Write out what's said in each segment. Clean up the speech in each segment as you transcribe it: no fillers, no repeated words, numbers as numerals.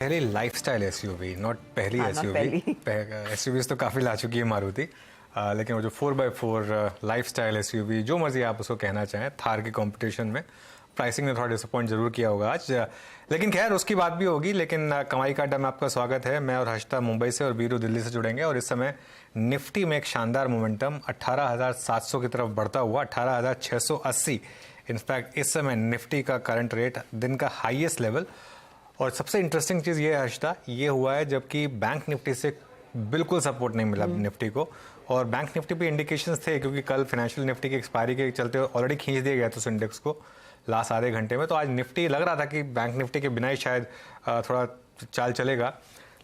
पहली lifestyle SUV, not पहली SUV. SUVs तो काफ़ी ला चुकी है मारुति, लेकिन वो जो 4x4 लाइफस्टाइल एसयूवी, जो मर्जी आप उसको कहना चाहें, थार के कंपटीशन में प्राइसिंग ने थोड़ा डिसअपॉइंट जरूर किया होगा आज, लेकिन खैर उसकी बात भी होगी। लेकिन कमाई का अड्डा में आपका स्वागत है। मैं और हर्षिता मुंबई से और वीरू दिल्ली से जुड़ेंगे और इस समय निफ्टी में एक शानदार मोमेंटम 18,700 की तरफ बढ़ता हुआ 18,680। इनफैक्ट इस समय निफ्टी का करंट रेट दिन का हाईएस्ट लेवल। और सबसे इंटरेस्टिंग चीज़ ये है हर्षिता, ये हुआ है जबकि बैंक निफ्टी से बिल्कुल सपोर्ट नहीं मिला निफ्टी को। और बैंक निफ्टी पे इंडिकेशंस थे क्योंकि कल फाइनेंशियल निफ्टी की एक्सपायरी के चलते ऑलरेडी खींच दिया गया था उस इंडेक्स को लास्ट आधे घंटे में। तो आज निफ्टी लग रहा था कि बैंक निफ्टी के बिना ही शायद थोड़ा चाल चलेगा,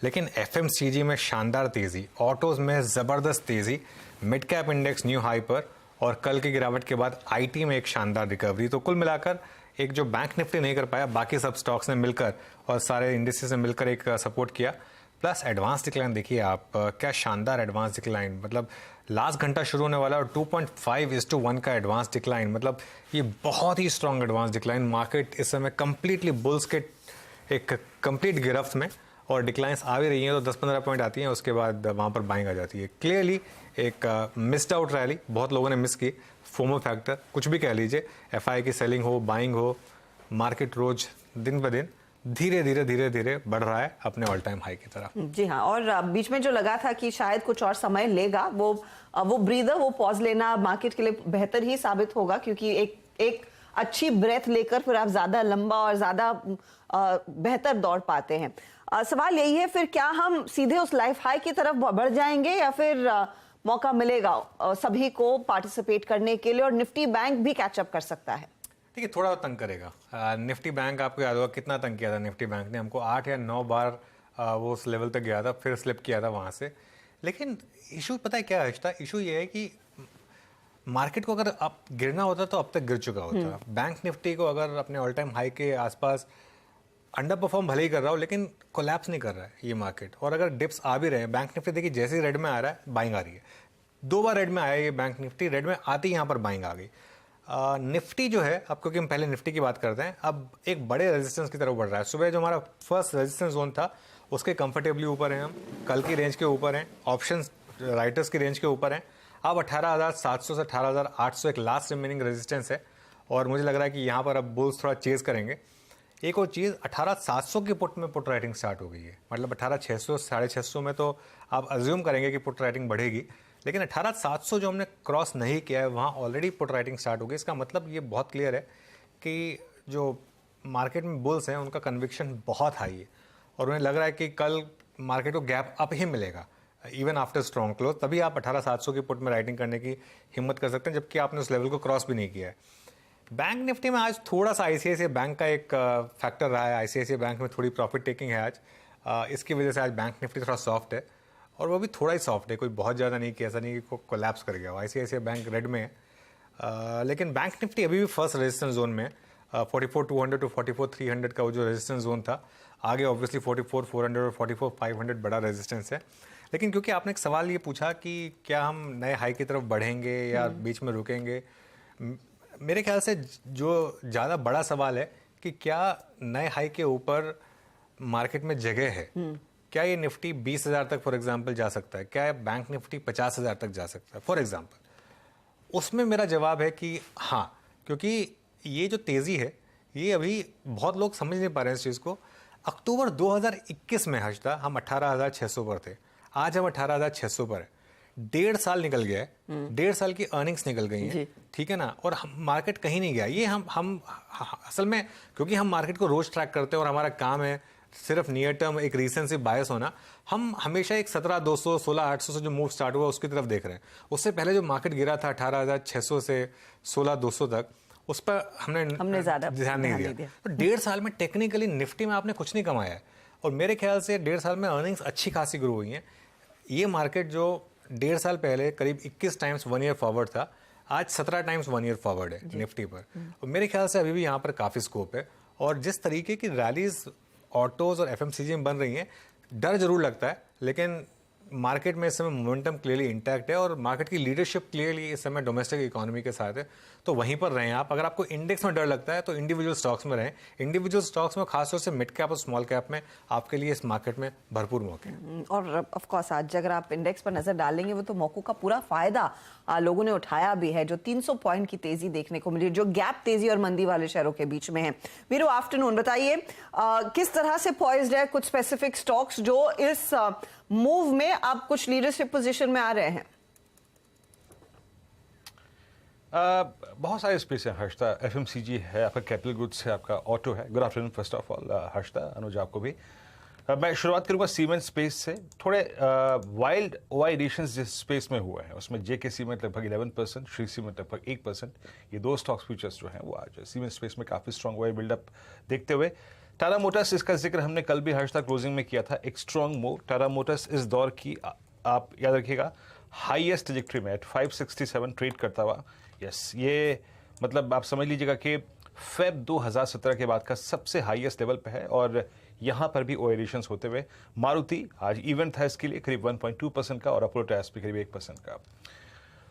लेकिन एफएमसीजी में शानदार तेज़ी, ऑटोज़ में ज़बरदस्त तेज़ी, mid cap index new high पर, और कल की गिरावट के बाद आईटी में एक शानदार रिकवरी। तो कुल मिलाकर एक जो बैंक निफ्टी नहीं कर पाया, बाकी सब स्टॉक्स ने मिलकर और सारे इंडिसेस ने मिलकर एक सपोर्ट किया। प्लस एडवांस डिक्लाइन देखिए आप, क्या शानदार एडवांस डिक्लाइन, मतलब लास्ट घंटा शुरू होने वाला और 2.5:1 का एडवांस डिक्लाइन, मतलब ये बहुत ही स्ट्रॉन्ग एडवांस डिक्लाइन। मार्केट इस समय कंप्लीटली बुल्स के एक कंप्लीट गिरफ्त में, और डिक्लाइंस आ भी रही हैं तो 10-15 पॉइंट आती हैं, उसके बाद वहाँ पर बाइंग आ जाती है। क्लियरली एक मिस्ड आउट रैली, बहुत लोगों ने मिस की, फोमो फैक्टर कुछ भी कह लीजिए, एफआई की सेलिंग हो, बाइंग हो, मार्केट रोज दिन ब दिन धीरे धीरे बढ़ रहा है अपने ऑल टाइम हाई की तरफ। जी हाँ, और बीच में जो लगा था कि शायद कुछ और समय लेगा, वो ब्रीदर, वो पॉज लेना मार्केट के लिए बेहतर ही साबित होगा, क्योंकि एक अच्छी ब्रेथ लेकर फिर आप ज्यादा लंबा और ज्यादा बेहतर दौड़ पाते हैं। सवाल यही है, फिर क्या हम सीधे उस लाइफ हाई की तरफ बढ़ जाएंगे या फिर मौका मिलेगा सभी को पार्टिसिपेट करने के लिए, और निफ्टी बैंक भी कैचअप कर सकता है? देखिए थोड़ा तंग करेगा निफ्टी बैंक। आपको याद होगा कितना तंग किया था निफ्टी बैंक ने हमको, 8 या 9 बार वो उस लेवल तक गया था, फिर स्लिप किया था वहाँ से। लेकिन इशू पता है क्या है, इशू ये है कि मार्केट को अगर अब गिरना होता तो अब तक गिर चुका होता। बैंक निफ्टी को अगर अपने ऑल टाइम हाई के आसपास अंडर परफॉर्म भले ही कर रहा हो, लेकिन कोलैप्स नहीं कर रहा है ये मार्केट। और अगर डिप्स आ भी रहे हैं, बैंक निफ्टी देखिए जैसे ही रेड में आ रहा है बाइंग आ रही है। 2 बार रेड में आया ये बैंक निफ्टी, रेड में आती ही यहाँ पर बाइंग आ गई। निफ्टी जो है, अब क्योंकि हम पहले निफ्टी की बात करते हैं, अब एक बड़े रेजिस्टेंस की तरफ बढ़ रहा है। सुबह जो हमारा फर्स्ट रेजिस्टेंस जोन था उसके कंफर्टेबली ऊपर हैं हम, कल की रेंज के ऊपर हैं, ऑप्शन राइटर्स की रेंज के ऊपर हैं। अब 18,700 से 18,800 एक लास्ट रिमेनिंग रेजिस्टेंस है, और मुझे लग रहा है कि यहाँ पर अब बुल्स थोड़ा चेज करेंगे। एक और चीज़, 18,700 की पुट में पुट राइटिंग स्टार्ट हो गई है, मतलब 18,600 650 में तो आप अज्यूम करेंगे कि पुट राइटिंग बढ़ेगी, लेकिन 18,700 जो हमने क्रॉस नहीं किया है वहाँ ऑलरेडी पुट राइटिंग स्टार्ट हो गई। इसका मतलब ये बहुत क्लियर है कि जो मार्केट में बुल्स हैं उनका कन्विक्शन बहुत हाई है, और उन्हें लग रहा है कि कल मार्केट को गैप अप ही मिलेगा इवन आफ्टर स्ट्रॉन्ग क्लोज, तभी आप 18,700 की पुट में राइटिंग करने की हिम्मत कर सकते हैं, जबकि आपने उस लेवल को क्रॉस भी नहीं किया है। बैंक निफ्टी में आज थोड़ा सा आईसीआईसीआई बैंक का एक फैक्टर रहा है। आईसीआईसीआई बैंक में थोड़ी प्रॉफिट टेकिंग है आज, इसकी वजह से आज बैंक निफ्टी थोड़ा सॉफ्ट है, और वो भी थोड़ा ही सॉफ्ट है, कोई बहुत ज़्यादा नहीं किया, ऐसा नहीं कि कोलैप्स कर गया। आईसीआईसीआई बैंक रेड में है, लेकिन बैंक निफ्टी अभी भी फर्स्ट रेजिस्टेंस जोन में 44,200 टू 44,300 का वो जो रेजिस्टेंस जोन था, आगे ऑब्वियसली 44,400 और 44,500 बड़ा रेजिस्टेंस है। लेकिन क्योंकि आपने एक सवाल ये पूछा कि क्या हम नए हाई की तरफ बढ़ेंगे या बीच में रुकेंगे, मेरे ख्याल से जो ज़्यादा बड़ा सवाल है कि क्या नए हाई के ऊपर मार्केट में जगह है, क्या ये निफ्टी 20,000 तक फॉर एग्जांपल जा सकता है, क्या बैंक निफ्टी 50,000 तक जा सकता है फॉर एग्जांपल। उसमें मेरा जवाब है कि हाँ, क्योंकि ये जो तेज़ी है ये अभी बहुत लोग समझ नहीं पा रहे हैं इस चीज़ को। अक्टूबर 2021 में हर्षिता हम 18,600 पर थे, आज हम 18,600 पर है। 1.5 साल निकल गया है, 1.5 साल की अर्निंग्स निकल गई हैं, ठीक है ना, और मार्केट कहीं नहीं गया। ये हम असल में क्योंकि हम मार्केट को रोज ट्रैक करते हैं और हमारा काम है सिर्फ नियर टर्म एक रीसेंसी बायस होना, हम हमेशा एक 17,200 16,800 से जो मूव स्टार्ट हुआ उसकी तरफ देख रहे हैं। उससे पहले जो मार्केट गिरा था 18,600 से 16,200 तक, उस पर हमने ज़्यादा ध्यान नहीं दिया। तो 1.5 साल में टेक्निकली निफ्टी में आपने कुछ नहीं कमाया है, और मेरे ख्याल से 1.5 साल में अर्निंग्स अच्छी खासी ग्रो हुई हैं। ये मार्केट जो 1.5 साल पहले करीब 21 टाइम्स 1 ईयर फॉरवर्ड था, आज 17 टाइम्स 1 ईयर फॉरवर्ड है निफ्टी पर, और मेरे ख्याल से अभी भी यहाँ पर काफ़ी स्कोप है। और जिस तरीके की रैलीज ऑटोज़ और एफएमसीजी में बन रही हैं, डर जरूर लगता है, लेकिन मार्केट में इस समय मोमेंटम क्लियरली इंटैक्ट है और मार्केट की लीडरशिप क्लियरली इस समय डोमेस्टिक इकोनॉमी के साथ है, तो वहीं पर रहें आप। अगर आपको इंडेक्स में डर लगता है तो इंडिविजुअल स्टॉक्स में रहें। इंडिविजुअल स्टॉक्स में खासतौर से मिड कैप और स्मॉल कैप में आपके लिए इस मार्केट में भरपूर मौके हैं। और ऑफ कोर्स आज अगर आप इंडेक्स पर नजर डालेंगे वो तो मौकों का पूरा फायदा लोगों ने उठाया भी है। जो 300 पॉइंट की तेजी देखने को मिली, जो गैप तेजी और मंदी वाले शहरों के बीच में है। वीरू, आफ्टरनून, बताइए किस तरह से पॉइज्ड है कुछ स्पेसिफिक स्टॉक्स जो इस मूव में आप कुछ लीडरशिप पोजीशन में आ रहे हैं? बहुत सारे स्पेस है हर्षदा। एफएमसीजी है, आपका कैपिटल गुड्स है, आपका ऑटो है। Good afternoon first of all Harshada, Anuj आपको भी। मैं शुरुआत करूंगा सीमेंट स्पेस से। थोड़े वाइल्ड ओआई एडिशंस जिस स्पेस में हुए हैं उसमें जेके सीमेंट लगभग 11%, श्री सीमेंट लगभग 1%। ये दो स्टॉक्स फ्यूचर्स जो हैं वो आज सीमेंट स्पेस में काफ़ी स्ट्रॉन्ग ओआई बिल्डअप देखते हुए। टाटा मोटर्स, इसका जिक्र हमने कल भी हर्षदा क्लोजिंग में किया था। एक स्ट्रॉन्ग मूव। टाटा मोटर्स इस दौर की आप याद रखिएगा हाईएस्ट ट्रैजेक्टरी में 567 ट्रेड करता हुआ। यस, ये मतलब आप समझ लीजिएगा कि फेब 2017 के बाद का सबसे हाईएस्ट लेवल पे है और यहां पर भी ओ एडिशंस होते हुए मारुति आज इवेंट था इसके लिए करीब 1.2% का और अपोलो टायर्स भी करीब 1% का।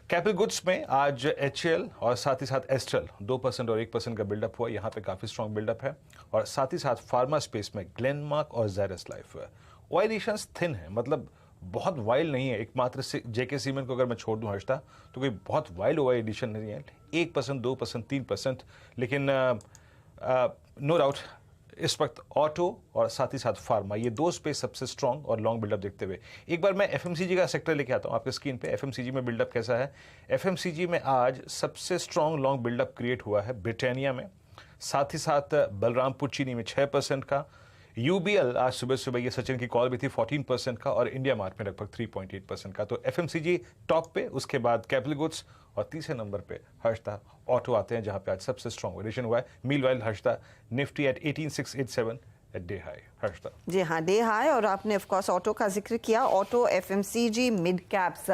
कैपिटल गुड्स में आज एचएल और साथ ही साथ एस्ट्रल 2% और 1% का बिल्डअप हुआ। यहाँ पे काफी स्ट्रॉन्ग बिल्डअप है। और साथ ही साथ फार्मा स्पेस में ग्लेनमार्क और ज़ायडस लाइफ ओ एडिशंस थिन है, मतलब बहुत वाइल्ड नहीं है। एकमात्र से जेके सीमेंट को अगर मैं छोड़ दूं हर्षदा तो कोई बहुत वाइल्ड ओआई एडिशन नहीं है। 1%, 2%, 3%। लेकिन नो डाउट इस वक्त ऑटो और साथ ही साथ फार्मा, ये दो स्पेस सबसे स्ट्रॉन्ग और लॉन्ग बिल्डअप देखते हुए। एक बार मैं एफएमसीजी का सेक्टर लेके आता हूं आपके स्क्रीन पे। एफएमसीजी में बिल्डअप कैसा है? एफएमसीजी में आज सबसे स्ट्रॉन्ग लॉन्ग बिल्डअप क्रिएट हुआ है ब्रिटानिया में, साथ ही साथ बलरामपुर चीनी में 6% का। यूबीएल आज सुबह सुबह ये सचिन की कॉल भी थी 14% का और इंडिया मार्ट में लगभग 3.8% का। तो एफएमसीजी टॉप पे, उसके बाद कैपिटल गुड्स और तीसरे नंबर पे हर्षदा ऑटो आते हैं जहां पे आज सबसे स्ट्रॉन्ग वेरिएशन हुआ है। Meanwhile Harshada Nifty at 18687 at day high. Harshada ji हाँ, डे हाई। और आपने ऑफ कोर्स ऑटो का जिक्र किया। ऑटो, एफएमसीजी, मिड कैप्स,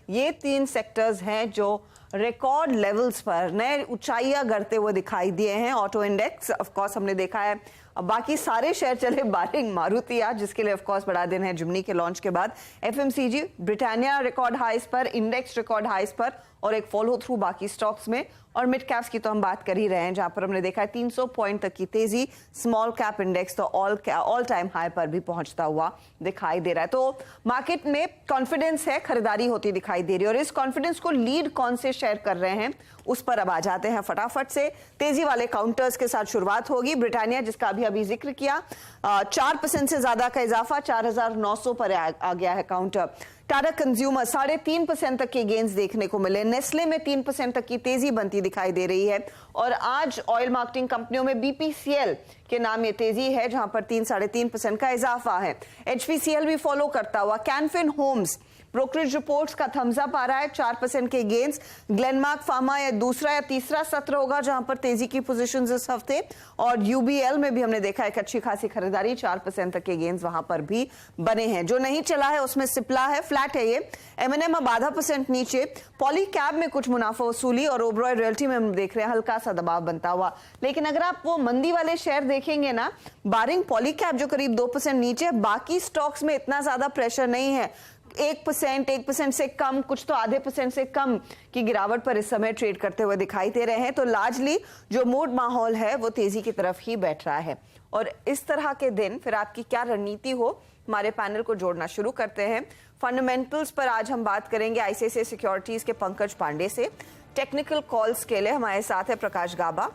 ये तीन सेक्टर्स हैं जो रिकॉर्ड लेवल्स पर नए ऊंचाइयां गढ़ते हुए दिखाई दिए हैं। ऑटो इंडेक्स ऑफ कोर्स हमने देखा है, बाकी सारे शेयर चले बारिंग मारुति आज, जिसके लिए ऑफ कोर्स बड़ा दिन है जिम्नी के लॉन्च के बाद। एफएमसीजी, ब्रिटानिया रिकॉर्ड हाइस पर, इंडेक्स रिकॉर्ड हाइस पर और एक फॉलो थ्रू बाकी स्टॉक्स में। और मिड कैप्स की तो हम बात कर ही रहे हैं जहां पर हमने देखा है 300 पॉइंट तक की तेजी। स्मॉल कैप इंडेक्स तो ऑल टाइम हाई पर भी पहुंचता हुआ दिखाई दे रहा है। तो मार्केट में कॉन्फिडेंस है, खरीदारी होती दिखाई दे रही है। और इस कॉन्फिडेंस को लीड कौन से शेयर कर रहे हैं उस पर अब आ जाते हैं फटाफट से। तेजी वाले काउंटर्स के साथ शुरुआत होगी। ब्रिटानिया, जिसका अभी जिक्र किया, 4% से ज्यादा का इजाफा, 4900 पर आ गया है काउंटर। टाटा कंज्यूमर 3.5% तक के गेंस देखने को मिले। नेस्ले में 3% तक की तेजी बनती दिखाई दे रही है। और आज ऑयल मार्केटिंग कंपनियों में बीपीसीएल के नाम ये तेजी है जहां पर 3-3.5% का इजाफा है। एचपीसीएल भी फॉलो करता हुआ। कैनफिन होम्स ब्रोकरेज रिपोर्ट्स का थम्स अप आ रहा है, 4% के गेंस। ग्लेनमार्क फार्मा या दूसरा या तीसरा सत्र होगा जहां पर तेजी की पोजीशंस इस हफ्ते। और यूबीएल में भी हमने देखा एक अच्छी खासी खरीदारी, 4% तक के गेंस वहां पर भी बने हैं। जो नहीं चला है उसमें सिप्ला है, फ्लैट है ये। एमएनएम अब 0.5% नीचे। पॉलीकैब में कुछ मुनाफा वसूली और ओबरॉय रियल्टी में हम देख रहे हैं हल्का सा दबाव बनता हुआ। लेकिन अगर आप वो मंदी वाले शेयर देखेंगे ना, बारिंग पॉलीकैब जो करीब 2% नीचे, बाकी स्टॉक्स में इतना ज्यादा प्रेशर नहीं है। 1% से कम, कुछ तो 0.5% से कम की गिरावट पर इस समय ट्रेड करते हुए दिखाई दे रहे हैं। तो लार्जली जो मूड माहौल है वो तेजी की तरफ ही बैठ रहा है। और इस तरह के दिन फिर आपकी क्या रणनीति हो, हमारे पैनल को जोड़ना शुरू करते हैं। फंडामेंटल्स पर आज हम बात करेंगे आईसीआईसीआई सिक्योरिटीज के पंकज पांडे से। टेक्निकल कॉल्स के लिए हमारे साथ है प्रकाश गाबा,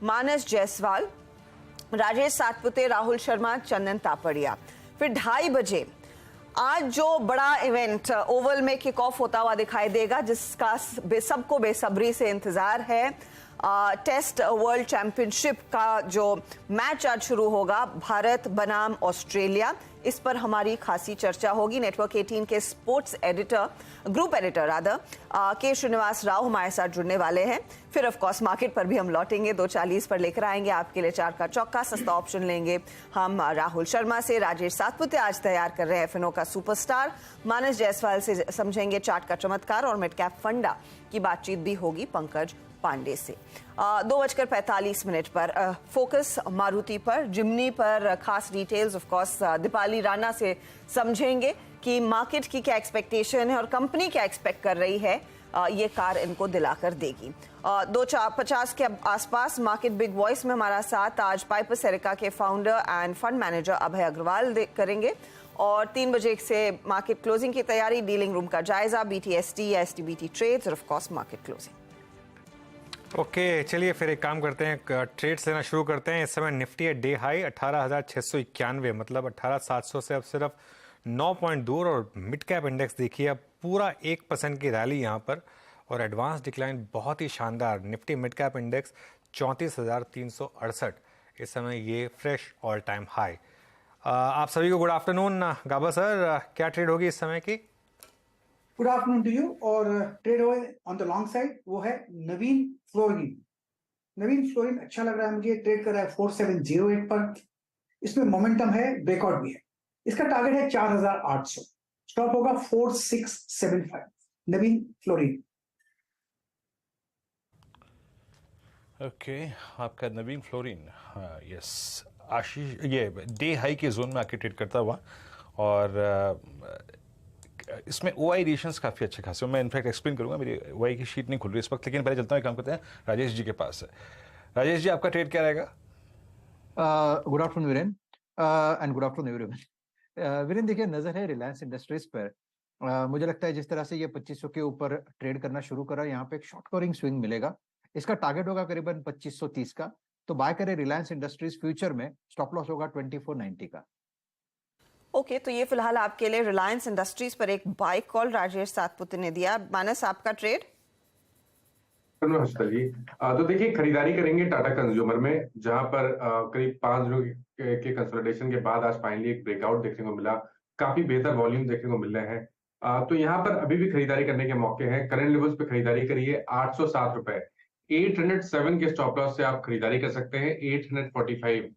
मानस जायसवाल, राजेश सातपुते, राहुल शर्मा, चंदन तापड़िया। फिर 2:30 बजे आज जो बड़ा इवेंट ओवल में किक ऑफ होता हुआ दिखाई देगा, जिसका सबको बेसब्री से इंतजार है। टेस्ट वर्ल्ड चैंपियनशिप का जो मैच आज शुरू होगा, भारत बनाम ऑस्ट्रेलिया, इस पर हमारी खासी चर्चा होगी। नेटवर्क 18 के sports editor, group editor rather, के श्रीनिवास राव हमारे साथ जुड़ने वाले हैं। फिर ऑफ कोर्स मार्केट पर भी हम लौटेंगे, 2:40 पर लेकर आएंगे आपके लिए 4 का चौका, सस्ता ऑप्शन लेंगे हम राहुल शर्मा से। राजेश सातपुते आज तैयार कर रहे हैं एफएनओ का सुपरस्टार। मानस जायसवाल से समझेंगे चार्ट का चमत्कार और मिड कैप फंडा की बातचीत भी होगी पंकज पांडे से। 2:45 पर फोकस मारुति पर, जिम्नी पर खास details of course Deepali Rana से समझेंगे कि मार्केट की क्या एक्सपेक्टेशन है और कंपनी क्या एक्सपेक्ट कर रही है ये कार इनको दिलाकर देगी। 2:50 के आसपास मार्केट बिग वॉइस में हमारा साथ आज पाइपर सेरिका के फाउंडर एंड फंड मैनेजर अभय अग्रवाल करेंगे और 3 बजे से मार्केट क्लोजिंग की तैयारी, डीलिंग रूम का जायजा, BTST या STBT ट्रेड्स और of course market closing. Okay, चलिए फिर एक काम करते हैं, ट्रेड्स लेना शुरू करते हैं। इस समय निफ्टी है डे हाई 18,691, मतलब 18,700 से अब सिर्फ 9 पॉइंट दूर। और मिड कैप इंडेक्स देखिए, अब पूरा 1% की रैली यहाँ पर और एडवांस डिक्लाइन बहुत ही शानदार। निफ्टी मिड कैप इंडेक्स 34,368, इस समय ये फ्रेश ऑल टाइम हाई। आप सभी को गुड आफ्टरनून। गाबा सर, क्या ट्रेड होगी इस समय की? Good afternoon to you. और ट्रेड हो ऑन द लॉन्ग साइड वो है नवीन फ्लोरिन। नवीन फ्लोरिन अच्छा लग रहा है मुझे, ट्रेड कर रहा है 4708 पर। इसमें मोमेंटम है, ब्रेकआउट भी है। इसका टारगेट है 4800, स्टॉप होगा 4675। नवीन फ्लोरिन। ओके, आपका नवीन फ्लोरिन, यस आशीष, ये डे हाई के जोन में आके ट्रेड करता हुआ और इसमें OI रेशंस काफ़ी अच्छे खासे। मैं इनफैक्ट एक्सप्लेन करूंगा, मेरी OI की शीट नहीं खुल रही इस वक्त, लेकिन पहले चलता हूँ, काम करते हैं राजेश जी के पास है। राजेश जी, आपका ट्रेड क्या रहेगा? Good afternoon Viren and good afternoon everyone. Viren देखिए, नजर है रिलायंस इंडस्ट्रीज पर। मुझे लगता है जिस तरह से ये 2500 के ऊपर ट्रेड करना शुरू करा, यहाँ पे एक शॉर्ट कवरिंग स्विंग मिलेगा। इसका टारगेट होगा करीबन 2530 का, तो बाय करे रिलायंस इंडस्ट्रीज फ्यूचर में। स्टॉप लॉस होगा 2490 का। ओके, तो ये फिलहाल आपके लिए रिलायंस इंडस्ट्रीज पर एक बाय कॉल राजेश सातपुते ने दिया। मानस, आपका ट्रेड? नमस्कार जी। तो देखिए, खरीदारी करेंगे टाटा कंज्यूमर में, जहां पर करीब 5 दिनों के कंसोलिडेशन के बाद आज फाइनली एक ब्रेकआउट देखने को मिला। काफी बेहतर वॉल्यूम देखने को मिल रहे हैं। तो यहाँ पर अभी भी खरीदारी करने के मौके हैं। करंट लेवल्स पे खरीदारी करिए 807 रुपए। 807 के स्टॉप लॉस से आप खरीदारी कर सकते हैं। 845,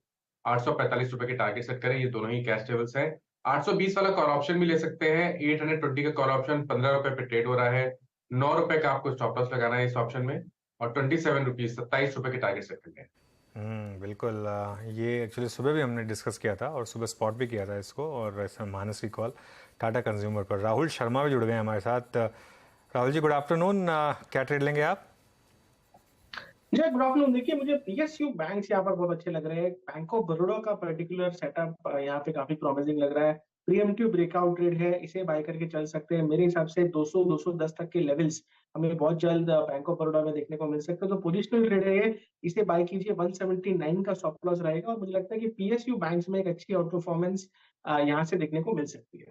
845 रुपए के टारगेट सेट करें। ये दोनों ही कैश लेवल्स हैं। 820 वाला कॉल ऑप्शन भी ले सकते हैं। 820 का कॉल ऑप्शन 15 रुपए पे ट्रेड हो रहा है। 9 रुपए का आपको स्टॉप लॉस लगाना है इस ऑप्शन में और 27 रुपीज, 27 रुपए के टारगेट सेट करने हैं। बिल्कुल। ये एक्चुअली सुबह भी हमने डिस्कस किया था और सुबह स्पॉट भी किया था इसको। और इसमें मानस की कॉल टाटा कंज्यूमर पर। राहुल शर्मा भी जुड़ गए हमारे साथ। Rahul ji, good afternoon. क्या ट्रेड लेंगे आप? जी गुड आफ्टरनून। देखिए, मुझे PSU बैंक्स यहाँ पर बहुत अच्छे लग रहे हैं। बैंक ऑफ बड़ौदा का पर्टिकुलर सेटअप यहाँ पे काफी प्रॉमिसिंग लग रहा है। प्रीएम्प्टिव ब्रेकआउट ट्रेड है, इसे बाय करके चल सकते हैं। मेरे हिसाब से 200 210 तक के लेवल्स हमें बहुत जल्द बैंक ऑफ बड़ौदा में देखने को मिल सकते हैं। तो पोजिशनल ट्रेड है ये, इसे बाय कीजिए। 179 का स्टॉप लॉस रहेगा और मुझे लगता है कि PSU बैंक्स में एक अच्छी आउट परफॉर्मेंस यहाँ से देखने को मिल सकती है।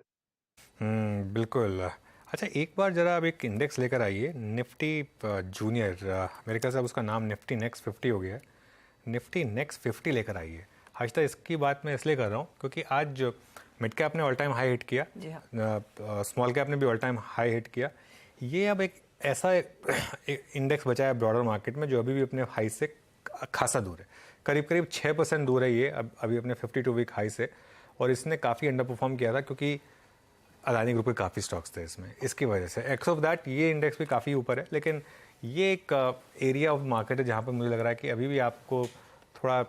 बिल्कुल। अच्छा, एक बार जरा आप एक इंडेक्स लेकर आइए, निफ्टी जूनियर। मेरे ख्याल से अब उसका नाम निफ्टी नेक्स्ट 50 हो गया है। निफ्टी नेक्स्ट 50 लेकर आइए। आज तक इसकी बात मैं इसलिए कर रहा हूँ क्योंकि आज मिड कैप ने ऑल टाइम हाई हिट किया, स्मॉल कैप ने भी ऑल टाइम हाई हिट किया। ये अब एक ऐसा इंडेक्स बचा है ब्रॉडर मार्केट में जो अभी भी अपने हाई से खासा दूर है, करीब करीब 6% दूर है ये अभी अपने 52 वीक हाई से। और इसने काफ़ी अंडर परफॉर्म किया था क्योंकि अदानी ग्रुप के काफ़ी स्टॉक्स थे इसमें, इसकी वजह से। एक्स ऑफ दैट ये इंडेक्स भी काफ़ी ऊपर है, लेकिन ये एक एरिया ऑफ मार्केट है जहाँ पर मुझे लग रहा है कि अभी भी आपको थोड़ा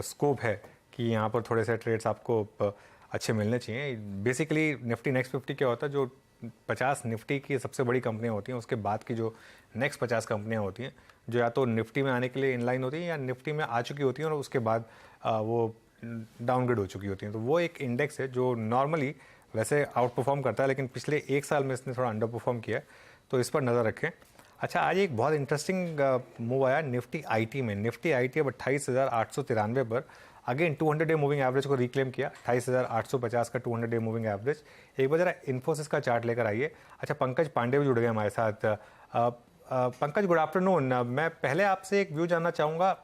स्कोप है कि यहाँ पर थोड़े से ट्रेड्स आपको अच्छे मिलने चाहिए। बेसिकली निफ्टी नेक्स्ट 50 क्या होता है, जो 50 निफ्टी की सबसे बड़ी कंपनियाँ होती हैं, उसके बाद की जो नेक्स्ट 50 कंपनियाँ होती हैं, जो या तो निफ्टी में आने के लिए इनलाइन होती हैं या निफ्टी में आ चुकी होती हैं और उसके बाद वो डाउनग्रेड हो चुकी होती हैं। तो वो एक इंडेक्स है जो नॉर्मली वैसे आउट परफॉर्म करता है, लेकिन पिछले 1 साल में इसने थोड़ा अंडर परफॉर्म किया है, तो इस पर नज़र रखें। अच्छा, आज एक बहुत इंटरेस्टिंग मूव आया निफ्टी आईटी में। निफ्टी आईटी अब 28,893 पर अगेन 200 डे मूविंग एवरेज को रिक्लेम किया। 28,850 का 200 डे मूविंग एवरेज। एक बार जरा इन्फोसिस का चार्ट लेकर आइए। अच्छा, पंकज पांडे भी जुड़ गए हमारे साथ। Pankaj, good afternoon. मैं पहले आपसे एक व्यू जानना चाहूँगा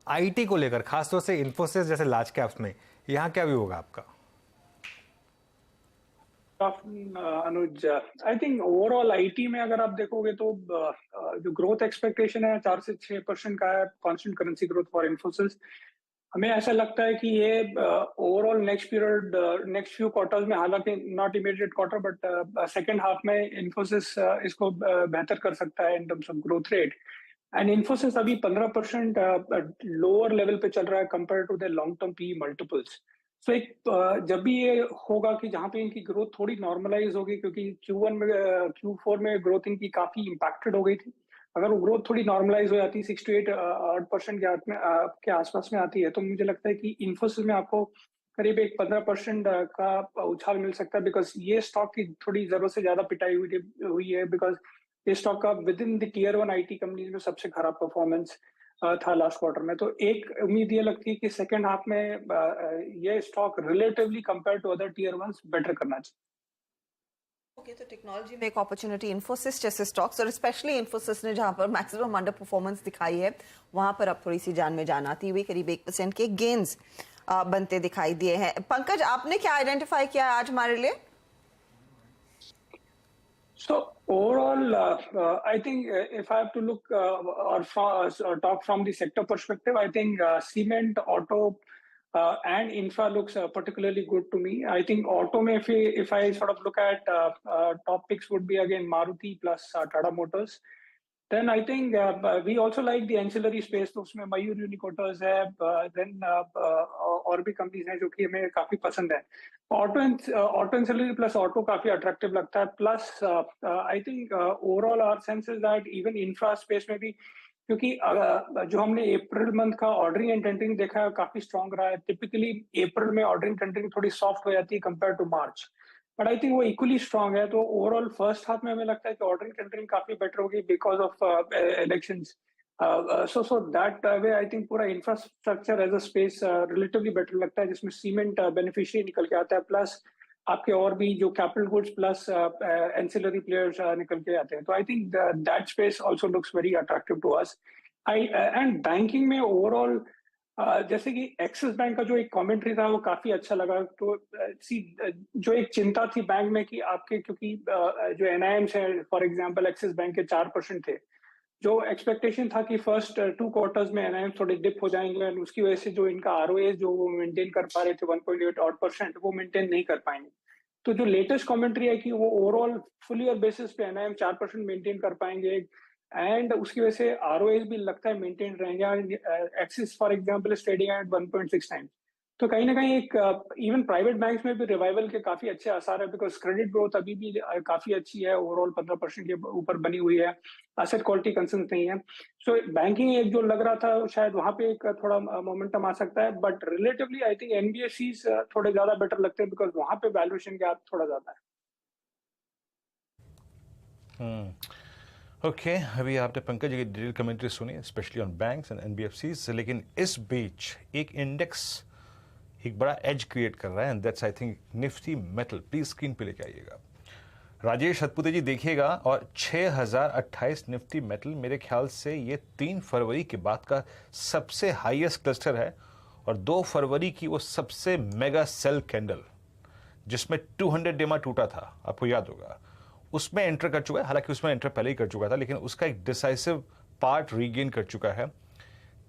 आईटी को लेकर, खासतौर से इन्फोसिस जैसे लार्ज कैप्स में, यहाँ क्या व्यू होगा आपका? अनुज, आई थिंक ओवरऑल आईटी में अगर आप देखोगे तो जो ग्रोथ एक्सपेक्टेशन है 4 से 6% का है, constant currency growth for Infosys. हमें ऐसा लगता है कि ये overall next period, next few quarters में, हालांकि not immediate quarter but second half में इन्फोसिस इसको बेहतर कर सकता है in terms of growth rate. And Infosys अभी 15% लोअर लेवल पे चल रहा है compare to the long term P multiples. So एक जब भी ये होगा कि जहां पे इनकी ग्रोथ थोड़ी नॉर्मलाइज होगी, क्योंकि Q1 में Q4 में ग्रोथ इनकी काफी इंपैक्टेड हो गई थी, अगर वो ग्रोथ थोड़ी नॉर्मलाइज हो जाती है 6 to 8% के आसपास में आती है, तो मुझे लगता है कि इन्फोसिस में आपको करीब एक 15% का उछाल मिल सकता है, बिकॉज ये स्टॉक की थोड़ी जरूरत से ज्यादा पिटाई हुई है, बिकॉज ये स्टॉक का with in the tier 1 IT companies में सबसे खराब परफॉर्मेंस था लास्ट क्वार्टर में। तो एक उम्मीद ये लगती है कि सेकेंड हाफ में ये stock relatively compare to other tier 1 better करना चाहिए। ओके, तो टेक्नोलॉजी में एक अपॉर्चुनिटी इन्फोसिस जैसे स्टॉक्स, और स्पेशली इन्फोसिस ने जहां पर मैक्सिमम अंडर परफॉर्मेंस दिखाई है, वहां पर अब थोड़ी सी जान में जान आती हुई करीब 1% के गेन्स बनते दिखाई दिए हैं। पंकज, आपने क्या आइडेंटिफाई किया आज हमारे लिए? So overall, I think if I have to look or talk from the sector perspective, I think cement, auto, and infra looks particularly good to me. I think auto में if I sort of look at top picks would be again Maruti plus Tata Motors. Then I think we also like the ancillary space, तो उसमें मयूर यूनिकोटर्स है, then और भी companies हैं जो कि हमें काफी पसंद है। ऑटो एंसिलरी प्लस ऑटो काफी अट्रैक्टिव लगता है, plus I think overall our sense is that even infra space में भी, क्योंकि जो हमने अप्रैल मंथ का ऑर्डरिंग एंड टेंडरिंग देखा है काफी स्ट्रॉन्ग रहा है। टिपिकली अप्रैल में ऑर्डरिंग टेंडरिंग थोड़ी सॉफ्ट हो जाती है compare to March, but I think वो इक्वली स्ट्रॉन्ग है। तो ओवरऑल फर्स्ट हाफ में हमें लगता है कि ऑर्डरिंग टेंडरिंग काफी बेटर होगी because of elections. So that way I think पूरा infrastructure as a space relatively better लगता है, जिसमें सीमेंट बेनिफिशियरी निकल के आता है, प्लस आपके और भी जो capital goods plus ancillary players निकल के आते हैं। तो I think that space also looks very attractive to us. And banking में ओवरऑल जैसे कि एक्सिस बैंक का जो एक कमेंट्री था वो काफी अच्छा लगा। तो जो एक चिंता थी बैंक में कि आपके, क्योंकि जो एनआईएम्स है फॉर एग्जांपल एक्सिस बैंक के 4% थे, जो एक्सपेक्टेशन था कि फर्स्ट 2 क्वार्टर्स में एनआईएम थोड़े डिप हो जाएंगे, और उसकी वजह से जो इनका आरओए जो वो मेंटेन कर पा रहे थे 1.8% वो मेंटेन नहीं कर पाएंगे। तो जो लेटेस्ट कमेंट्री है कि वो ओवरऑल फुल ईयर बेसिस पे एनआईएम 4% मेंटेन कर पाएंगे, एंड उसकी वजह से आरओए भी लगता है मेंटेन रहेंगे। Axis for example is trading at 1.6 times. तो कहीं ना कहीं एक इवन प्राइवेट बैंक्स में भी रिवाइवल के काफी अच्छे आसार है, बिकॉज क्रेडिट ग्रोथ अभी भी काफी अच्छी है, ओवरऑल 15% के ऊपर बनी हुई है, एसेट क्वालिटी कंसर्न नहीं है। सो बैंकिंग एक जो लग रहा था शायद वहां पे एक थोड़ा मोमेंटम आ सकता है, but relatively I think NBFCs थोड़े ज्यादा बेटर लगते हैं, बिकॉज वहां पे वैल्यूएशन गैप थोड़ा ज्यादा है। ओके, अभी आपने पंकज की डिटेल कमेंट्री सुनी specially on banks and NBFCs, लेकिन इस बीच एक इंडेक्स एक बड़ा एज क्रिएट कर रहा है, and that's I think Nifty metal. Please screen पे लेके आइएगा राजेश हतपुते जी, देखिएगा। और 6028 निफ्टी मेटल मेरे ख्याल से ये 3 फरवरी के बाद का सबसे हाईएस्ट क्लस्टर है, और 2 फरवरी की वो सबसे मेगा सेल कैंडल जिसमें 200 डेमा टूटा था, आपको याद होगा, उसमें एंटर कर चुका है। हालांकि उसमें एंटर पहले ही कर चुका था, लेकिन उसका एक डिसाइसिव पार्ट रीगेन कर चुका है।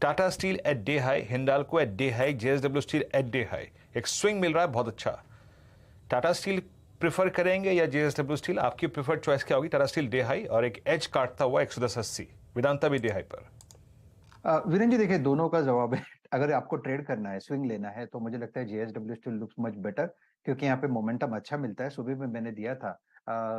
Tata steel at day high, Hindalco at day high, JSW steel at day high, एक स्विंग मिल रहा है बहुत अच्छा। टाटा स्टील प्रिफर करेंगे या जेएसडब्ल्यू स्टील, आपकी प्रिफर्ड चॉइस क्या होगी? टाटा स्टील डे हाई और एक एज काटता हुआ 110.80, वेदांता भी डे हाई पर। वीरेन जी देखिए, दोनों का जवाब है। अगर आपको ट्रेड करना है, स्विंग लेना है, तो मुझे लगता है JSW steel looks much better, क्योंकि यहाँ पे मोमेंटम अच्छा मिलता है। सुबह में मैंने दिया था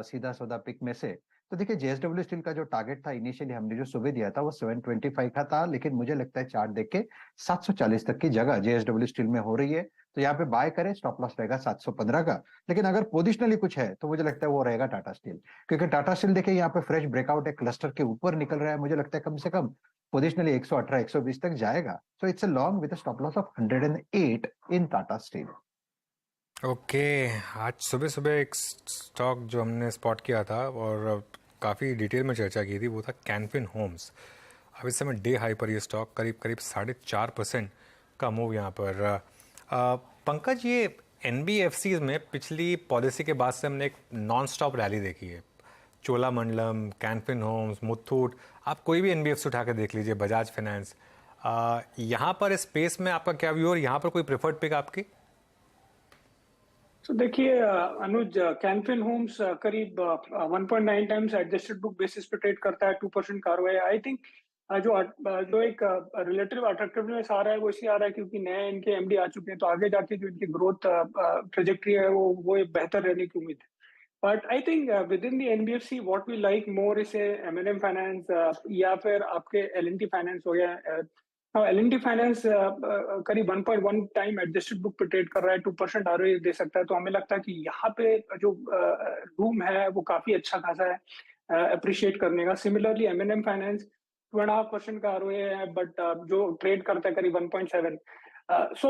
सीधा सौदा पिक में से। तो देखिए, जेएसडब्ल्यू स्टील का जो टारगेट था इनिशियली हमने जो सुबह दिया था वो 725 का था, लेकिन मुझे लगता है चार्ट देख के 740 तक की जगह जेएसडब्ल्यू स्टील में हो रही है। तो यहाँ पे बाय करें, स्टॉप लॉस रहेगा 715 का। लेकिन अगर पोजिशनली कुछ है तो मुझे लगता है वो रहेगा टाटा स्टील, क्योंकि टाटा स्टील देखिए यहाँ पे फ्रेश ब्रेकआउट है, क्लस्टर के ऊपर निकल रहा है। मुझे लगता है कम से कम पोजिशनली 118 120 तक जाएगा। So it's a long with stop loss of 108 in Tata steel. Okay, आज सुबह सुबह एक स्टॉक जो हमने स्पॉट किया था और काफ़ी डिटेल में चर्चा की थी, वो था कैनफिन होम्स। अब इस समय डे हाई पर ये स्टॉक करीब 4.5% का मूव यहाँ पर। पंकज, ये एनबीएफसीज में पिछली पॉलिसी के बाद से हमने एक नॉन स्टॉप रैली देखी है। चोलामंडलम, कैनफिन होम्स, मुथूट, आप कोई भी एनबीएफसी उठा के देख लीजिए, बजाज फाइनेंस। यहाँ पर इस स्पेस में आपका क्या व्यू, और यहाँ पर कोई प्रेफर्ड पिक आपकी? तो देखिए अनुज, कैनफिन होम्स करीब 1.9 टाइम्स एडजस्टेड बुक बेसिस पे ट्रेड करता है, 2% का आरओआई। आई थिंक जो एक रिलेटिव अट्रैक्टिवनेस आ रहा है वो इसलिए आ रहा है क्योंकि नए इनके एमडी आ चुके हैं, तो आगे जाके जो इनकी ग्रोथ ट्रेजेक्ट्री है वो बेहतर रहने की उम्मीद है. But I think with in the NBFC what we like more is M&M finance या फिर आपके एलएनटी फाइनेंस हो गया. एलएनटी फाइनेंस करीब 1.1 टाइम एडजस्टेड बुक पे ट्रेड कर रहा है, 2% आरओई दे सकता है, तो हमें लगता है कि यहाँ पे जो रूम है वो काफी अच्छा खासा है अप्रिशिएट करने का. सिमिलरली एमएनएम फाइनेंस 2.5% का आरओए है, बट जो ट्रेड करता है करीब 1.7. सो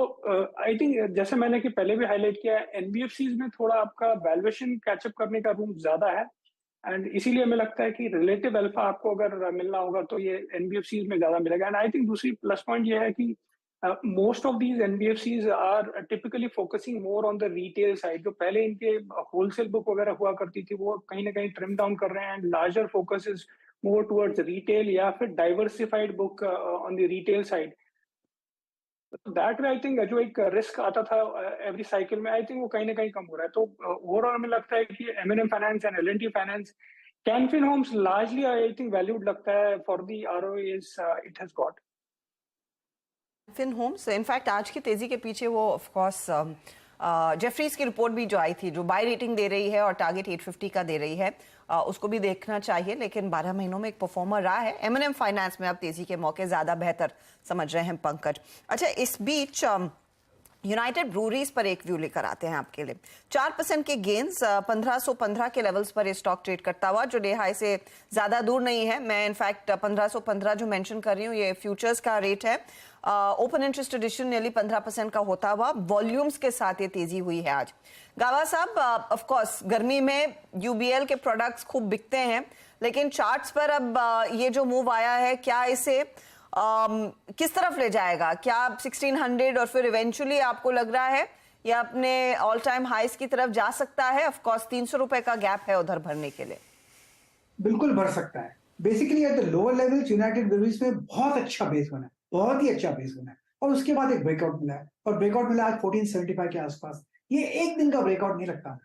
आई थिंक जैसे मैंने कि पहले भी हाईलाइट किया है, एनबीएफसीज में थोड़ा आपका वैल्यूएशन कैचअप करने का रूम ज्यादा है, एंड इसीलिए हमें लगता है कि रिलेटिव अल्फा आपको अगर मिलना होगा तो ये एनबीएफसीज में ज्यादा मिलेगा. एंड आई थिंक दूसरी प्लस पॉइंट ये है कि most of these NBFCs are typically focusing more on the retail side. जो पहले इनके होलसेल बुक वगैरह हुआ करती थी वो कहीं ना कहीं ट्रिम डाउन कर रहे हैं, and larger focus is more towards retail या फिर diversified book on the retail side. That way I think जो एक रिस्क आता था एवरी साइकिल में, आई थिंक वो कहीं ना कहीं कम हो रहा है. तो ओवरऑल हमें लगता है कि M&M finance and L&T finance, Can Fin Homes largely I think valued लगता है for the ROS it has got. Fin Homes in fact आज की तेजी के पीछे वो ऑफ कोर्स जेफरीज की रिपोर्ट भी जो आई थी, जो बाय रेटिंग दे रही है और टारगेट 850 का दे रही है, उसको भी देखना चाहिए. लेकिन 12 महीनों में एक परफॉर्मर रहा है. एमएनएम फाइनेंस में अब तेजी के मौके ज्यादा बेहतर समझ रहे हैं पंकज. अच्छा, इस बीच यूनाइटेड ब्रूरीज पर एक व्यू लेकर आते हैं आपके लिए. 4% के गेन्स 1515 के लेवल्स पर ये स्टॉक ट्रेड करता हुआ, जो डे हाई से ज्यादा दूर नहीं है. मैं इनफैक्ट 1515 जो मेंशन कर रही हूँ ये फ्यूचर्स का रेट है. ओपन इंटरेस्ट एडिशन नेarly 15% का होता हुआ वॉल्यूम्स के साथ ये तेजी हुई है आज. गावा साहब, ऑफ कोर्स गर्मी में यूबीएल के प्रोडक्ट्स खूब बिकते हैं, लेकिन चार्ट्स पर अब ये जो मूव आया है, क्या इसे किस तरफ ले जाएगा? क्या 1600 और फिर इवेंचुअली आपको लग रहा है या अपने ऑल टाइम हाइस की तरफ जा सकता है? ऑफ कोर्स 300 रुपए का गैप है उधर भरने के लिए. बिल्कुल भर सकता है. Basically at the lower levels United breweries में बहुत अच्छा बेस बना है, बहुत ही अच्छा बेस बना है, और उसके बाद एक ब्रेकआउट मिला है, और ब्रेकआउट मिला आज 1475 के आसपास. ये एक दिन का ब्रेकआउट नहीं लगता,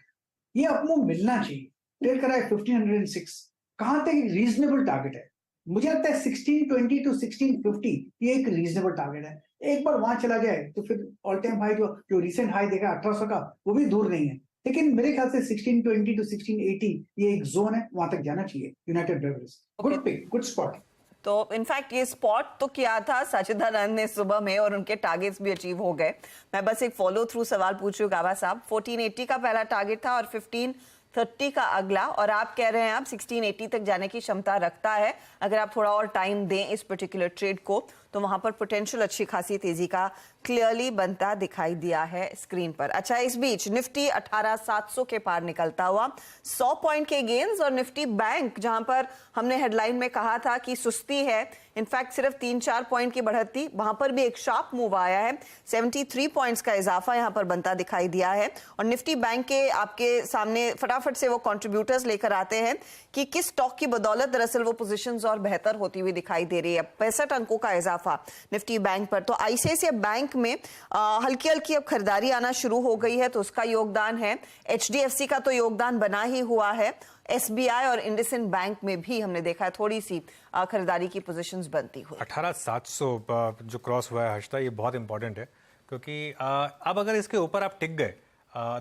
ये अपने मिलना चाहिए. ट्रेड करा है 1506. कहां तक रीजनेबल टारगेट है? मुझे लगता है 1620 टू 1650 ये एक रीजनेबल टारगेट है. एक बार वहां चला जाए तो फिर ऑल टाइम हाई जो रिसेंट हाई देखा 1800 का, वो भी दूर नहीं है. लेकिन मेरे ख्याल से 1620 टू 1680 ये एक जोन है, वहां तक जाना चाहिए United Breweries. Good pick, good spot. तो इनफैक्ट ये स्पॉट तो किया था सचिदानंद ने सुबह में और उनके टारगेट्स भी अचीव हो गए. मैं बस एक फॉलो थ्रू सवाल पूछ रही हूँ गावा साहब. 1480 का पहला टारगेट था और 1530 का अगला, और आप कह रहे हैं आप 1680 तक जाने की क्षमता रखता है अगर आप थोड़ा और टाइम दें इस पर्टिकुलर ट्रेड को, तो वहां पर पोटेंशियल अच्छी खासी तेजी का क्लियरली बनता दिखाई दिया है स्क्रीन पर. अच्छा, इस बीच निफ्टी 18700 के पार निकलता हुआ 100 पॉइंट के गेन्स, और निफ्टी बैंक जहां पर हमने हेडलाइन में कहा था कि सुस्ती है, इनफैक्ट सिर्फ 3-4 पॉइंट की बढ़ती, वहां पर भी एक शार्प मूव आया है. 73 पॉइंट्स का इजाफा यहां पर बनता दिखाई दिया है. और निफ्टी बैंक के आपके सामने फटाफट से वो कंट्रीब्यूटर्स लेकर आते हैं कि किस स्टॉक की बदौलत दरअसल वो पोजीशंस और बेहतर होती हुई दिखाई दे रही है. 65 अंकों का इजाफा निफ्टी बैंक पर. तो आईसीआईसीआई बैंक में हल्की हल्की अब खरीदारी आना शुरू हो गई है, तो उसका योगदान है. एचडीएफसी का तो योगदान बना ही हुआ है. एसबीआई और इंडसइंड बैंक में भी हमने देखा है थोड़ी सी खरीदारी की पोजीशंस बनती हुई. 18700 जो क्रॉस हुआ है हर्षिता, ये बहुत इंपॉर्टेंट है, क्योंकि अब अगर इसके ऊपर आप टिक गए,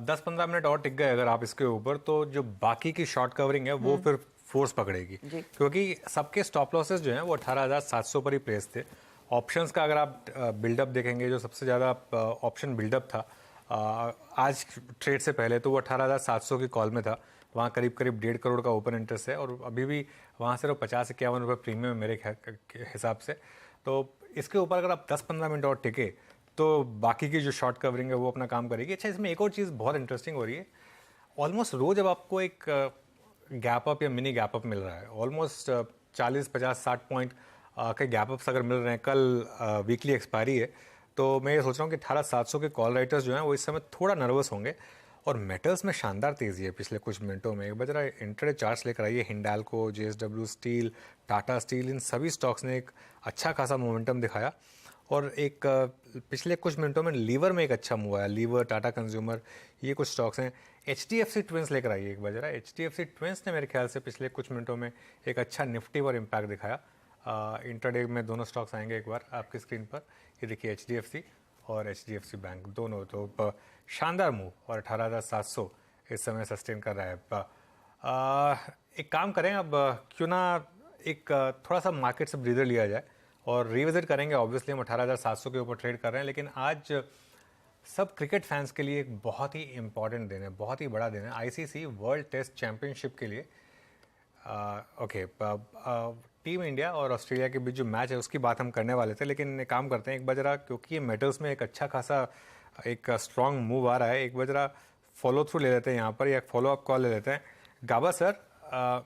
10-15 मिनट और टिक गए अगर आप इसके ऊपर, तो जो बाकी की शॉर्ट कवरिंग है वो फिर फोर्स पकड़ेगी, क्योंकि सबके स्टॉप लॉसेस जो हैं वो 18700 पर ही प्लेस थे. ऑप्शंस का अगर आप बिल्डअप देखेंगे, जो सबसे ज़्यादा ऑप्शन बिल्डअप था आज ट्रेड से पहले, तो वो 18700 की कॉल में था. वहाँ करीब 1.5 करोड़ का ओपन इंटरेस्ट है, और अभी भी वहाँ सिर्फ 50-51 रुपये प्रीमियम मेरे हिसाब से. तो इसके ऊपर अगर आप 10-15 मिनट और टिके तो बाकी की जो शॉर्ट कवरिंग है वो अपना काम करेगी. अच्छा, इसमें एक और चीज़ बहुत इंटरेस्टिंग हो रही है. ऑलमोस्ट रोज अब आपको एक गैप अप या मिनी गैप अप मिल रहा है. ऑलमोस्ट 40-50-60 पॉइंट के गैप अप्स अगर मिल रहे हैं. कल वीकली एक्सपायरी है, तो मैं ये सोच रहा हूँ कि 18700 के कॉल राइटर्स जो हैं वो इस समय थोड़ा नर्वस होंगे. और मेटल्स में शानदार तेज़ी है पिछले कुछ मिनटों में. एक बार जरा इंट्राडे चार्ट्स लेकर आइए. हिंडाल्को, जेएसडब्ल्यू स्टील, टाटा स्टील, इन सभी स्टॉक्स ने एक अच्छा खासा मोमेंटम दिखाया. और एक पिछले कुछ मिनटों में लीवर में एक अच्छा मूव आया. लीवर, टाटा कंज्यूमर, ये कुछ स्टॉक्स हैं. एचडीएफसी ट्विंस लेकर आइए एक बार जरा. एचडीएफसी ट्विंस ने मेरे ख्याल से पिछले कुछ मिनटों में एक अच्छा निफ्टी पर इम्पैक्ट दिखाया. इंट्राडे में दोनों स्टॉक्स आएंगे एक बार आपकी स्क्रीन पर। ये देखिए HDFC और HDFC बैंक दोनों तो शानदार मूव और 18,700 इस समय सस्टेन कर रहा है। एक काम करें अब, क्यों ना एक थोड़ा सा मार्केट से ब्रीदर लिया जाए और रिविजिट करेंगे। ऑब्वियसली हम 18,700 के ऊपर ट्रेड कर रहे हैं, लेकिन आज सब क्रिकेट फैंस के लिए एक बहुत ही इंपॉर्टेंट दिन है, बहुत ही बड़ा दिन है। ICC वर्ल्ड टेस्ट चैंपियनशिप के लिए ओके टीम इंडिया और ऑस्ट्रेलिया के बीच जो मैच है उसकी बात हम करने वाले थे, लेकिन एक काम करते हैं एक बजरा, क्योंकि ये मेडल्स में एक अच्छा खासा एक स्ट्रॉन्ग मूव आ रहा है, एक बजरा फॉलो थ्रू ले लेते हैं यहाँ पर, या फॉलो अप कॉल ले लेते हैं। गाबा सर,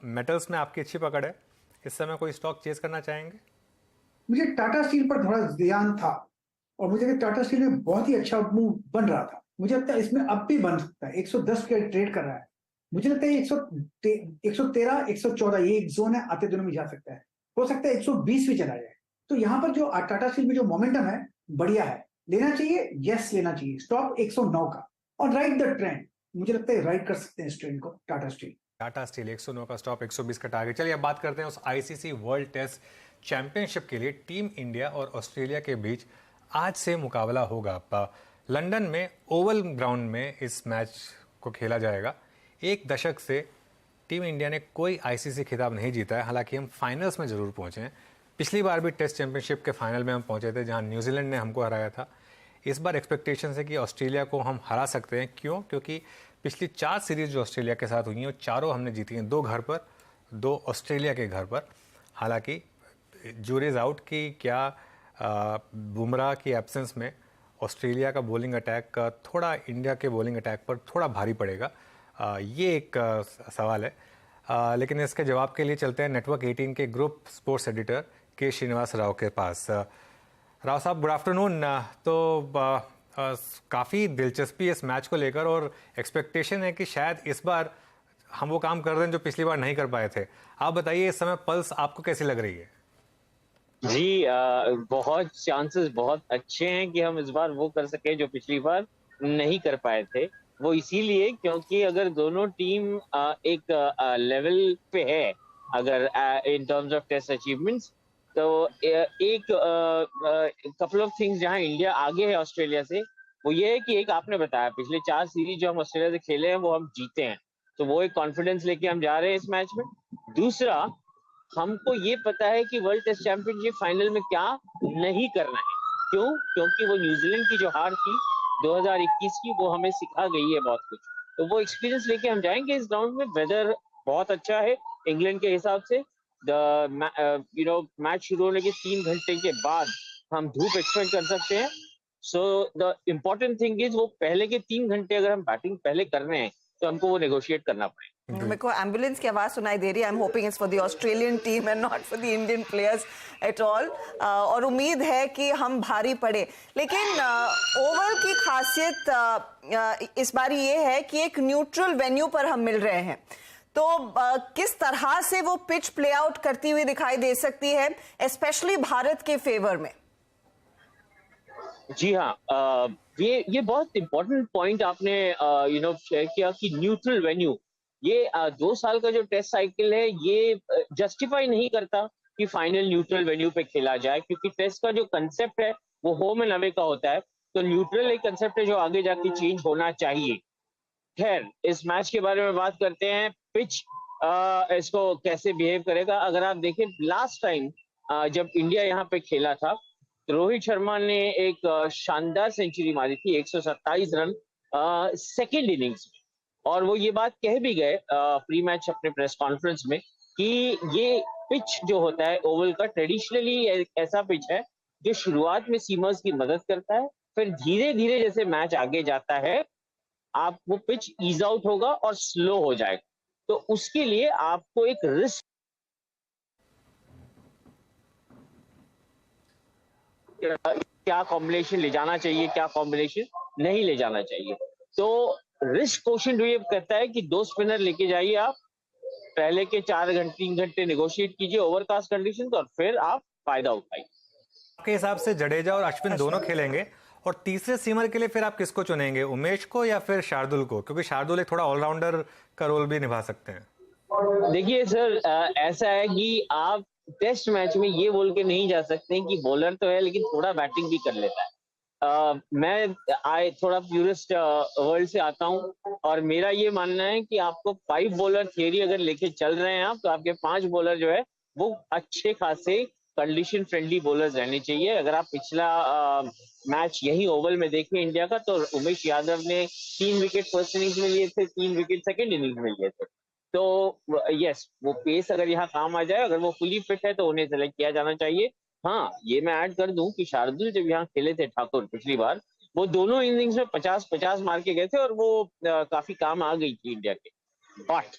मेटल्स में आपकी अच्छी पकड़ है, इस समय कोई स्टॉक चेज करना चाहेंगे? मुझे टाटा स्टील पर थोड़ा ध्यान था और मुझे टाटा स्टील में बहुत ही अच्छा मूव बन रहा था। मुझे लगता है इसमें अब भी बन सकता है। 110 के ट्रेड कर रहा है, मुझे लगता है 113 114 ये एक जोन है, आते दिनों में जा सकता है, हो सकता है 120 भी चला जाए। तो यहाँ पर जो टाटा स्टील में जो मोमेंटम है बढ़िया है, लेना चाहिए, यस लेना चाहिए। स्टॉप 109 का और राइट द ट्रेंड, मुझे लगता है राइट कर सकते हैं इस ट्रेंड को। टाटा स्टील 109 का स्टॉप, 120 का टारगेट। चलिए अब बात करते हैं उस ICC वर्ल्ड टेस्ट चैंपियनशिप के लिए। टीम इंडिया और ऑस्ट्रेलिया के बीच आज से मुकाबला होगा लंदन में ओवल ग्राउंड में। इस मैच को खेला जाएगा। एक दशक से टीम इंडिया ने कोई ICC खिताब नहीं जीता है, हालांकि हम फाइनल्स में ज़रूर पहुंचे हैं। पिछली बार भी टेस्ट चैंपियनशिप के फाइनल में हम पहुंचे थे, जहां न्यूजीलैंड ने हमको हराया था। इस बार एक्सपेक्टेशन है कि ऑस्ट्रेलिया को हम हरा सकते हैं। क्यों? क्योंकि पिछली 4 सीरीज जो ऑस्ट्रेलिया के साथ हुई हैं वो चारों हमने जीती हैं, 2 घर पर, 2 ऑस्ट्रेलिया के घर पर। हालांकि जूरीज आउट की क्या बुमराह की एब्सेंस में ऑस्ट्रेलिया का बॉलिंग अटैक थोड़ा इंडिया के बॉलिंग अटैक पर थोड़ा भारी पड़ेगा, ये एक सवाल है। लेकिन इसके जवाब के लिए चलते हैं नेटवर्क 18 के ग्रुप स्पोर्ट्स एडिटर के श्रीनिवास राव के पास। राव साहब, गुड आफ्टरनून। तो काफ़ी दिलचस्पी इस मैच को लेकर और एक्सपेक्टेशन है कि शायद इस बार हम वो काम कर रहे हैं जो पिछली बार नहीं कर पाए थे। आप बताइए इस समय पल्स आपको कैसी लग रही है? जी, बहुत चांसेस बहुत अच्छे हैं कि हम इस बार वो कर सके जो पिछली बार नहीं कर पाए थे। वो इसीलिए क्योंकि अगर दोनों टीम एक लेवल पे है, अगर in terms of test achievements, तो एक कपल ऑफ थिंग्स जहां इंडिया आगे है ऑस्ट्रेलिया से, वो ये है कि एक आपने बताया पिछले 4 सीरीज जो हम ऑस्ट्रेलिया से खेले हैं वो हम जीते हैं, तो वो एक कॉन्फिडेंस लेके हम जा रहे हैं इस मैच में। दूसरा, हमको ये पता है कि वर्ल्ड टेस्ट चैंपियनशिप फाइनल में क्या नहीं करना है। क्यों? क्योंकि वो न्यूजीलैंड की जो हार थी 2021 की, वो हमें सिखा गई है बहुत कुछ। तो वो एक्सपीरियंस लेके हम जाएंगे इस ग्राउंड में। वेदर बहुत अच्छा है इंग्लैंड के हिसाब से। मैच शुरू होने के 3 घंटे के बाद हम धूप एक्सपेक्ट कर सकते हैं। So the important thing is वो पहले के 3 घंटे अगर हम बैटिंग पहले कर रहे हैं तो हमको वो नेगोशिएट करना पड़ेगा। मेरे को एम्बुलेंस की आवाज सुनाई दे रही है। I am hoping it's for the Australian team and not for the Indian players at all. और उम्मीद है कि हम भारी पड़े। लेकिन ओवल की खासियत इस बार ये है कि एक न्यूट्रल वेन्यू पर हम मिल रहे हैं, तो किस तरह से वो पिच प्ले आउट करती हुई दिखाई दे सकती है, स्पेशली भारत के फेवर में? जी हाँ, ये बहुत इंपॉर्टेंट पॉइंट आपने शेयर किया कि न्यूट्रल वेन्यू। ये 2 साल का जो टेस्ट साइकिल है ये जस्टिफाई नहीं करता कि फाइनल न्यूट्रल वेन्यू पे खेला जाए, क्योंकि टेस्ट का जो कंसेप्ट है वो होम एंड अवे का होता है। तो न्यूट्रल एक कंसेप्ट है जो आगे जाके चेंज होना चाहिए। खैर, इस मैच के बारे में बात करते हैं। पिच इसको कैसे बिहेव करेगा। अगर आप देखें लास्ट टाइम जब इंडिया यहाँ पे खेला था, रोहित शर्मा ने एक शानदार सेंचुरी मारी थी, 127 रन सेकेंड इनिंग्स में, और वो ये बात कह भी गए प्री मैच अपने प्रेस कॉन्फ्रेंस में कि ये पिच जो होता है ओवल का ट्रेडिशनली ऐसा पिच है जो शुरुआत में सीमर्स की मदद करता है, फिर धीरे धीरे जैसे मैच आगे जाता है आप वो पिच ईज आउट होगा और स्लो हो जाएगा। तो उसके लिए आपको एक रिस्क क्या कॉम्बिनेशन ले जाना चाहिए, क्या कॉम्बिनेशन नहीं ले जाना चाहिए। तो रिस्क क्वेश्चन ये कहता है कि 2 स्पिनर लेके जाइए आप, पहले के 3 घंटे नेगोशिएट कीजिए ओवरकास्ट कंडीशन, और फिर आप फायदा उठाइए। आपके हिसाब से जडेजा और अश्विन दोनों खेलेंगे, और तीसरे सीमर के लिए फिर आप किसको चुनेंगे, उमेश को या फिर शार्दुल को? क्योंकि शार्दुल एक थोड़ा ऑलराउंडर का रोल भी निभा सकते हैं। देखिए सर, ऐसा है कि आप टेस्ट मैच में ये बोल के नहीं जा सकते कि बॉलर तो है लेकिन थोड़ा बैटिंग भी कर लेता है। मैं थोड़ा प्यूरिस्ट वर्ल्ड से आता हूँ और मेरा ये मानना है कि आपको 5 बॉलर थियरी अगर लेके चल रहे हैं आप, तो आपके 5 बॉलर जो है वो अच्छे खासे कंडीशन फ्रेंडली बॉलर्स रहने चाहिए। अगर आप पिछला मैच यही ओवल में देखें इंडिया का, तो उमेश यादव ने 3 विकेट फर्स्ट इनिंग्स में लिए थे, 3 विकेट सेकेंड इनिंग्स में लिए थे। तो यस, वो पेस अगर यहाँ काम आ जाए, अगर वो फुली फिट है तो उन्हें सेलेक्ट किया जाना चाहिए। हाँ, ये मैं ऐड कर दूं कि शार्दुल जब यहाँ खेले थे ठाकुर पिछली बार, वो दोनों इनिंग्स में 50-50 मार के गए थे और वो काफी काम आ गई थी इंडिया के। बट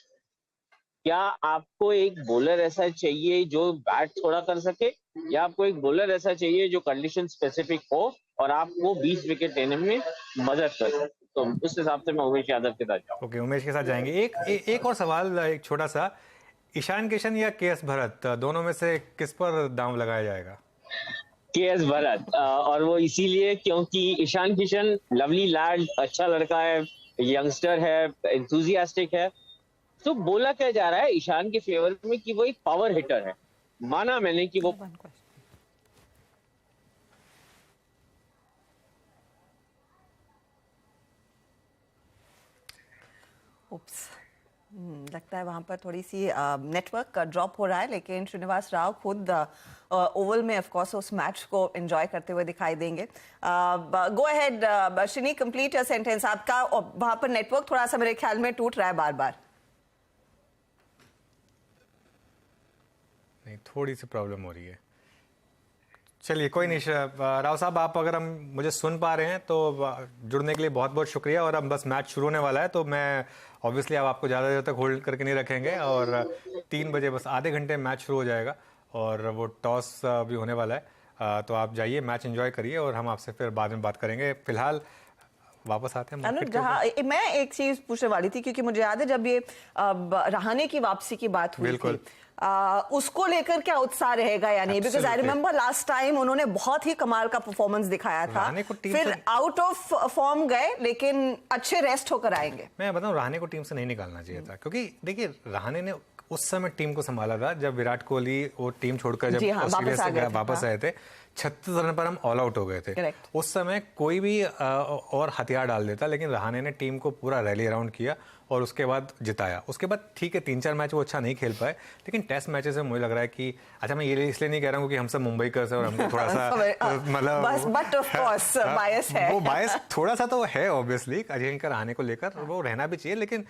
क्या आपको एक बॉलर ऐसा चाहिए जो बैट थोड़ा कर सके, या आपको एक बॉलर ऐसा चाहिए जो कंडीशन स्पेसिफिक हो और आपको 20 विकेट लेने में मदद करे? तो उस हिसाब से मैं उमेश यादव के साथ जाऊँ। ओके, उमेश के साथ जाएंगे। एक और सवाल, एक छोटा सा, ईशान किशन या के एस भरत, दोनों में से किस पर दांव लगाया जाएगा? के.एस. भरत, और वो इसीलिए क्योंकि ईशान किशन लवली लैड, अच्छा लड़का है, यंगस्टर है, एंथुजियास्टिक है। तो बोला क्या जा रहा है ईशान के फेवर में कि वो एक पावर हिटर है। माना मैंने कि वो लगता है वहां पर थोड़ी सी नेटवर्क का ड्रॉप हो रहा है, लेकिन श्रीनिवास राव खुद ओवल में ऑफ कोर्स उस मैच को एंजॉय करते हुए दिखाई देंगे। Go ahead Srini, complete your sentence. आपका वहां पर नेटवर्क थोड़ा सा मेरे ख्याल में टूट रहा है बार बार। नहीं, थोड़ी सी प्रॉब्लम हो रही है। चलिए, कोई नहीं। राव साहब, आप अगर हम मुझे सुन पा रहे हैं तो जुड़ने के लिए बहुत बहुत शुक्रिया। और अब बस मैच शुरू होने वाला है, तो मैं ऑब्वियसली अब आपको ज़्यादा देर तक होल्ड करके नहीं रखेंगे, और 3 बजे बस आधे घंटे मैच शुरू हो जाएगा और वो टॉस भी होने वाला है। तो आप जाइए, मैच एंजॉय करिए और हम आपसे फिर बाद में बात करेंगे। फिलहाल वापस आते हैं मार्केट के ऊपर। मैं एक चीज पूछने वाली थी, क्योंकि मुझे याद है जब ये रहाणे की वापसी की बात हुई थी, उसको लेकर क्या उत्साह रहेगा या नहीं? Because I remember last time उन्होंने बहुत ही कमाल का परफॉर्मेंस दिखाया था, फिर आउट ऑफ फॉर्म गए, लेकिन अच्छे रेस्ट होकर आएंगे। मैं बताऊं, रहाणे को टीम से नहीं निकालना चाहिए था, क्योंकि देखिए रहाणे ने उस समय टीम को संभाला था जब विराट कोहली वो टीम छोड़कर जब ऑस्ट्रेलिया से वापस आए थे। 36 रन पर हम ऑल आउट हो गए थे। उस समय कोई भी और हथियार डाल देता, लेकिन रहाणे ने टीम को पूरा रैली अराउंड किया और उसके बाद जिताया। उसके बाद ठीक है, 3-4 मैच वो अच्छा नहीं खेल पाए, लेकिन टेस्ट मैचेस में मुझे लग रहा है कि, अच्छा मैं ये इसलिए नहीं कह रहा हूँ कि हम सब मुंबई कर और हमको थोड़ा सा मतलब बट ऑफ कोर्स बायस है, वो बायस थोड़ा सा तो है ऑब्वियसली अजिंक्य रहाणे को लेकर, वो रहना भी चाहिए। लेकिन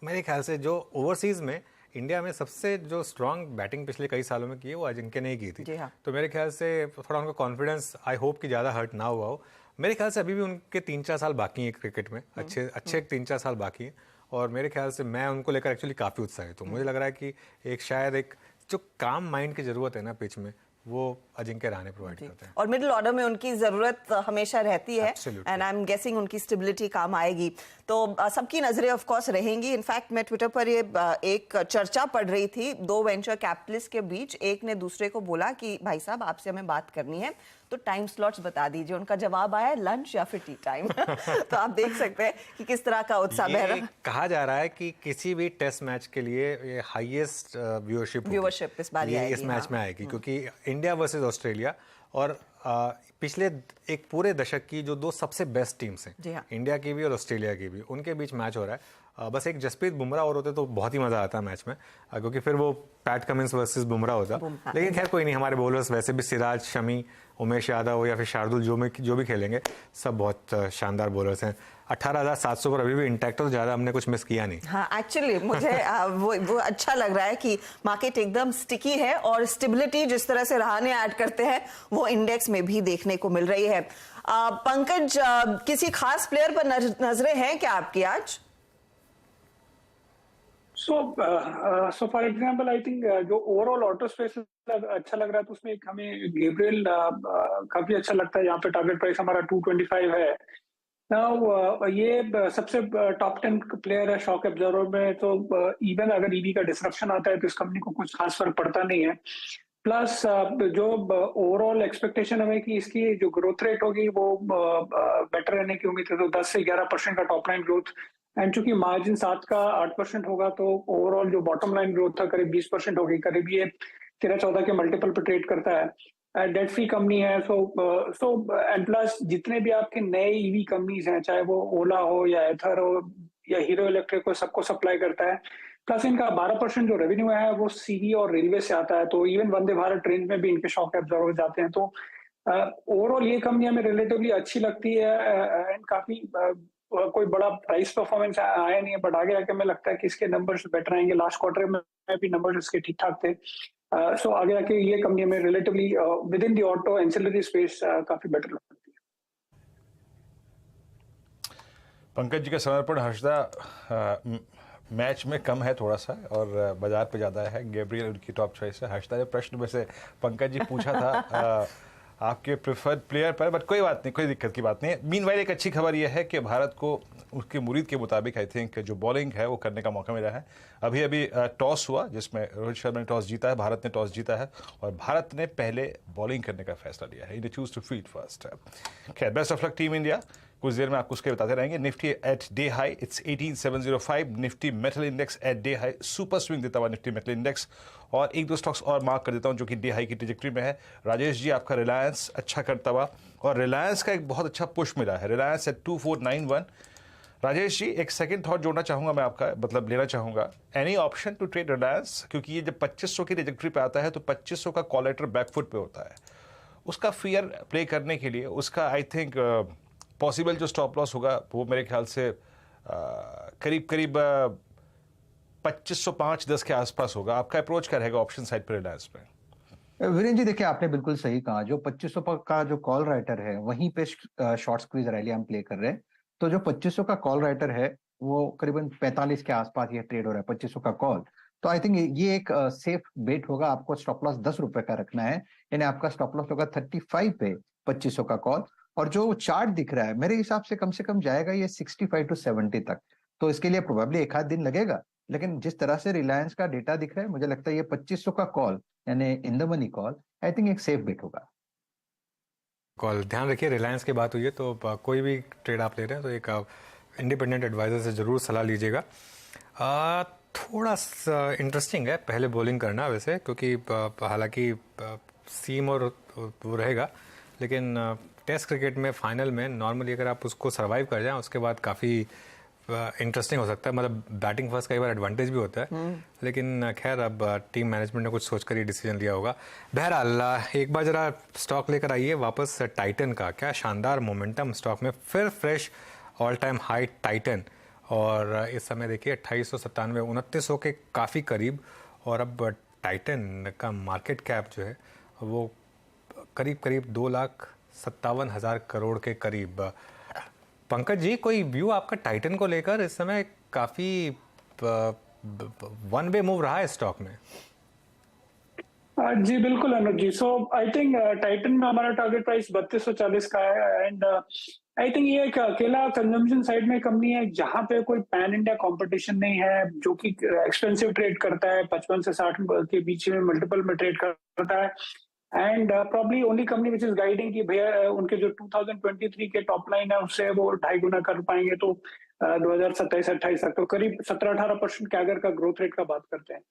मेरे ख्याल से जो ओवरसीज में इंडिया में सबसे जो स्ट्रांग बैटिंग पिछले कई सालों में की है, वो अजिंक्य ने ही की थी। तो मेरे ख्याल से थोड़ा उनका कॉन्फिडेंस, आई होप कि ज़्यादा हर्ट ना हुआ हो। मेरे ख्याल से अभी भी उनके 3-4 साल बाकी हैं क्रिकेट में, अच्छे 3-4 साल बाकी हैं, और मेरे ख्याल से मैं उनको लेकर एक्चुअली काफ़ी उत्साहित हूँ। मुझे लग रहा है कि एक शायद एक जो काम माइंड की ज़रूरत है ना पिच में, वो अजिंक्य रहाणे प्रोवाइड करते हैं। और मिडिल ऑर्डर में उनकी जरूरत हमेशा रहती है, एंड आई एम गेसिंग उनकी स्टेबिलिटी काम आएगी। तो सबकी नजरें ऑफ कोर्स रहेंगी। इनफैक्ट मैं ट्विटर पर ये एक चर्चा पढ़ रही थी 2 वेंचर कैपिटलिस्ट के बीच। एक ने दूसरे को बोला कि भाई साहब आपसे हमें बात करनी है, तो टाइम स्लॉट्स बता दीजिए। उनका जवाब आया लंच या फिर टी टाइम। तो आप देख सकते हैं कि किस तरह का उत्साह बह रहा है। कहा जा रहा है कि किसी भी टेस्ट मैच के लिए हाईएस्ट व्यूअरशिप इस बार इस मैच में आएगी, क्योंकि इंडिया वर्सेस ऑस्ट्रेलिया, और पिछले एक पूरे दशक की जो 2 सबसे बेस्ट टीम्स हैं, इंडिया की भी और ऑस्ट्रेलिया की भी, उनके बीच मैच हो रहा है। बस एक जसप्रीत बुमराह और होते तो बहुत ही मजा आता मैच में, क्योंकि फिर वो पैट कमिंस वर्सेस बुमराह होता। लेकिन खैर कोई नहीं, हमारे बॉलर्स वैसे भी सिराज, शमी, उमेश यादव या फिर शार्दुल जो भी खेलेंगे, सब बहुत शानदार बॉलर्स हैं। 18,700 पर अभी भी इंटैक्ट, तो ज़्यादा हमने कुछ मिस किया नहीं। हाँ, एक्चुअली मुझे वो अच्छा लग रहा है कि मार्केट एकदम स्टिकी है, और स्टेबिलिटी जिस तरह से रहाणे ऐड करते हैं वो इंडेक्स में भी देखने को मिल रही है। पंकज, किसी खास प्लेयर पर नजरें हैं क्या आपकी आज? So for example I think जो ओवरऑल ऑटो स्पेस अच्छा लग रहा है, तो उसमें एक हमें गेब्रियल काफी अच्छा लगता है। यहाँ पे टारगेट प्राइस हमारा 225 है। ये सबसे टॉप 10 प्लेयर है शॉक एब्जॉर्वर में, तो इवन अगर ईवी का डिसरप्शन आता है तो इस कंपनी को कुछ खास फर्क पड़ता नहीं है। प्लस जो ओवरऑल एक्सपेक्टेशन हमें कि इसकी जो ग्रोथ रेट होगी वो बेटर रहने की उम्मीद है, तो 10 से 11% का टॉप लाइन ग्रोथ, एंड चूंकि मार्जिन 7 का 8% होगा, तो ओवरऑल जो बॉटम लाइन ग्रोथ था करीब 20% होगी। करीब ये 13-14 के मल्टीपल पे ट्रेड करता है, डेट फ्री कंपनी है। सो एंड प्लस जितने भी आपके नए ईवी कंपनीज हैं, चाहे वो ओला हो या एथर हो या हीरो इलेक्ट्रिक हो, सबको सप्लाई करता है। प्लस इनका 12% जो रेवेन्यू है वो सीवी और रेलवे से आता है, तो इवन वंदे भारत ट्रेन में भी इनके शॉक एब्जॉर्बर जाते हैं। तो ओवरऑल ये कंपनी हमें रिलेटिवली अच्छी लगती है एंड काफी कोई बड़ा प्राइस परफॉर्मेंस आया नहीं है, बट आगे आके हमें लगता है कि इसके नंबर्स बेटर आएंगे। लास्ट क्वार्टर में भी नंबर्स इसके ठीक ठाक थे। सो आगे आके ये कंपनी हमें relatively with in the auto ancillary space काफी बेटर लगती है। पंकज जी का समर्पण हर्षदा मैच में कम है थोड़ा सा और बाजार पे ज़्यादा है। गैब्रियल उनकी टॉप चॉइस है। हर्षदा ने प्रश्न में से पंकज जी पूछा था आपके प्रेफर्ड प्लेयर पर, बट कोई बात नहीं, कोई दिक्कत की बात नहीं है। मीनवाइल एक अच्छी खबर यह है कि भारत को उसके मुरीद के मुताबिक आई थिंक जो बॉलिंग है वो करने का मौका मिला है। अभी अभी टॉस हुआ जिसमें रोहित शर्मा ने टॉस जीता है, भारत ने टॉस जीता है और भारत ने पहले बॉलिंग करने का फैसला लिया है। इन्हें चूज टू फील्ड फर्स्ट। खैर, best of luck team India. कुछ देर में आपको उसके बताते रहेंगे। Nifty at day high it's 18705। Nifty metal index at day high, super swing देता हुआ निफ्टी मेटल इंडेक्स। और एक दो स्टॉक्स और मार्क कर देता हूं जो कि डे हाई की ट्रेजेक्टरी में है। राजेश जी, आपका रिलायंस अच्छा करता हुआ और रिलायंस का एक बहुत अच्छा पुश मिला है। रिलायंस एट 2491। राजेश जी, एक सेकंड थॉट जोड़ना चाहूंगा मैं आपका, मतलब लेना चाहूंगा। Any option to trade Reliance, क्योंकि ये जब 2500 की ट्रेजेक्टरी पे आता है तो 2500 का कॉलेटर बैकफुट पे होता है। उसका फियर प्ले करने के लिए उसका आई थिंक पॉसिबल जो स्टॉप लॉस होगा वो मेरे ख्याल से करीब करीब 2505-10 के आसपास होगा। आपका अप्रोच क्या रहेगा ऑप्शन साइड पर रिलायंस में? वीरेंद्र जी, देखिए आपने बिल्कुल सही कहा। जो 2500 का जो कॉल राइटर है वहीं पे शॉर्ट स्क्वीज रैली हम प्ले कर रहे हैं। तो जो 2500 का कॉल राइटर है वो करीबन 45 के आसपास ये ट्रेड हो रहा है, 2500 का कॉल। तो आई थिंक ये एक सेफ बेट होगा। आपको स्टॉप लॉस 10 रुपए का रखना है, यानी आपका स्टॉप लॉस होगा 35 पे 2500 का कॉल। और जो चार्ट दिख रहा है मेरे हिसाब से कम जाएगा ये 65 to 70 तक। तो इसके लिए प्रोबेबली एक आध दिन लगेगा, लेकिन जिस तरह से रिलायंस का डेटा दिख रहा है मुझे लगता है ये 2500 का कॉल यानी in the money call I think एक सेफ बेट होगा। कॉल ध्यान रखिए, रिलायंस की बात हुई है तो कोई भी ट्रेड आप ले रहे हैं तो एक इंडिपेंडेंट एडवाइजर से ज़रूर सलाह लीजिएगा। थोड़ा इंटरेस्टिंग है पहले बॉलिंग करना वैसे, क्योंकि हालांकि सीम और वो रहेगा, लेकिन टेस्ट क्रिकेट में फाइनल में नॉर्मली अगर आप उसको सर्वाइव कर जाएं उसके बाद काफ़ी इंटरेस्टिंग हो सकता है। मतलब बैटिंग फर्स्ट कई बार एडवांटेज भी होता है, लेकिन खैर अब टीम मैनेजमेंट ने कुछ सोचकर ही डिसीजन लिया होगा। बहरहाल एक बार जरा स्टॉक लेकर आइए वापस टाइटन का। क्या शानदार मोमेंटम स्टॉक में, फिर fresh all time high Titan, और इस समय देखिए 2897 2900 के काफ़ी करीब। और अब टाइटन का मार्केट कैप जो है वो करीब करीब 2,57,000 करोड़ के करीब। पंकज जी, कोई व्यू आपका टाइटन को लेकर? इस समय काफी वन वे मूव रहा है स्टॉक में। जी बिल्कुल अनुज जी। सो आई थिंक टाइटन में हमारा टारगेट प्राइस 3240 का है एंड आई थिंक ये एक अकेला कंजम्पशन साइड में कंपनी है जहां पे कोई पैन इंडिया कंपटीशन नहीं है, जो कि एक्सपेंसिव ट्रेड करता है, 55 से 60 के बीच में मल्टीपल में ट्रेड करता है and probably only company which is guiding कि भैया उनके जो 2023 के टॉप लाइन है उससे वो 2.5 गुना कर पाएंगे तो 2027-28 तक तो करीब 17-18% कैगर का ग्रोथ रेट का बात करते हैं।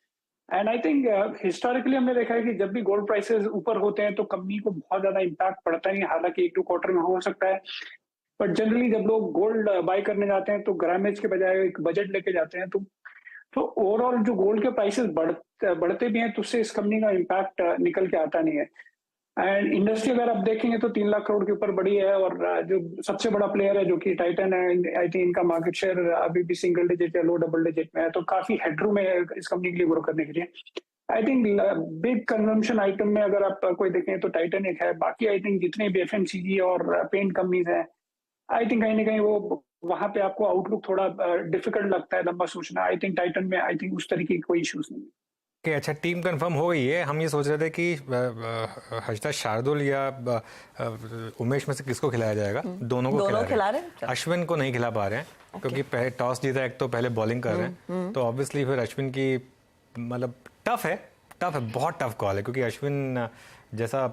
एंड आई थिंक हिस्टोरिकली हमने देखा है कि जब भी गोल्ड प्राइसेस ऊपर होते हैं तो कंपनी को बहुत ज्यादा इम्पैक्ट पड़ता नहीं, हालांकि 1-2 क्वार्टर में हो सकता है, बट जनरली जब लोग गोल्ड बाय करने जाते हैं तो ग्रामेज के बजाय एक बजट लेके जाते हैं। तो ओवरऑल जो गोल्ड के प्राइसेस बढ़ते भी हैं तो उससे इस कंपनी का इम्पैक्ट निकल के आता नहीं है। एंड इंडस्ट्री अगर आप देखेंगे तो 3 लाख करोड़ के ऊपर बढ़ी है और जो सबसे बड़ा प्लेयर है जो कि टाइटन है, आई थिंक इनका मार्केट शेयर अभी भी सिंगल डिजिट या लो डबल डिजिट में है, तो काफी हेडरूम है इस कंपनी के लिए ग्रो करने के लिए। I think big consumption item में अगर आप कोई देखें तो टाइटन एक है, बाकी आई थिंक जितने भी एफएमसीजी और पेंट कंपनीज हैं आई थिंक कहीं ना कहीं वो वहां पे आपको आउटलुक थोड़ा डिफिकल्ट लगता है लंबा सोचना। आई थिंक टाइटन में आई थिंक उस तरीके की कोई इश्यूज नहीं है। कि अच्छा टीम कंफर्म हो गई है। हम ये सोच रहे थे कि हर्षदा शार्दुल या उमेश में से किसको खिलाया जाएगा। दोनों को खिला रहे हैं। अश्विन को नहीं खिला पा रहे हैं क्योंकि पहले टॉस जीता, एक तो पहले बॉलिंग कर रहे हैं, तो ऑब्वियसली फिर अश्विन की मतलब टफ है, बहुत टफ कॉल है, क्योंकि अश्विन जैसा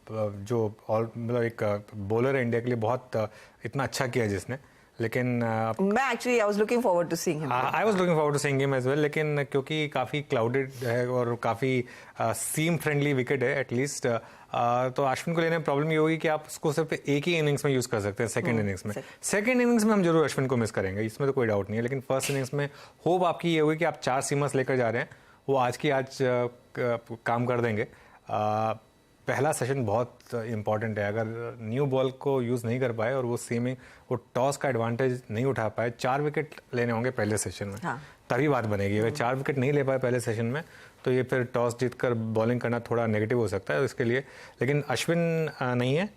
जो मतलब एक बॉलर है इंडिया के लिए बहुत इतना अच्छा किया जिसने, लेकिन मैं actually I was looking forward to seeing him. I was looking forward to seeing him as well, लेकिन क्योंकि काफ़ी क्लाउडेड है और काफ़ी सीम फ्रेंडली विकेट है एटलीस्ट, तो अश्विन को लेने में प्रॉब्लम ये होगी कि आप उसको सिर्फ एक ही इनिंग्स में यूज़ कर सकते हैं, सेकंड इनिंग्स में। सेकंड इनिंग्स में हम जरूर अश्विन को मिस करेंगे, इसमें तो कोई डाउट नहीं है, लेकिन फर्स्ट इनिंग्स में होप आपकी ये होगी कि आप 4 सीमर्स लेकर जा रहे हैं, वो आज की आज काम कर देंगे। पहला सेशन बहुत इंपॉर्टेंट है, अगर न्यू बॉल को यूज़ नहीं कर पाए और वो सीमिंग वो टॉस का एडवांटेज नहीं उठा पाए, 4 विकेट लेने होंगे पहले सेशन में। हाँ। तभी बात बनेगी। अगर 4 विकेट नहीं ले पाए पहले सेशन में तो ये फिर टॉस जीतकर बॉलिंग करना थोड़ा नेगेटिव हो सकता है इसके लिए। लेकिन अश्विन नहीं है,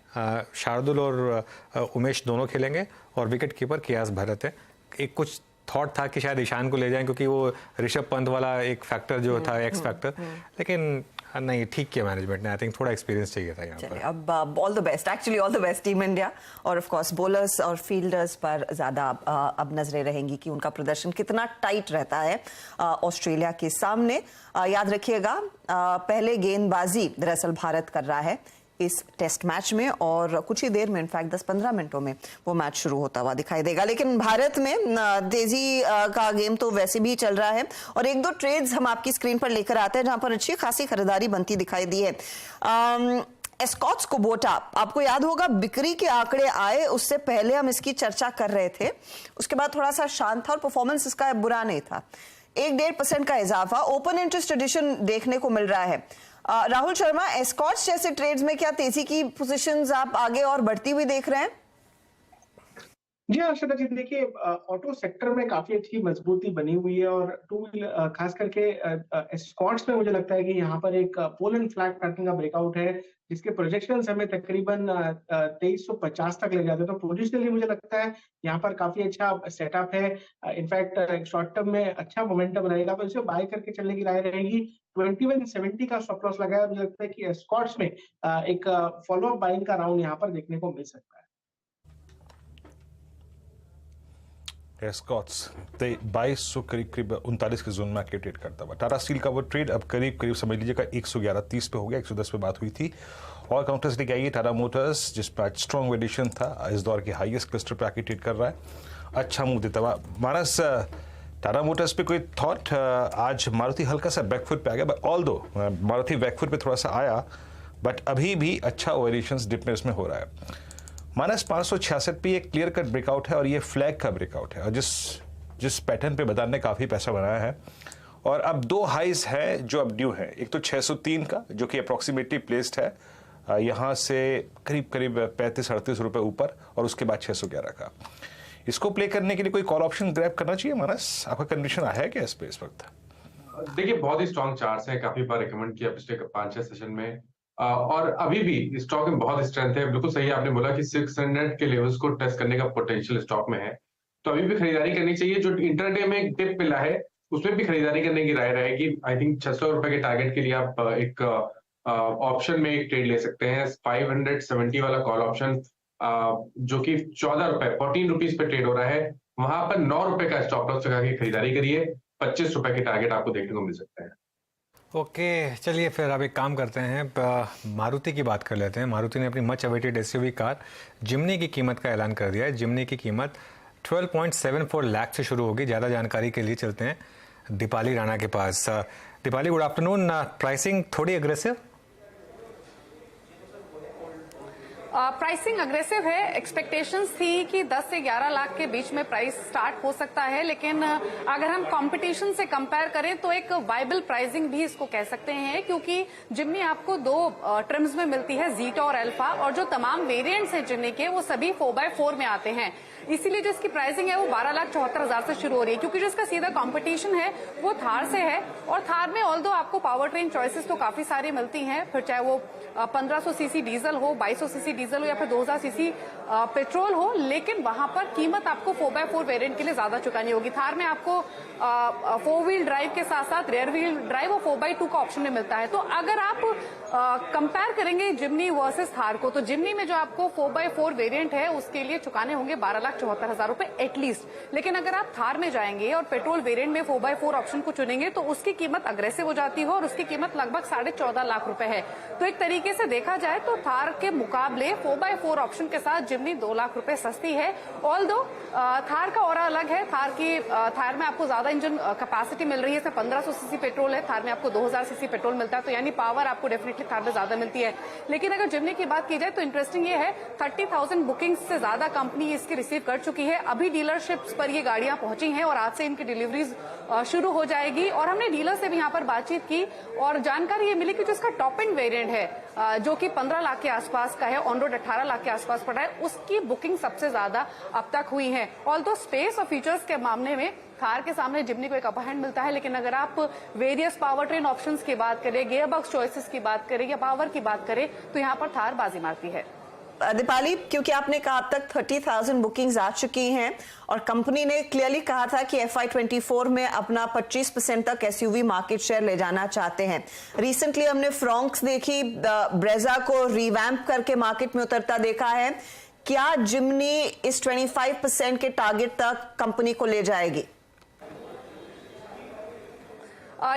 शार्दुल और उमेश दोनों खेलेंगे और विकेट कीपर केएस भरत है। एक कुछ थॉट था कि शायद ईशान को ले जाएं क्योंकि वो ऋषभ पंत वाला एक फैक्टर जो था, एक्स फैक्टर, लेकिन नहीं, ठीक किया मैनेजमेंट ने। आई थिंक थोड़ा एक्सपीरियंस चाहिए था यहाँ पर। अब all the best, actually all the best team India, और ऑफ कोर्स बॉलर्स और फील्डर्स पर ज़्यादा अब नजरें रहेंगी कि उनका प्रदर्शन कितना टाइट रहता है ऑस्ट्रेलिया के सामने। याद रखिएगा, पहले गेंदबाजी दरअसल भारत कर रहा है इस टेस्ट मैच में, और कुछ ही देर में, इनफैक्ट 10-15 मिनटों में वो मैच शुरू होता हुआ दिखाई देगा। लेकिन भारत में तेजी का गेम तो वैसे भी चल रहा है, और 1-2 ट्रेड्स हम आपकी स्क्रीन पर लेकर आते हैं जहां पर अच्छी खासी खरीदारी बनती दिखाई दी है। एस्कॉट्स कुबोटा, आपको याद होगा बिक्री के आंकड़े आए उससे पहले हम इसकी चर्चा कर रहे थे, उसके बाद थोड़ा सा शांत था और परफॉर्मेंस इसका बुरा नहीं था। 1-1.5% का इजाफा, ओपन इंटरेस्ट एडिशन देखने को मिल रहा है। राहुल शर्मा, एस्कॉट्स जैसे ट्रेड्स में क्या तेजी की पोजीशंस आप आगे और बढ़ती हुई देख रहे हैं? जी हर्षदा जी, देखिए ऑटो सेक्टर में काफी अच्छी मजबूती बनी हुई है, और टू व्हीलर खास करके एस्कॉट्स में मुझे लगता है कि यहाँ पर एक पोल एंड फ्लैग पैटर्न का ब्रेकआउट है, जिसके प्रोजेक्शंस हमें तकरीबन 2350 तक ले जाते हैं। तो पोजिशनली मुझे लगता है यहाँ पर काफी अच्छा सेटअप है। इनफैक्ट शॉर्ट टर्म में अच्छा मोमेंटम रहेगा, तो इसे बाय करके चलने की राय रहेगी। 2170 का स्टॉप लॉस लगाया, मुझे लगता है कि एस्कॉट्स में एक फॉलो अप बाइंग का राउंड यहाँ पर देखने को मिल सकता है। एस्कॉट्स 2200 करीब 39 के जोन में आके ट्रेड करता हुआ। टाटा स्टील का वो ट्रेड अब करीब समझ लीजिएगा 111.30 पे हो गया, 110 पे बात हुई थी। और काउंटर्स लेके आइए टाटा मोटर्स, जिसमें आज स्ट्रॉन्ग वेरिएशन था, इस दौर के हाईएस्ट क्लस्टर पे आके ट्रेड कर रहा है, अच्छा मुंह देता हुआ। मानस, टाटा मोटर्स पे कोई थॉट? आज मारुति हल्का सा बैकफुट पे आ गया, बट ऑल्दो मारुति बैकफुट पे थोड़ा सा आया, बट अभी भी अच्छा वेरिएशंस डिप में इसमें हो रहा है। माइनस 566 पे ये क्लियर कट ब्रेकआउट है और ये फ्लैग का ब्रेकआउट है, और जिस पैटर्न पे बाजार ने काफ़ी पैसा बनाया है। और अब 2 हाइज है जो अब ड्यू है, एक तो 603 का जो कि अप्रॉक्सीमेटली प्लेस्ड है यहाँ से करीब 35-38 रुपए ऊपर, और उसके बाद 611 का। इसको प्ले करने के लिए कोई कॉल ऑप्शन ग्रैब करना चाहिए मानस? आपका कंडीशन है क्या इस पे इस वक्त? देखिए, बहुत ही स्ट्रॉन्ग चार्ट्स हैं, काफी बार रिकमेंड किया पिछले 5-6 सेशन में, और अभी भी स्टॉक में बहुत स्ट्रेंथ है। बिल्कुल सही आपने बोला कि 600 के लेवल्स को टेस्ट करने का पोटेंशियल स्टॉक में है, तो अभी भी खरीदारी करनी चाहिए। जो इंटरडे में एक डिप मिला है उसमें भी खरीदारी करने की राय रहेगी। आई थिंक 600 रुपए के टारगेट के लिए आप एक ऑप्शन में एक ट्रेड ले सकते हैं, 570 वाला कॉल ऑप्शन, जो कि 14 रुपए 14 रुपीज पे ट्रेड हो रहा है। वहां पर 9 रुपए का स्टॉप लॉस लगा के खरीदारी करिए, 25 रुपए के टारगेट आपको देखने को मिल सकते हैं। ओके, चलिए फिर अब एक काम करते हैं, मारुति की बात कर लेते हैं। मारुति ने अपनी मच अवेटेड एसयूवी कार जिमनी की कीमत का ऐलान कर दिया है। जिमनी की कीमत 12.74 लाख से शुरू होगी। ज़्यादा जानकारी के लिए चलते हैं दीपाली राणा के पास। Deepali, good afternoon. प्राइसिंग थोड़ी अग्रेसिव? प्राइसिंग अग्रेसिव है। एक्सपेक्टेशंस थी कि 10 से 11 लाख के बीच में प्राइस स्टार्ट हो सकता है, लेकिन अगर हम कंपटीशन से कंपेयर करें तो एक वाइबल प्राइसिंग भी इसको कह सकते हैं, क्योंकि जिमनी आपको 2 ट्रिम्स में मिलती है, जीटा और अल्फा, और जो तमाम वेरिएंट्स हैं जिमनी के वो सभी 4x4 में आते हैं। इसीलिए जो इसकी प्राइसिंग है वो 12,74,000 से शुरू हो रही है, क्योंकि जो इसका सीधा कंपटीशन है वो थार से है। और थार में ऑल्दो आपको पावर ट्रेन चॉइसेस तो काफी सारी मिलती हैं, फिर चाहे वो 1500 सीसी डीजल हो, 2200 सीसी डीजल हो, या फिर 2000 सीसी पेट्रोल हो, लेकिन वहां पर कीमत आपको 4x4 वेरिएंट के लिए ज्यादा चुकानी होगी। थार में आपको 4 व्हील ड्राइव के साथ साथ रेयर व्हील ड्राइव और 4x2 का ऑप्शन में मिलता है। तो अगर आप कंपेयर करेंगे जिमनी वर्सेस थार को, तो जिमनी में जो आपको 4x4 वेरिएंट है उसके लिए चुकाने होंगे 12,74,000 रुपए एटलीस्ट। लेकिन अगर आप थार में जाएंगे और पेट्रोल वेरिएंट में 4x4 ऑप्शन को चुनेंगे तो उसकी कीमत अग्रेसिव हो जाती है, और उसकी कीमत लगभग 14.5 लाख रुपए है। तो एक तरीके से देखा जाए तो थार के मुकाबले 4x4 ऑप्शन के साथ जिमनी 2 लाख रुपए सस्ती है। ऑल्दो थार का और अलग है। थार में आपको ज्यादा इंजन कैपेसिटी मिल रही है, इसमें 1500 सीसी पेट्रोल है, थार में आपको 2000 सीसी पेट्रोल मिलता है, तो यानी पावर आपको डेफिनेटली थार में ज्यादा मिलती है। लेकिन अगर जिमनी की बात की जाए तो इंटरेस्टिंग ये है 30,000 बुकिंग्स से ज्यादा कंपनी इसकी रिसीव कर चुकी है। अभी डीलरशिप्स पर ये गाड़ियां पहुंची हैं और आज से इनकी डिलीवरीज शुरू हो जाएगी। और हमने डीलर से भी यहाँ पर बातचीत की और जानकारी ये मिली कि जो इसका टॉप एंड वेरिएंट है जो कि 15 लाख के आसपास का है, ऑन रोड 18 लाख के आसपास पड़ा है, उसकी बुकिंग सबसे ज्यादा अब तक हुई है। ऑल्दो स्पेस और फीचर्स के मामले में थार के सामने जिमनी को एक अपर हैंड मिलता है, लेकिन अगर आप वेरियस पावर ट्रेन ऑप्शंस की बात करें, गियर बॉक्स चॉइसेस की बात करें या पावर की बात करें तो यहाँ पर थार बाजी मारती है। दीपाली, क्योंकि आपने कहा अब तक 30,000 बुकिंग्स आ चुकी हैं और कंपनी ने क्लियरली कहा था कि FY24 में अपना 25% तक SUV मार्केट शेयर ले जाना चाहते हैं। रिसेंटली हमने फ्रॉन्क्स देखी, ब्रेजा को रिवैम्प करके मार्केट में उतरता देखा है। क्या जिमनी इस 25% के टारगेट तक कंपनी को ले जाएगी?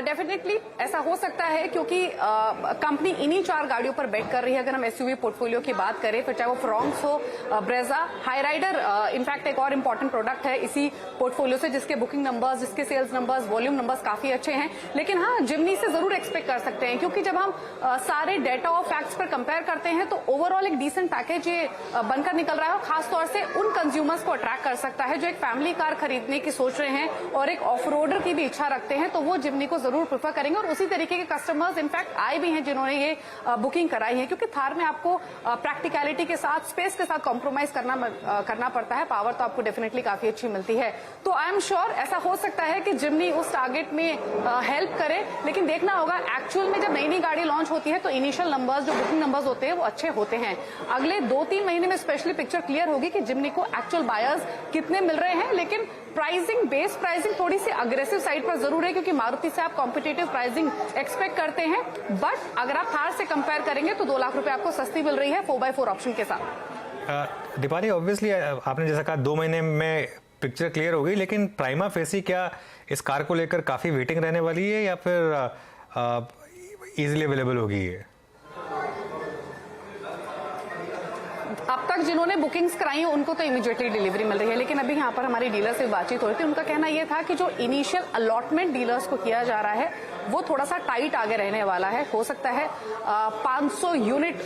डेफिनेटली ऐसा हो सकता है क्योंकि कंपनी इन्हीं 4 गाड़ियों पर बेट कर रही है। अगर हम एसयूवी पोर्टफोलियो की बात करें, फिर चाहे वो फ्रॉन्क्स हो, ब्रेजा, हाई राइडर इनफैक्ट एक और इम्पोर्टेंट प्रोडक्ट है इसी पोर्टफोलियो से, जिसके बुकिंग नंबर्स, जिसके सेल्स नंबर्स, वॉल्यूम नंबर्स काफी अच्छे हैं। लेकिन हाँ, जिमनी से जरूर एक्सपेक्ट कर सकते हैं, क्योंकि जब हम सारे डेटा और फैक्ट्स पर कंपेयर करते हैं तो ओवरऑल एक डिसेंट पैकेज ये बनकर निकल रहा है और खासतौर से उन कंज्यूमर्स को अट्रैक्ट कर सकता है जो एक फैमिली कार खरीदने की सोच रहे हैं और एक ऑफ रोडर की भी इच्छा रखते हैं, तो वो जिमनी को जरूर प्रेफर करेंगे। और उसी तरीके के कस्टमर्स इनफैक्ट आए भी हैं जिन्होंने ये बुकिंग कराई है, क्योंकि थार में आपको प्रैक्टिकलिटी के साथ, स्पेस के साथ कॉम्प्रोमाइज करना पड़ता है। पावर तो आपको डेफिनेटली काफी अच्छी मिलती है। तो आई एम श्योर ऐसा हो सकता है कि जिमनी उस टारगेट में हेल्प करे, लेकिन देखना होगा एक्चुअल में जब नई नई गाड़ी लॉन्च होती है तो इनिशियल नंबर्स, जो बुकिंग नंबर्स होते हैं वो अच्छे होते हैं। अगले 2-3 महीने में स्पेशली पिक्चर क्लियर होगी कि जिमनी को एक्चुअल बायर्स कितने मिल रहे हैं। लेकिन प्राइसिंग, बेस प्राइसिंग थोड़ी सी अग्रेसिव साइड पर जरूर है, क्योंकि मारुति से आप कॉम्पिटिटिव प्राइसिंग एक्सपेक्ट करते हैं। बट अगर आप थार से कंपेयर करेंगे तो 2 लाख रुपए आपको सस्ती मिल रही है 4x4 ऑप्शन के साथ। दीपाली, ऑब्वियसली आपने जैसा कहा 2 महीने में पिक्चर क्लियर होगी, लेकिन प्राइमा फेसी क्या इस कार को लेकर काफी वेटिंग रहने वाली है या फिर इजीली अवेलेबल होगी ये? अब तक जिन्होंने बुकिंग्स कराई हैं उनको तो इमीडिएटली डिलीवरी मिल रही है, लेकिन अभी यहाँ पर हमारी डीलर से बातचीत हो रही थी, उनका कहना यह था कि जो इनिशियल अलॉटमेंट डीलर्स को किया जा रहा है वो थोड़ा सा टाइट आगे रहने वाला है। हो सकता है 500 यूनिट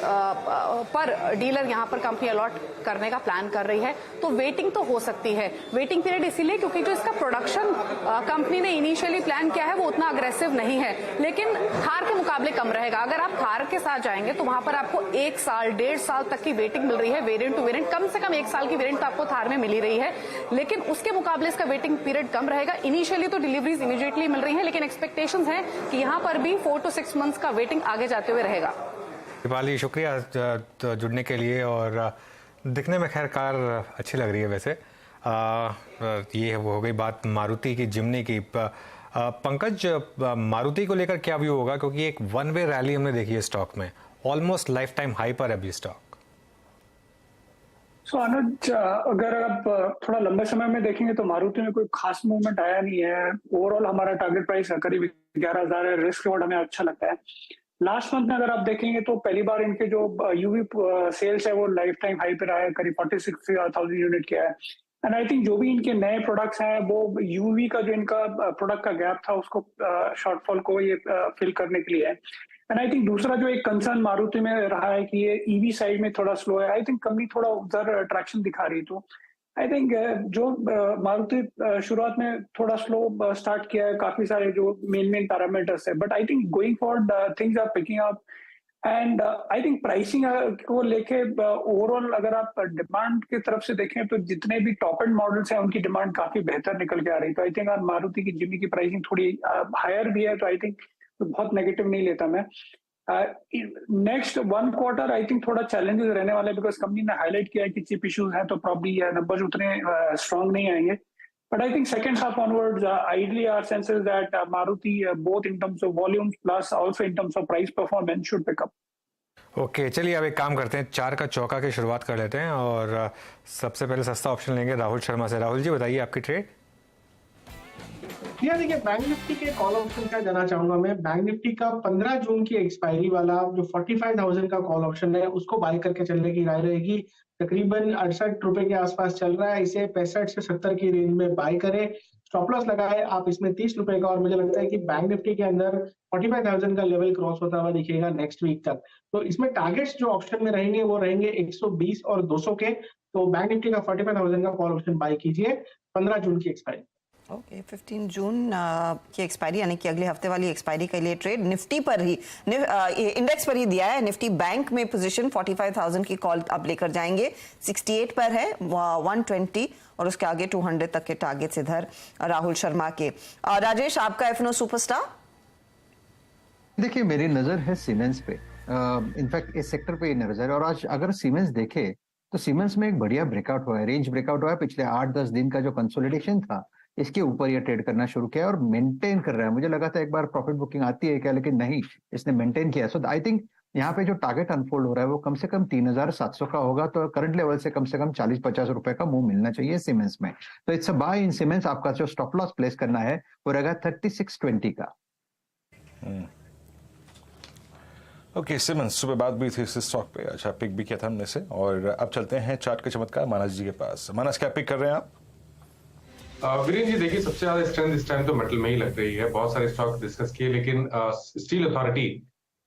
पर डीलर यहाँ पर कंपनी अलॉट करने का प्लान कर रही है, तो वेटिंग तो हो सकती है। वेटिंग पीरियड इसीलिए क्योंकि जो इसका प्रोडक्शन कंपनी ने इनिशियली प्लान किया है वो उतना अग्रेसिव नहीं है, लेकिन थार के मुकाबले कम रहेगा। अगर आप थार के साथ जाएंगे तो वहां पर आपको 1 साल, 1.5 साल तक की वेटिंग मिल रही है, वेरिएंट टू वेरिएंट। कम से कम 1 साल की वेरिएंट तो आपको थार में मिल ही रही है, लेकिन उसके मुकाबले इसका वेटिंग पीरियड कम रहेगा। इनिशियली तो डिलीवरीज इमीडिएटली मिल रही है, लेकिन एक्सपेक्टेशंस है कि यहाँ पर भी 4 to 6 मंथ्स का वेटिंग आगे जाते हुए रहेगा। दीपाली, शुक्रिया जुड़ने के लिए। और दिखने में खैर कार अच्छी लग रही है वैसे। ये वो हो गई बात मारुति की, जिमनी की। पंकज, मारुति को लेकर क्या व्यू होगा, क्योंकि एक वन वे रैली हमने देखी है स्टॉक में, ऑलमोस्ट लाइफ टाइम हाई पर है अभी स्टॉक। सो अनुज, अगर आप थोड़ा लंबे समय में देखेंगे तो मारुति में कोई खास मूवमेंट आया नहीं है। ओवरऑल हमारा टारगेट प्राइस करीब 11,000 है, रिस्क रिवॉर्ड हमें अच्छा लगता है। लास्ट मंथ में अगर आप देखेंगे तो पहली बार इनके जो यूवी सेल्स है वो लाइफ टाइम हाई पे रहा है, करीब 46,000 यूनिट किया है। एंड आई थिंक जो भी इनके नए प्रोडक्ट्स हैं वो यूवी का जो इनका प्रोडक्ट का गैप था उसको, शॉर्टफॉल को ये फिल करने के लिए है। एंड आई थिंक दूसरा जो एक कंसर्न मारुति में रहा है कि ये ईवी साइड में थोड़ा स्लो है। आई थिंक कंपनी थोड़ा उधर अट्रैक्शन दिखा रही, तो आई थिंक जो मारुति शुरुआत में थोड़ा स्लो स्टार्ट किया है, काफी सारे जो मेन पैरामीटर्स है, but I think going forward things are picking up. And I think pricing को लेके ओवरऑल अगर आप डिमांड की तरफ से देखें तो जितने भी टॉप एंड मॉडल्स हैं उनकी डिमांड काफी बेहतर निकल के आ रही है। तो आई थिंक मारुति की जिमनी की प्राइसिंग थोड़ी हायर भी है, तो आई थिंक तो बहुत नेगेटिव नहीं लेता मैं। नेक्स्ट 1 क्वार्टर आई थिंक थोड़ा चैलेंजेस रहने वाले, बिकॉज कंपनी ने हाईलाइट किया है कि चिप इश्यूज हैं, तो प्रॉब्ली नंबर्स उतने स्ट्रांग नहीं आएंगे। But I think second half onwards, ideally our sense is that Maruti, both in terms of volume plus also in terms of price performance, should pick up. Okay, चलिए अब एक काम करते हैं, 4 का चौका की शुरुआत कर लेते हैं और सबसे पहले सस्ता ऑप्शन लेंगे राहुल शर्मा से। राहुल जी, बताइए आपकी ट्रेड। या देखिए, बैंक निफ्टी के कॉल ऑप्शन का जाना चाहूंगा मैं। बैंक निफ्टी का 15 जून की एक्सपायरी वाला जो 45,000 का कॉल ऑप्शन है, उसको बाय करके चलने की राय रहेगी। तकरीबन 68 रुपए के आसपास चल रहा है, इसे 65 से 70 की रेंज में बाय करें। स्टॉप लॉस लगाए आप इसमें 30 रुपए का, और मुझे लगता है कि बैंक निफ्टी के अंदर 45,000 का लेवल क्रॉस होता हुआ दिखेगा नेक्स्ट वीक तक। तो इसमें टारगेट्स जो ऑप्शन में रहेंगे वो रहेंगे 120 और 200 के। तो बैंक निफ्टी का 45,000 का कॉल ऑप्शन बाय कीजिए 15 जून की एक्सपायरी। ओके, 15 जून की एक्सपायरी यानी कि अगले हफ्ते वाली एक्सपायरी के लिए ट्रेड निफ्टी पर ही, इंडेक्स पर ही दिया है। निफ्टी बैंक में पोजीशन 45,000 की कॉल अब लेकर जाएंगे, 68 पर है, 120 और उसके आगे 200 तक के टारगेट्स इधर राहुल शर्मा के। राजेश, आपका एफनो सुपरस्टार? देखिए, मेरी नजर है सीमेंस पे, इनफैक्ट इस सेक्टर पे नजर है। और आज अगर सीमेंस देखे तो सीमेंस में एक बढ़िया ब्रेकआउट हुआ है, रेंज ब्रेकआउट हुआ है। पिछले 8-10 दिन का जो कंसोलिडेशन था, इसके ऊपर ये ट्रेड करना शुरू किया और मेंटेन कर रहा है। मुझे लगा था एक बार प्रॉफिट बुकिंग आती है क्या, लेकिन नहीं, इसने मेंटेन किया। सो आई थिंक यहाँ पे जो टारगेट अनफोल्ड हो रहा है वो कम से कम 3,700 का होगा। तो करंट लेवल से कम 40-50 रुपए का मूव मिलना चाहिए सीमेंस में। तो it's a buy in Siemens. आपका जो स्टॉप लॉस प्लेस करना है वो रहेगा 3620 का। ओके, सीमेंस सुबह बात भी थी इस स्टॉक पे, अच्छा पिक भी किया था हमने से। और अब चलते हैं चार्ट के चमत्कार मानस जी के पास। मानस, क्या पिक कर रहे हैं आप? वीरेन जी, देखिए सबसे ज्यादा स्ट्रेंथ इस टाइम तो मेटल में ही लग रही है। बहुत सारे स्टॉक डिस्कस किए, लेकिन स्टील अथॉरिटी,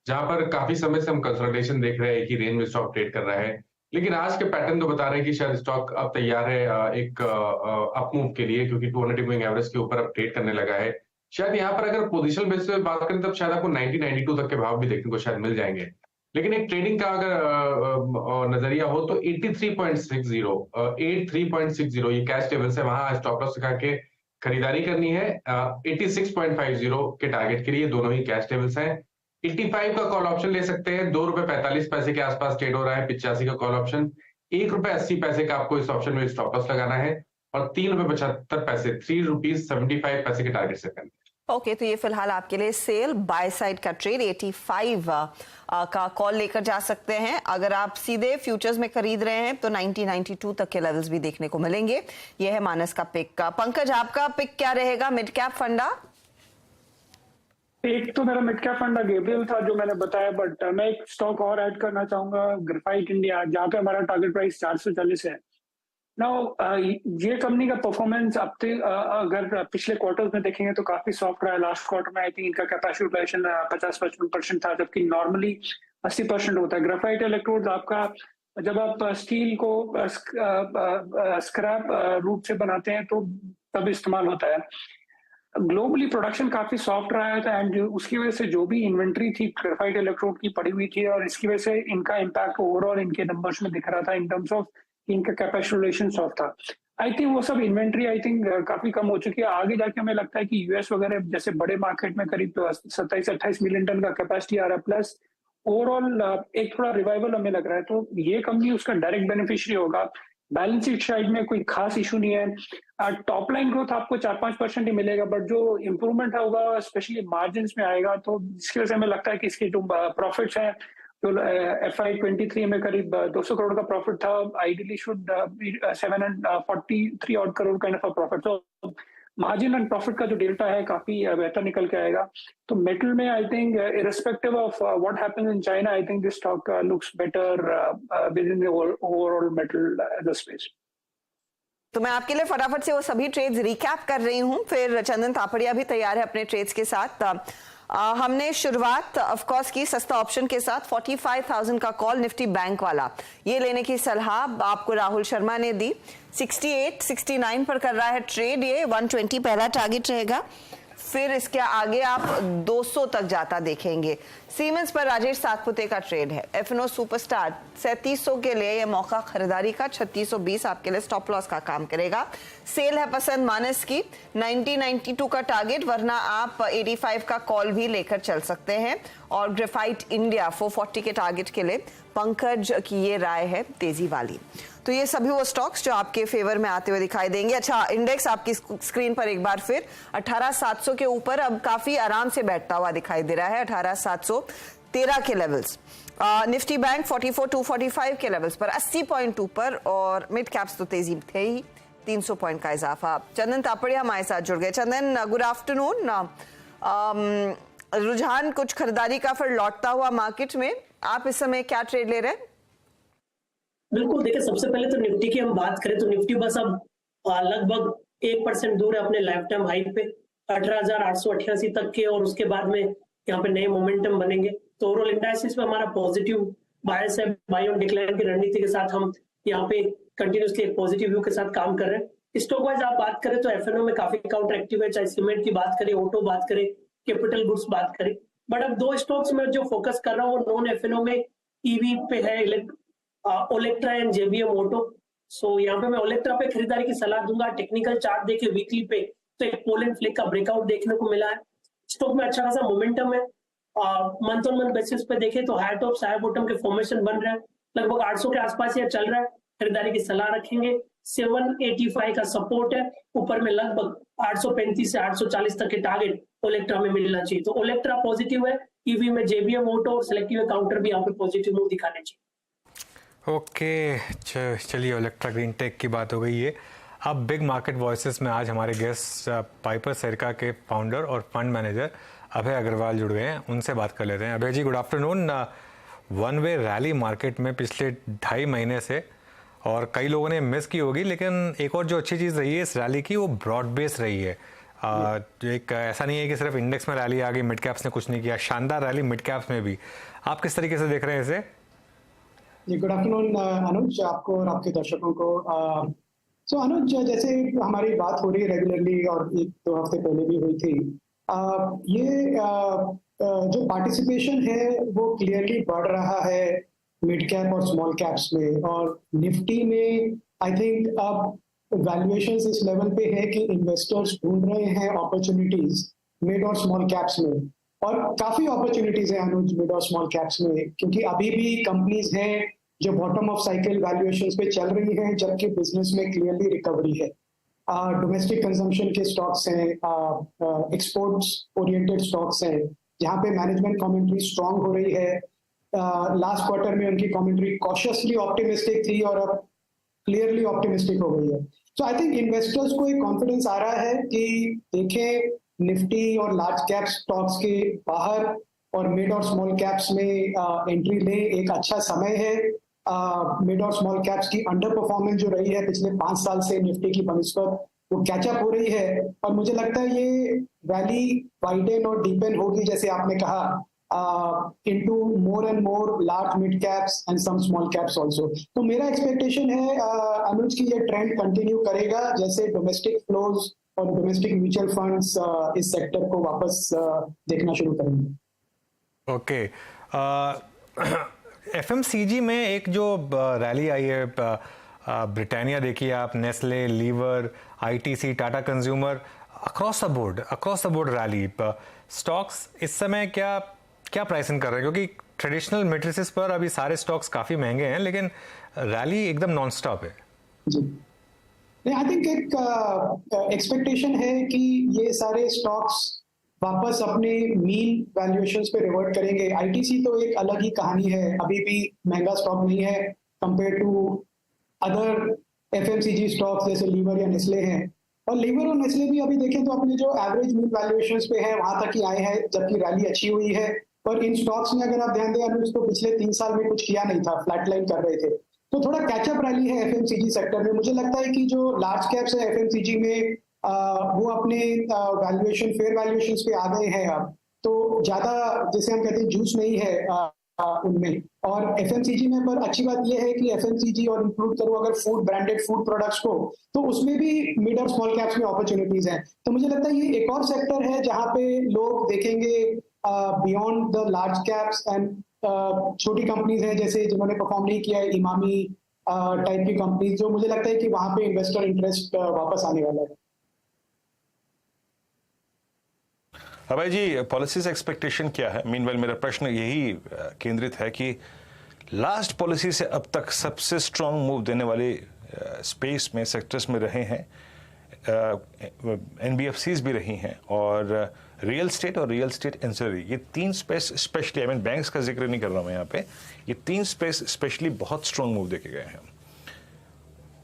जहां पर काफी समय से हम कंसोलिडेशन देख रहे हैं कि रेंज में स्टॉक ट्रेड कर रहा है, लेकिन आज के पैटर्न तो बता रहे हैं कि शायद स्टॉक अब तैयार है एक अप मूव के लिए, क्योंकि 200 मूविंग एवरेज के ऊपर अब ट्रेड करने लगा है। शायद यहाँ पर अगर पोजिशनल बेसिस पे बात करें तब शायद आपको 90-92 तक के भाव भी देखने को शायद मिल जाएंगे। लेकिन एक ट्रेडिंग का अगर नजरिया हो तो 83.60 ये कैश टेबल से, वहां स्टॉप लॉस लगा के खरीदारी करनी है। 86.50 के टारगेट के लिए दोनों ही कैश टेबल्स हैं। 85 का कॉल ऑप्शन ले सकते हैं, ₹2.45 के आसपास ट्रेड हो रहा है। 85 का कॉल ऑप्शन, ₹1.80 का आपको इस ऑप्शन में स्टॉप लॉस लगाना है, और ₹3.75 ₹3.75 के टारगेट से करना है। ओके, तो ये फिलहाल आपके लिए सेल बाय साइड का ट्रेड 85 का कॉल लेकर जा सकते हैं। अगर आप सीधे फ्यूचर्स में खरीद रहे हैं तो 90-92 तक के लेवल्स भी देखने को मिलेंगे। ये है मानस का पिक। पंकज, आपका पिक क्या रहेगा मिड कैप फंडा? एक तो मेरा मिड कैप फंडा गेब्रियल था जो मैंने बताया, बट मैं एक स्टॉक और ऐड करना चाहूंगा, ग्रेफाइट इंडिया, जहाँ पे हमारा टारगेट प्राइस 440 है। नाउ ये कंपनी का परफॉर्मेंस अगर पिछले क्वार्टर्स में देखेंगे तो काफी सॉफ्ट रहा है। लास्ट क्वार्टर में आई थिंक इनका कैपेसिटी यूटिलाइजेशन 50-55% था, जबकि नॉर्मली 80% होता है। ग्रेफाइट इलेक्ट्रोड्स आपका, जब आप स्टील को स्क्रैप रूट से बनाते हैं तो तब इस्तेमाल होता है। ग्लोबली प्रोडक्शन काफी सॉफ्ट रहा है, एंड उसकी वजह से जो भी इन्वेंट्री थी ग्रेफाइट इलेक्ट्रोड की पड़ी हुई थी, और इसकी वजह से इनका इम्पैक्ट ओवरऑल इनके नंबर्स में दिख रहा था इन टर्म्स ऑफ इनका कैपेसिटी यूटिलाइजेशन सॉफ्ट था। आई थिंक वो सब इन्वेंट्री आई थिंक काफी कम हो चुकी है। आगे जाके हमें लगता है कि यूएस वगैरह जैसे बड़े मार्केट में करीब 27-28 मिलियन टन का कैपेसिटी आ रहा है, प्लस ओवरऑल एक थोड़ा रिवाइवल हमें लग रहा है, तो ये कंपनी उसका डायरेक्ट बेनिफिशियरी होगा। बैलेंस शीट साइड में कोई खास इशू नहीं है। टॉप लाइन ग्रोथ आपको 4-5% ही मिलेगा, बट जो इंप्रूवमेंट होगा स्पेशली मार्जिन में आएगा, तो इसकी वजह से हमें लगता है कि इसके जो प्रॉफिट्स हैं, तो FY23 में करीब 200 करोड़ का प्रॉफिट था, ideally should 743 odd crore kind of profit. तो मार्जिन एंड प्रॉफिट का जो डेल्टा है काफी बेहतर निकल के आएगा। तो मेटल में I think irrespective of what happens in China, I think this stock looks better with in the overall metal as a space. तो मैं आपके लिए फटाफट से वो सभी ट्रेड्स रिकैप कर रही हूं, फिर चंदन थापड़िया भी तैयार है अपने ट्रेड्स के साथ। हमने शुरुआत ऑफ कोर्स की सस्ता ऑप्शन के साथ 45,000 का कॉल निफ्टी बैंक वाला, ये लेने की सलाह आपको राहुल शर्मा ने दी। 68-69 पर कर रहा है ट्रेड, ये 120 पहला टारगेट रहेगा, फिर इसके आगे आप 200 तक जाता देखेंगे। सीमेंस पर राजेश सातपुते का ट्रेड है। एफनो सुपरस्टार 3700 के लिए ये मौका खरीदारी का, 3620 आपके लिए स्टॉप लॉस का काम करेगा। सेल है पसंद मानस की, 90-92 का टारगेट, वरना आप 85 का कॉल भी लेकर चल सकते हैं। और ग्रेफाइट इंडिया 440 के टारगेट के लिए पंकज की ये राय है तेजी वाली। तो ये सभी वो स्टॉक्स जो आपके फेवर में आते हुए दिखाई देंगे। अच्छा, इंडेक्स आपकी स्क्रीन पर एक बार फिर 18,700 के ऊपर अब काफी आराम से बैठता हुआ दिखाई दे रहा है, 18,713 के लेवल्स। निफ्टी बैंक 44,245 के लेवल्स पर 80.2 पर, और मिड कैप्स तो तेजी थे ही, 300 पॉइंट का इजाफा। चंदन तापड़िया हमारे साथ जुड़ गए। चंदन, गुड आफ्टरनून। रुझान कुछ खरीदारी का फिर लौटता हुआ मार्केट में, आप इस समय क्या ट्रेड ले रहे हैं? बिल्कुल, देखिए सबसे पहले तो निफ्टी की हम बात करें तो निफ्टी बस अब लगभग 1% दूर है अपने लाइफ टाइम हाई पे 18,888 तक के, और उसके बाद में यहाँ पे नए मोमेंटम बनेंगे। तो ओवरऑल इंडाइसिस पे हमारा पॉजिटिव बायस है। बाय ऑन डिक्लाइन की रणनीति के साथ हम यहाँ पे कंटिन्यूसली एक पॉजिटिव व्यू के साथ काम कर रहे हैं। स्टॉक वाइज आप बात करें तो एफएनओ में काफी काउंटर एक्टिव है, चाहे सीमेंट की बात करें, ऑटो बात करें, कैपिटल गुड्स बात करें। बट अब दो स्टॉक्स में जो फोकस कर रहा हूँ वो नॉन एफएनओ में ईवी पे है, ओलेक्ट्रा एंड जेबीएम ऑटो। सो यहाँ पे मैं ओलेक्ट्रा पे खरीदारी की सलाह दूंगा। टेक्निकल चार्ट देखे वीकली पे तो एक पोल एंड फ्लिक का ब्रेकआउट देखने को मिला है। स्टॉक में अच्छा खासा मोमेंटम है। मंथ ऑन मंथ बेसिस पे देखें तो हाई टॉप हाई बॉटम के फॉर्मेशन बन रहा है, लगभग 800 के आसपास ये चल रहा है। खरीदारी की सलाह रखेंगे। 785 का सपोर्ट है, ऊपर में लगभग 835 से 840 तक के टारगेट ओलेक्ट्रा में मिलना चाहिए। तो ओलेक्ट्रा पॉजिटिव है, ईवी में जेबीएम ऑटो और सिलेक्टिव काउंटर भी यहाँ पे पॉजिटिव मूव दिखाने चाहिए। ओके, चलिए ओलेक्ट्रा ग्रीन टेक की बात हो गई है। अब बिग मार्केट वॉइसेस में आज हमारे गेस्ट पाइपर सरिता के फाउंडर और फंड मैनेजर अभय अग्रवाल जुड़ गए हैं, उनसे बात कर लेते हैं। Abhay ji, good afternoon. One way rally market में पिछले 2.5 महीने से, और कई लोगों ने मिस की होगी, लेकिन एक और जो अच्छी चीज़ रही है इस रैली की वो ब्रॉड बेस रही है। एक ऐसा नहीं है कि सिर्फ इंडेक्स में रैली आ गई, मिड कैप्स ने कुछ नहीं किया, शानदार रैली मिड कैप्स में भी। आप किस तरीके से देख रहे हैं इसे? जी, गुड आफ्टरनून अनुज, आपको और आपके दर्शकों को। सो अनुज, जैसे हमारी बात हो रही है रेगुलरली और 1-2 हफ्ते पहले भी हुई थी, ये जो पार्टिसिपेशन है वो क्लियरली बढ़ रहा है मिड कैप और स्मॉल कैप्स में। और निफ्टी में आई थिंक अब वैल्यूएशंस इस लेवल पे है कि इन्वेस्टर्स ढूंढ रहे हैं अपॉर्चुनिटीज मिड और स्मॉल कैप्स में, और काफी अपॉर्चुनिटीज है अनुज मिड और स्मॉल कैप्स में, क्योंकि अभी भी कंपनीज हैं जो बॉटम ऑफ साइकिल वैल्यूएशंस पे चल रही हैं, जबकि बिजनेस में क्लियरली रिकवरी है। डोमेस्टिक कंजम्पशन के स्टॉक्स हैं, एक्सपोर्ट्स ओरिएंटेड स्टॉक्स हैं, जहाँ पे मैनेजमेंट कमेंट्री स्ट्रांग हो रही है। लास्ट क्वार्टर में उनकी कमेंट्री कॉशियसली ऑप्टिमिस्टिक थी और अब क्लियरली ऑप्टिमिस्टिक हो गई है। सो आई थिंक इन्वेस्टर्स को एक कॉन्फिडेंस आ रहा है कि देखें निफ्टी और लार्ज कैप स्टॉक्स के बाहर और मिड और स्मॉल कैप्स में एंट्री लें, एक अच्छा समय है। मिड और स्मॉल कैप्स की अंडर परफॉर्मेंस जो रही है पिछले 5 साल से निफ्टी की बनिस्बत, वो कैचअप हो रही है। और मुझे लगता है ये वैली वाइडन और डीपन होगी, जैसे आपने कहा, into more and more large mid caps and some small caps also। तो मेरा एक्सपेक्टेशन है अनुज की ये ट्रेंड कंटिन्यू करेगा, जैसे डोमेस्टिक फ्लोज और डोमेस्टिक म्यूचुअल फंड्स इस सेक्टर को वापस देखना शुरू करेंगे। ओके, एफएमसीजी में एक जो रैली आई है, ब्रिटानिया देखिए आप, Nestle, Lever, ITC, Tata consumer, across the board rally. Stocks इस समय क्या प्राइसिंग कर रहे हैं? क्योंकि ट्रेडिशनल मैट्रिसेस पर अभी सारे स्टॉक्स काफी महंगे हैं, लेकिन रैली एकदम नॉन स्टॉप है। जी, आई थिंक एक एक्सपेक्टेशन है कि ये सारे स्टॉक्स वापस अपने मीन वैल्यूएशंस पे रिवर्ट करेंगे। आईटीसी तो एक अलग ही कहानी है, अभी भी महंगा स्टॉक नहीं है compare to other FMCG stocks जैसे लीवर या नेस्ले हैं। और लीवर और नेस्ले भी अभी देखें तो अपने जो एवरेज मीन वैल्यूएशंस पे है वहां तक ही आए हैं, जबकि रैली अच्छी हुई है। और इन स्टॉक्स में अगर आप ध्यान दें अनुज, तो पिछले 3 साल में कुछ किया नहीं था, फ्लैट लाइन कर रहे थे। तो थोड़ा कैचअप रैली है एफएमसीजी सेक्टर में। मुझे लगता है कि जो लार्ज कैप्स है एफएमसीजी में वो अपने वैल्यूएशन फेयर वैल्यूएशंस पे आ गए हैं अब, तो ज्यादा जैसे हम कहते हैं जूस नहीं है उनमें। और एफएमसीजी में पर अच्छी बात यह है कि एफएमसीजी और इंक्लूड करूँ अगर फूड ब्रांडेड फूड प्रोडक्ट्स को, तो उसमें भी मिड और स्मॉल कैप्स में अपॉर्चुनिटीज हैं। तो मुझे लगता है ये एक और सेक्टर है जहाँ पे लोग देखेंगे beyond the large caps and छोटी कंपनीज हैं जैसे जिन्होंने परफॉर्म नहीं किया है, इमामी टाइप की कंपनीज, जो मुझे लगता है कि वहां पे इन्वेस्टर इंटरेस्ट वापस आने वाला है। अभय जी, पॉलिसीज एक्सपेक्टेशन क्या है? मीनवेल मेरा प्रश्न यही केंद्रित है कि लास्ट पॉलिसी से अब तक सबसे स्ट्रांग मूव देने वाले स्पेस में सेक्टर्स में रहे हैं, एनबीएफसीज भी रही हैं, और रियल स्टेट और रियल स्टेट एंसिलरी, ये 3 space specially, I mean banks का जिक्र नहीं कर रहा हूँ मैं यहाँ पे, ये 3 स्पेस स्पेशली बहुत स्ट्रांग मूव देके गए हैं।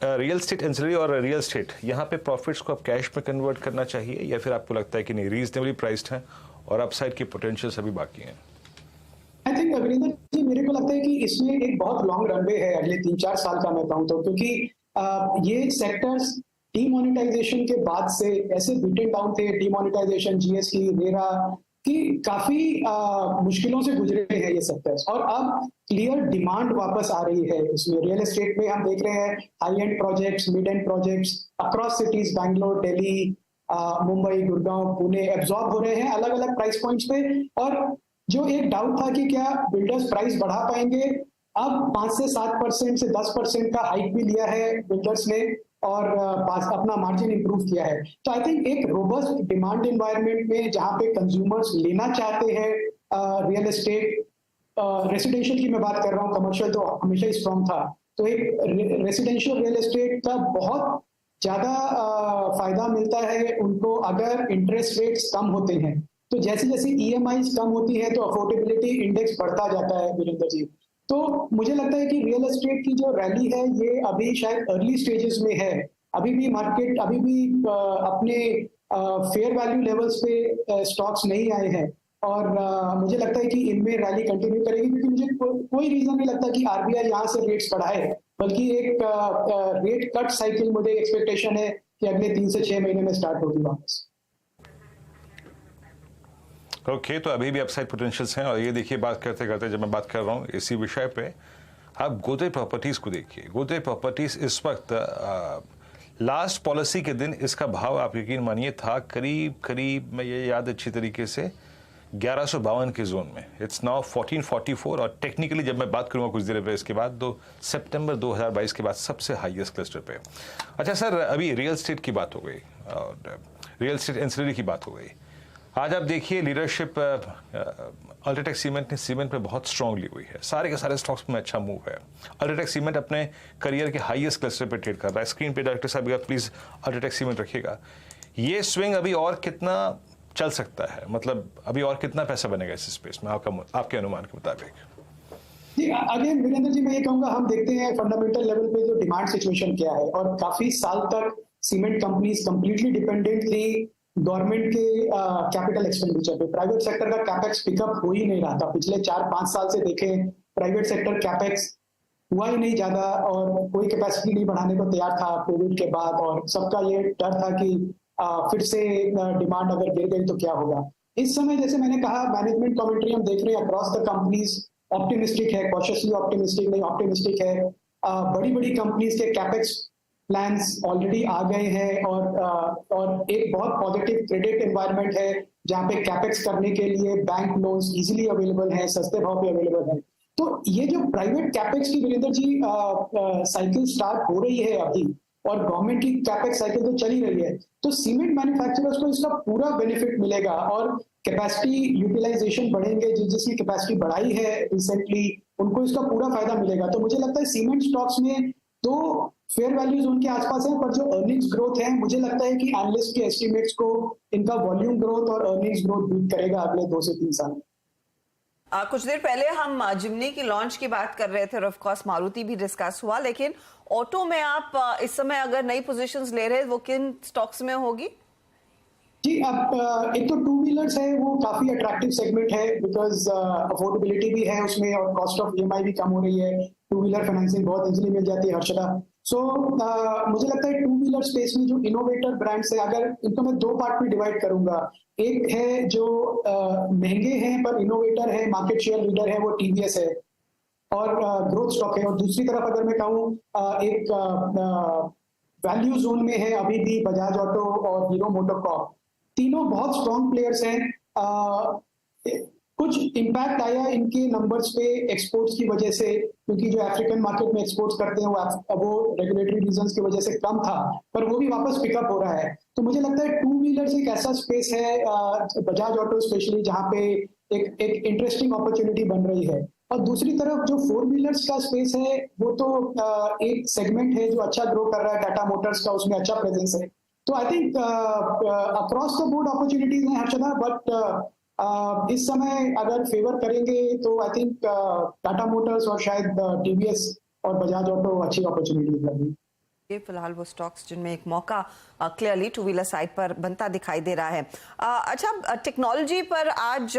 रियल स्टेट एंसिलरी और रियल स्टेट, यहाँ पे प्रॉफिट्स को आप कैश में कन्वर्ट करना चाहिए या फिर आपको लगता है कि नहीं रीजनेबली प्राइस्ड हैं और अपसाइड की पोटेंशियल्स अभी बाकी हैं? आई थिंक वीरेंद्र जी, मेरे को लगता है कि इसमें एक बहुत लॉन्ग रनवे है अगले 3-4 साल का, मैं कहूँ तो, क्योंकि ये सेक्टर्स डीमोनेटाइजेशन के बाद से ऐसे बीटन डाउन थे, डीमोनेटाइजेशन, जीएसटी, रेरा, कि काफी मुश्किलों से गुजरे हैं ये सेक्टर्स, और अब क्लियर डिमांड वापस आ रही है इसमें। रियल एस्टेट में हम देख रहे हैं high and projects, mid and projects across cities, Bangalore, Delhi, Mumbai, Gurgaon, Pune absorb हो रहे हैं अलग अलग प्राइस पॉइंट्स पे। और जो एक डाउट था कि क्या बिल्डर्स प्राइस बढ़ा पाएंगे, अब 5 से 7% से 10% का हाइक भी लिया है बिल्डर्स ने और अपना मार्जिन इंप्रूव किया है। तो आई थिंक एक रोबस्ट डिमांड एनवायरनमेंट में जहां पे कंज्यूमर्स लेना चाहते हैं रियल एस्टेट, रेसिडेंशियल की मैं बात कर रहा हूँ, कमर्शियल तो हमेशा ही स्ट्रॉन्ग था, तो एक रेसिडेंशियल रियल एस्टेट का बहुत ज्यादा फायदा मिलता है उनको अगर इंटरेस्ट रेट्स कम होते हैं। तो जैसे जैसे ईएमआईज कम होती है तो अफोर्डेबिलिटी इंडेक्स बढ़ता जाता है वीरेंद्र जी। तो मुझे लगता है कि रियल एस्टेट की जो रैली है ये अभी शायद अर्ली स्टेजेस में है, अभी भी मार्केट अभी भी अपने फेयर वैल्यू लेवल्स पे स्टॉक्स नहीं आए हैं, और मुझे लगता है कि इनमें रैली कंटिन्यू करेगी, क्योंकि मुझे कोई रीजन नहीं लगता कि आरबीआई यहाँ से रेट्स बढ़ाए, बल्कि एक रेट कट साइकिल मुझे एक्सपेक्टेशन है कि अगले 3 से 6 महीने में स्टार्ट होगी वापस। ओके, तो अभी भी अपसाइड पोटेंशियल्स हैं। और ये देखिए, बात करते करते जब मैं बात कर रहा हूँ इसी विषय पे, आप गोदरेज प्रॉपर्टीज़ को देखिए। गोदरेज प्रॉपर्टीज़ इस वक्त लास्ट पॉलिसी के दिन इसका भाव आप यकीन मानिए था करीब मैं ये याद अच्छी तरीके से 1152 के जोन में। इट्स नाउ 1444, और टेक्निकली जब मैं बात करूँगा कुछ देर पर इसके बाद, तो सितंबर 2022 के बाद सबसे हाईएस्ट क्लस्टर पे। अच्छा सर, अभी रियल स्टेट की बात हो गई और रियल स्टेट एंसिलरी की बात हो गई। आज आप देखिए लीडरशिप अल्ट्राटेक सीमेंट ने सीमेंट पे बहुत स्ट्रांग ली हुई है, सारे के सारे स्टॉक्स में अच्छा मूव है। अल्ट्राटेक सीमेंट अपने करियर के हाईएस्ट क्लस्टर पे ट्रेड कर रहा है। स्क्रीन पे डायरेक्टर साहब प्लीज अल्ट्राटेक सीमेंट रखिएगा। ये स्विंग अभी और कितना चल सकता है, मतलब अभी और कितना पैसा बनेगा इस स्पेस में आपके अनुमान के मुताबिक? जी अगेन वीरेंद्र जी, मैं ये कहूंगा हम देखते हैं फंडामेंटल लेवल पे जो डिमांड सिचुएशन क्या है, और काफी साल तक सीमेंट कंपनीज कंप्लीटली डिपेंडेंट थी गवर्नमेंट के कैपिटल एक्सपेंडिचर पे। प्राइवेट सेक्टर का कैपेक्स पिकअप हो ही नहीं रहा था। पिछले 4-5 साल से देखें प्राइवेट सेक्टर कैपेक्स हुआ ही नहीं ज्यादा, और कोई कैपेसिटी नहीं बढ़ाने को तैयार था कोविड के बाद, और सबका ये डर था कि फिर से डिमांड अगर गिर गई तो क्या होगा। इस समय जैसे मैंने कहा, मैनेजमेंट कमेंट्री हम देख रहे हैं अक्रॉस द कंपनीज ऑप्टिमिस्टिक है, कॉशियसली ऑप्टिमिस्टिक नहीं, ऑप्टिमिस्टिक है। बड़ी बड़ी कंपनीज के कैपेक्स प्लान्स ऑलरेडी आ गए हैं, और एक बहुत पॉजिटिव क्रेडिट एनवायरनमेंट है जहां पे कैपेक्स करने के लिए बैंक लोन्स इजीली अवेलेबल हैं, सस्ते भाव पे अवेलेबल हैं। तो ये जो प्राइवेट कैपेक्स की वीरेंद्र जी साइकिल स्टार्ट हो रही है अभी, और गवर्नमेंट की कैपेक्स साइकिल तो चली रही है, तो सीमेंट मैन्युफैक्चरर्स को इसका पूरा बेनिफिट मिलेगा, और कैपेसिटी यूटिलाइजेशन बढ़ेंगे, जिसकी कैपेसिटी बढ़ाई है रिसेंटली उनको इसका पूरा फायदा मिलेगा। तो मुझे लगता है सीमेंट स्टॉक्स में तो फेयर वैल्यू जोन के आसपास है, पर जो अर्निंग्स ग्रोथ है मुझे लगता है कि एनालिस्ट के एस्टिमेट्स को इनका वॉल्यूम ग्रोथ और अर्निंग्स ग्रोथ बीट करेगा अगले 2 से 3 साल में। कुछ देर पहले हम जिमनी की लॉन्च की बात कर रहे थे और ऑफ कोर्स मारुति भी डिस्कस हुआ, लेकिन ऑटो में आप इस समय अगर नई पोजीशंस ले रहे हैं वो किन स्टॉक्स में होगी? जी, अब एक तो 2 व्हीलर्स है, वो काफी अट्रैक्टिव सेगमेंट है, बिकॉज अफोर्डेबिलिटी भी है उसमें और कॉस्ट ऑफ ईएमआई भी कम हो रही है। 2 व्हीलर फाइनेंसिंग बहुत इजीली मिल जाती है हर्षदा। सो मुझे लगता है 2 व्हीलर स्पेस में जो इनोवेटर ब्रांड्स है, अगर इनको मैं 2 पार्ट में डिवाइड करूंगा, एक है जो महंगे हैं पर इनोवेटर है, मार्केट शेयर लीडर है, वो टीवीएस है और ग्रोथ स्टॉक है, और दूसरी तरफ अगर मैं कहूँ एक वैल्यू जोन में है अभी भी बजाज ऑटो और हीरो मोटोकॉर्प। तीनों बहुत स्ट्रॉन्ग प्लेयर्स हैं। कुछ इम्पैक्ट आया इनके नंबर्स पे एक्सपोर्ट्स की वजह से, क्योंकि जो अफ्रीकन मार्केट में एक्सपोर्ट्स करते हैं वो रेगुलेटरी रीजंस की वजह से कम था, पर वो भी वापस पिकअप हो रहा है। तो मुझे लगता है 2 व्हीलर्स एक ऐसा स्पेस है, बजाज ऑटो स्पेशली, जहाँ पे एक इंटरेस्टिंग अपॉर्चुनिटी बन रही है। और दूसरी तरफ जो 4 व्हीलर्स का स्पेस है, वो तो एक सेगमेंट है जो अच्छा ग्रो कर रहा है, टाटा मोटर्स का उसमें अच्छा प्रेजेंस है। तो I think across the board opportunities हैं हर्षदा, बट इस समय अगर फेवर करेंगे तो आई थिंक टाटा मोटर्स और शायद टीवीएस और बजाज ऑटो अच्छी अपॉर्चुनिटीज लगी। ये फिलहाल वो स्टॉक्स जिनमें एक मौका क्लियरली टू व्हीलर साइड पर बनता दिखाई दे रहा है। अच्छा, टेक्नोलॉजी पर आज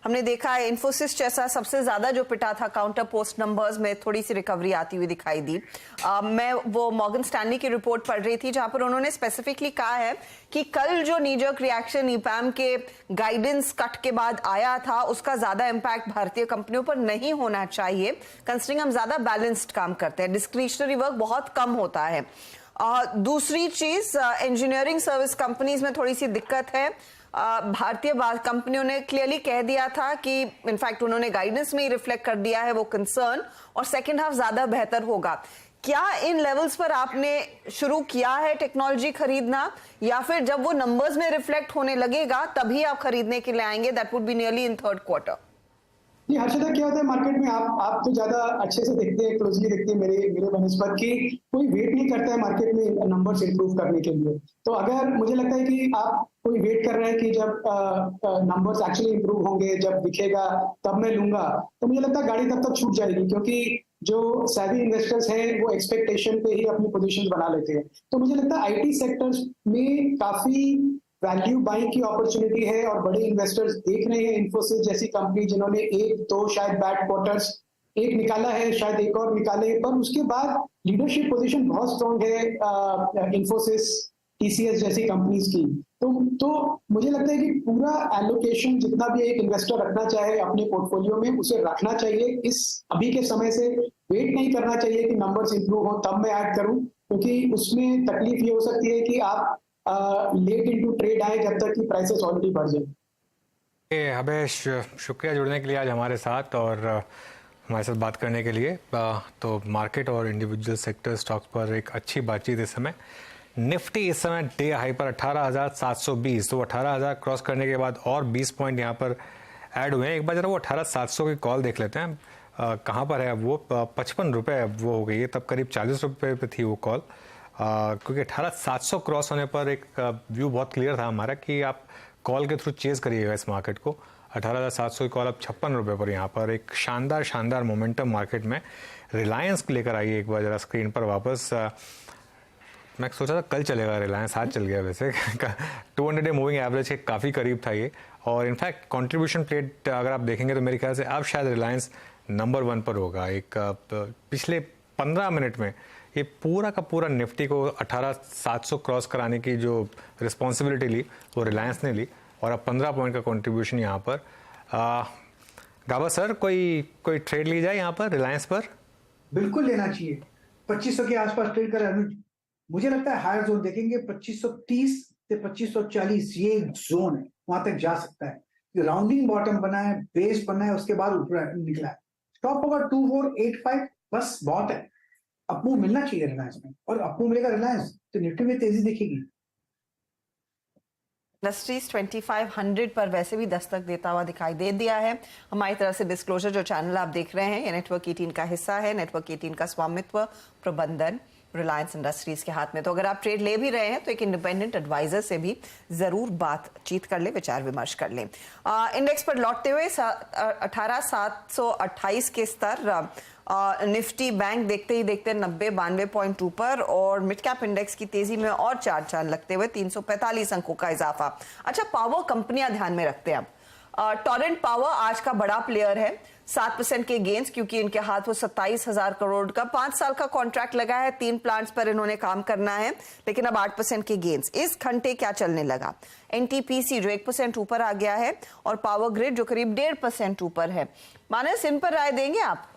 हमने देखा है इन्फोसिस जैसा सबसे ज्यादा जो पिटा था, काउंटर पोस्ट नंबर्स में थोड़ी सी रिकवरी आती हुई दिखाई दी। मैं वो मॉर्गन स्टैनली की रिपोर्ट पढ़ रही थी जहां पर उन्होंने स्पेसिफिकली कहा है कि कल जो नीजर्क रिएक्शन ईपैम के गाइडेंस कट के बाद आया था उसका ज्यादा इंपैक्ट भारतीय कंपनियों पर नहीं होना चाहिए, कंसिडरिंग हम ज्यादा बैलेंस्ड काम करते हैं, डिस्क्रिशनरी वर्क बहुत कम होता है। दूसरी चीज, इंजीनियरिंग सर्विस कंपनीज में थोड़ी सी दिक्कत है। भारतीय कंपनियों ने क्लियरली कह दिया था कि इनफैक्ट उन्होंने गाइडेंस में ही रिफ्लेक्ट कर दिया है वो कंसर्न, और सेकेंड हाफ ज्यादा बेहतर होगा। क्या इन लेवल्स पर आपने शुरू किया है टेक्नोलॉजी खरीदना, या फिर जब वो नंबर्स में रिफ्लेक्ट होने लगेगा तभी आप खरीदने के लिए आएंगे? That would be nearly in third quarter. ये हर्षदा, क्या होता है मार्केट में, आप तो ज्यादा अच्छे से देखते हैं, क्लोजली देखते हैं मेरे बनस्पत की, कोई वेट नहीं करता है मार्केट में नंबर्स इंप्रूव करने के लिए। तो अगर मुझे लगता है कि आप कोई वेट कर रहे हैं कि जब नंबर्स एक्चुअली इंप्रूव होंगे, जब दिखेगा तब मैं लूंगा, तो मुझे लगता है गाड़ी तब तक छूट जाएगी, क्योंकि जो सैवी इन्वेस्टर्स हैं वो एक्सपेक्टेशन पे ही अपनी पोजीशन बना लेते हैं। तो मुझे लगता है आईटी सेक्टर्स में काफी वैल्यू बाइंग की अपॉर्चुनिटी है, और बड़े इन्वेस्टर्स देख रहे हैं इन्फोसिस जैसी कंपनी जिन्होंने एक दो शायद बैड क्वार्टर्स एक निकाला है, शायद एक और निकाले, पर उसके बाद लीडरशिप पोजीशन बहुत स्ट्रांग है इन्फोसिस टीसीएस जैसी कंपनीज की। तो मुझे लगता है कि पूरा एलोकेशन जितना भी एक इन्वेस्टर रखना चाहे अपने पोर्टफोलियो में, उसे रखना चाहिए। इस अभी के समय से वेट नहीं करना चाहिए कि नंबर्स इंप्रूव हो तब मैं ऐड करूं, क्योंकि उसमें तकलीफ ये हो सकती है कि आप लेट इनटू ट्रेड आए जब तक कि प्राइसेस ऑलरेडी बढ़ जाए। हमेश, शुक्रिया जुड़ने के लिए आज हमारे साथ और हमारे साथ बात करने के लिए। तो मार्केट और इंडिविजुअल सेक्टर स्टॉक्स पर एक अच्छी बातचीत इस समय। निफ्टी इस समय डे हाई पर 18,720, तो 18,000 क्रॉस करने के बाद और 20 पॉइंट यहाँ पर ऐड हुए हैं। एक बार जरा वो 18,700 की कॉल देख लेते हैं, कहाँ पर है वो। 55 रुपये वो हो गई है, तब करीब 40 रुपये पे थी वो कॉल, क्योंकि 18,700 क्रॉस होने पर एक व्यू बहुत क्लियर था हमारा कि आप कॉल के थ्रू चेज करिएगा इस मार्केट को। 18,700 की कॉल अब 56 रुपये पर यहाँ पर एक शानदार मोमेंटम मार्केट में। रिलायंस लेकर आइए एक बार जरा स्क्रीन पर वापस। मैं सोचा था कल चलेगा रिलायंस, आज चल गया वैसे 200 डे मूविंग एवरेज के काफ़ी करीब था ये, और इनफैक्ट कंट्रीब्यूशन प्लेट अगर आप देखेंगे तो मेरे ख्याल से अब शायद रिलायंस नंबर 1 पर होगा। एक पिछले 15 मिनट में ये पूरा का पूरा निफ्टी को 18,700 क्रॉस कराने की जो रिस्पॉन्सिबिलिटी ली वो रिलायंस ने ली, और अब 15 पॉइंट का कंट्रीब्यूशन यहाँ पर। गाबा सर, कोई ट्रेड ली जाए यहाँ पर रिलायंस पर? बिल्कुल लेना चाहिए। 2500 के आसपास ट्रेड कर रहा है। मुझे लगता है हायर जोन देखेंगे 2530 से 2540, ये एक जोन है, वहां तक जा सकता है। राउंडिंग बॉटम बना है, बेस बना है, उसके बाद ऊपर निकला है। स्टॉप होगा 2485, बस बहुत है। अपमूव मिलना चाहिए रिलायंस में, और अपमूव मिलेगा रिलायंस तो निफ्टी में तेजी दिखेगी। इंडस्ट्रीज 2500 पर वैसे भी दस्तक देता हुआ दिखाई दे दिया है। हमारी तरफ से डिस्क्लोजर जो चैनल आप देख रहे हैं ये नेटवर्क 18 का हिस्सा है। नेटवर्क 18 का स्वामित्व प्रबंधन रिलायंस इंडस्ट्रीज के हाथ में। तो अगर आप ट्रेड ले भी रहे हैं तो एक इंडिपेंडेंट एडवाइजर से भी जरूर बातचीत कर ले, विचार विमर्श कर ले। इंडेक्स पर लौटते हुए 18,728 के स्तर, निफ्टी बैंक देखते ही देखते 90-92 पॉइंट ऊपर, और मिड कैप इंडेक्स की तेजी में और 4 चांद लगते हुए 345 अंकों का इजाफा। अच्छा, पावर कंपनियां ध्यान में रखते हैं अब। टोरेंट पावर आज का बड़ा प्लेयर है, 7% के गेंस, क्योंकि इनके हाथ वो 27,000 करोड़ का 5 साल का कॉन्ट्रैक्ट लगा है। 3 प्लांट्स पर इन्होंने काम करना है, लेकिन अब 8% के गेंस। इस घंटे क्या चलने लगा? एनटीपीसी जो 1% ऊपर आ गया है, और पावर ग्रिड जो करीब 1.5% ऊपर है। मानस, इन पर राय देंगे आप?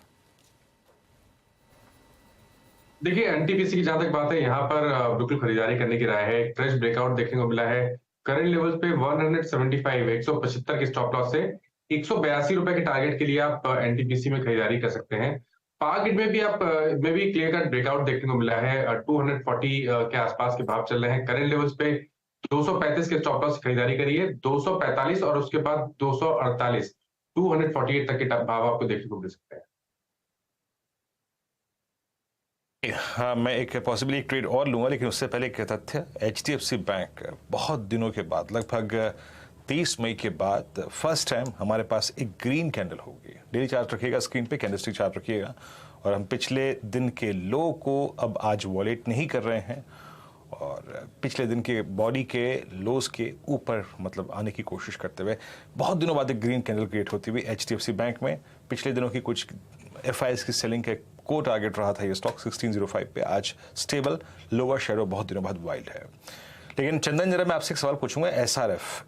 देखिए, एनटीपीसी की जहां तक बात है, यहाँ पर बिल्कुल खरीदारी करने की राय है। फ्रेश ब्रेकआउट देखने को मिला है करंट लेवल्स पे 175 के स्टॉप लॉस से 182 रुपए के टारगेट के लिए आप एनटीपीसी में खरीदारी कर सकते हैं। पावर में भी क्लियर कट ब्रेकआउट देखने को मिला है। 240 के आसपास के भाव चल रहे हैं। करंट लेवल्स पे 235 के स्टॉप लॉस खरीदारी करिए, 245 और उसके बाद 248, 248 तक के भाव आपको देखने को मिल सकते हैं। हाँ, मैं एक पॉसिबली एक ट्रेड और लूंगा, लेकिन उससे पहले एक तथ्य। एचडीएफसी बैंक बहुत दिनों के बाद, लगभग 30 मई के बाद फर्स्ट टाइम हमारे पास एक ग्रीन कैंडल होगी। डेली चार्ट रखिएगा स्क्रीन पे, कैंडलस्टिक चार्ट रखिएगा, और हम पिछले दिन के लो को अब आज वॉलेट नहीं कर रहे हैं और पिछले दिन के बॉडी के लोज के ऊपर मतलब आने की कोशिश करते हुए बहुत दिनों बाद एक ग्रीन कैंडल क्रिएट होती हुई HDFC बैंक में पिछले दिनों की कुछ FIs की सेलिंग के को टारगेट रहा था ये स्टॉक 1605 पे, आज स्टेबल लोअर शेडो बहुत दिनों बाद वाइल्ड है। लेकिन चंदन जरा मैं आपसे एक सवाल पूछूंगा,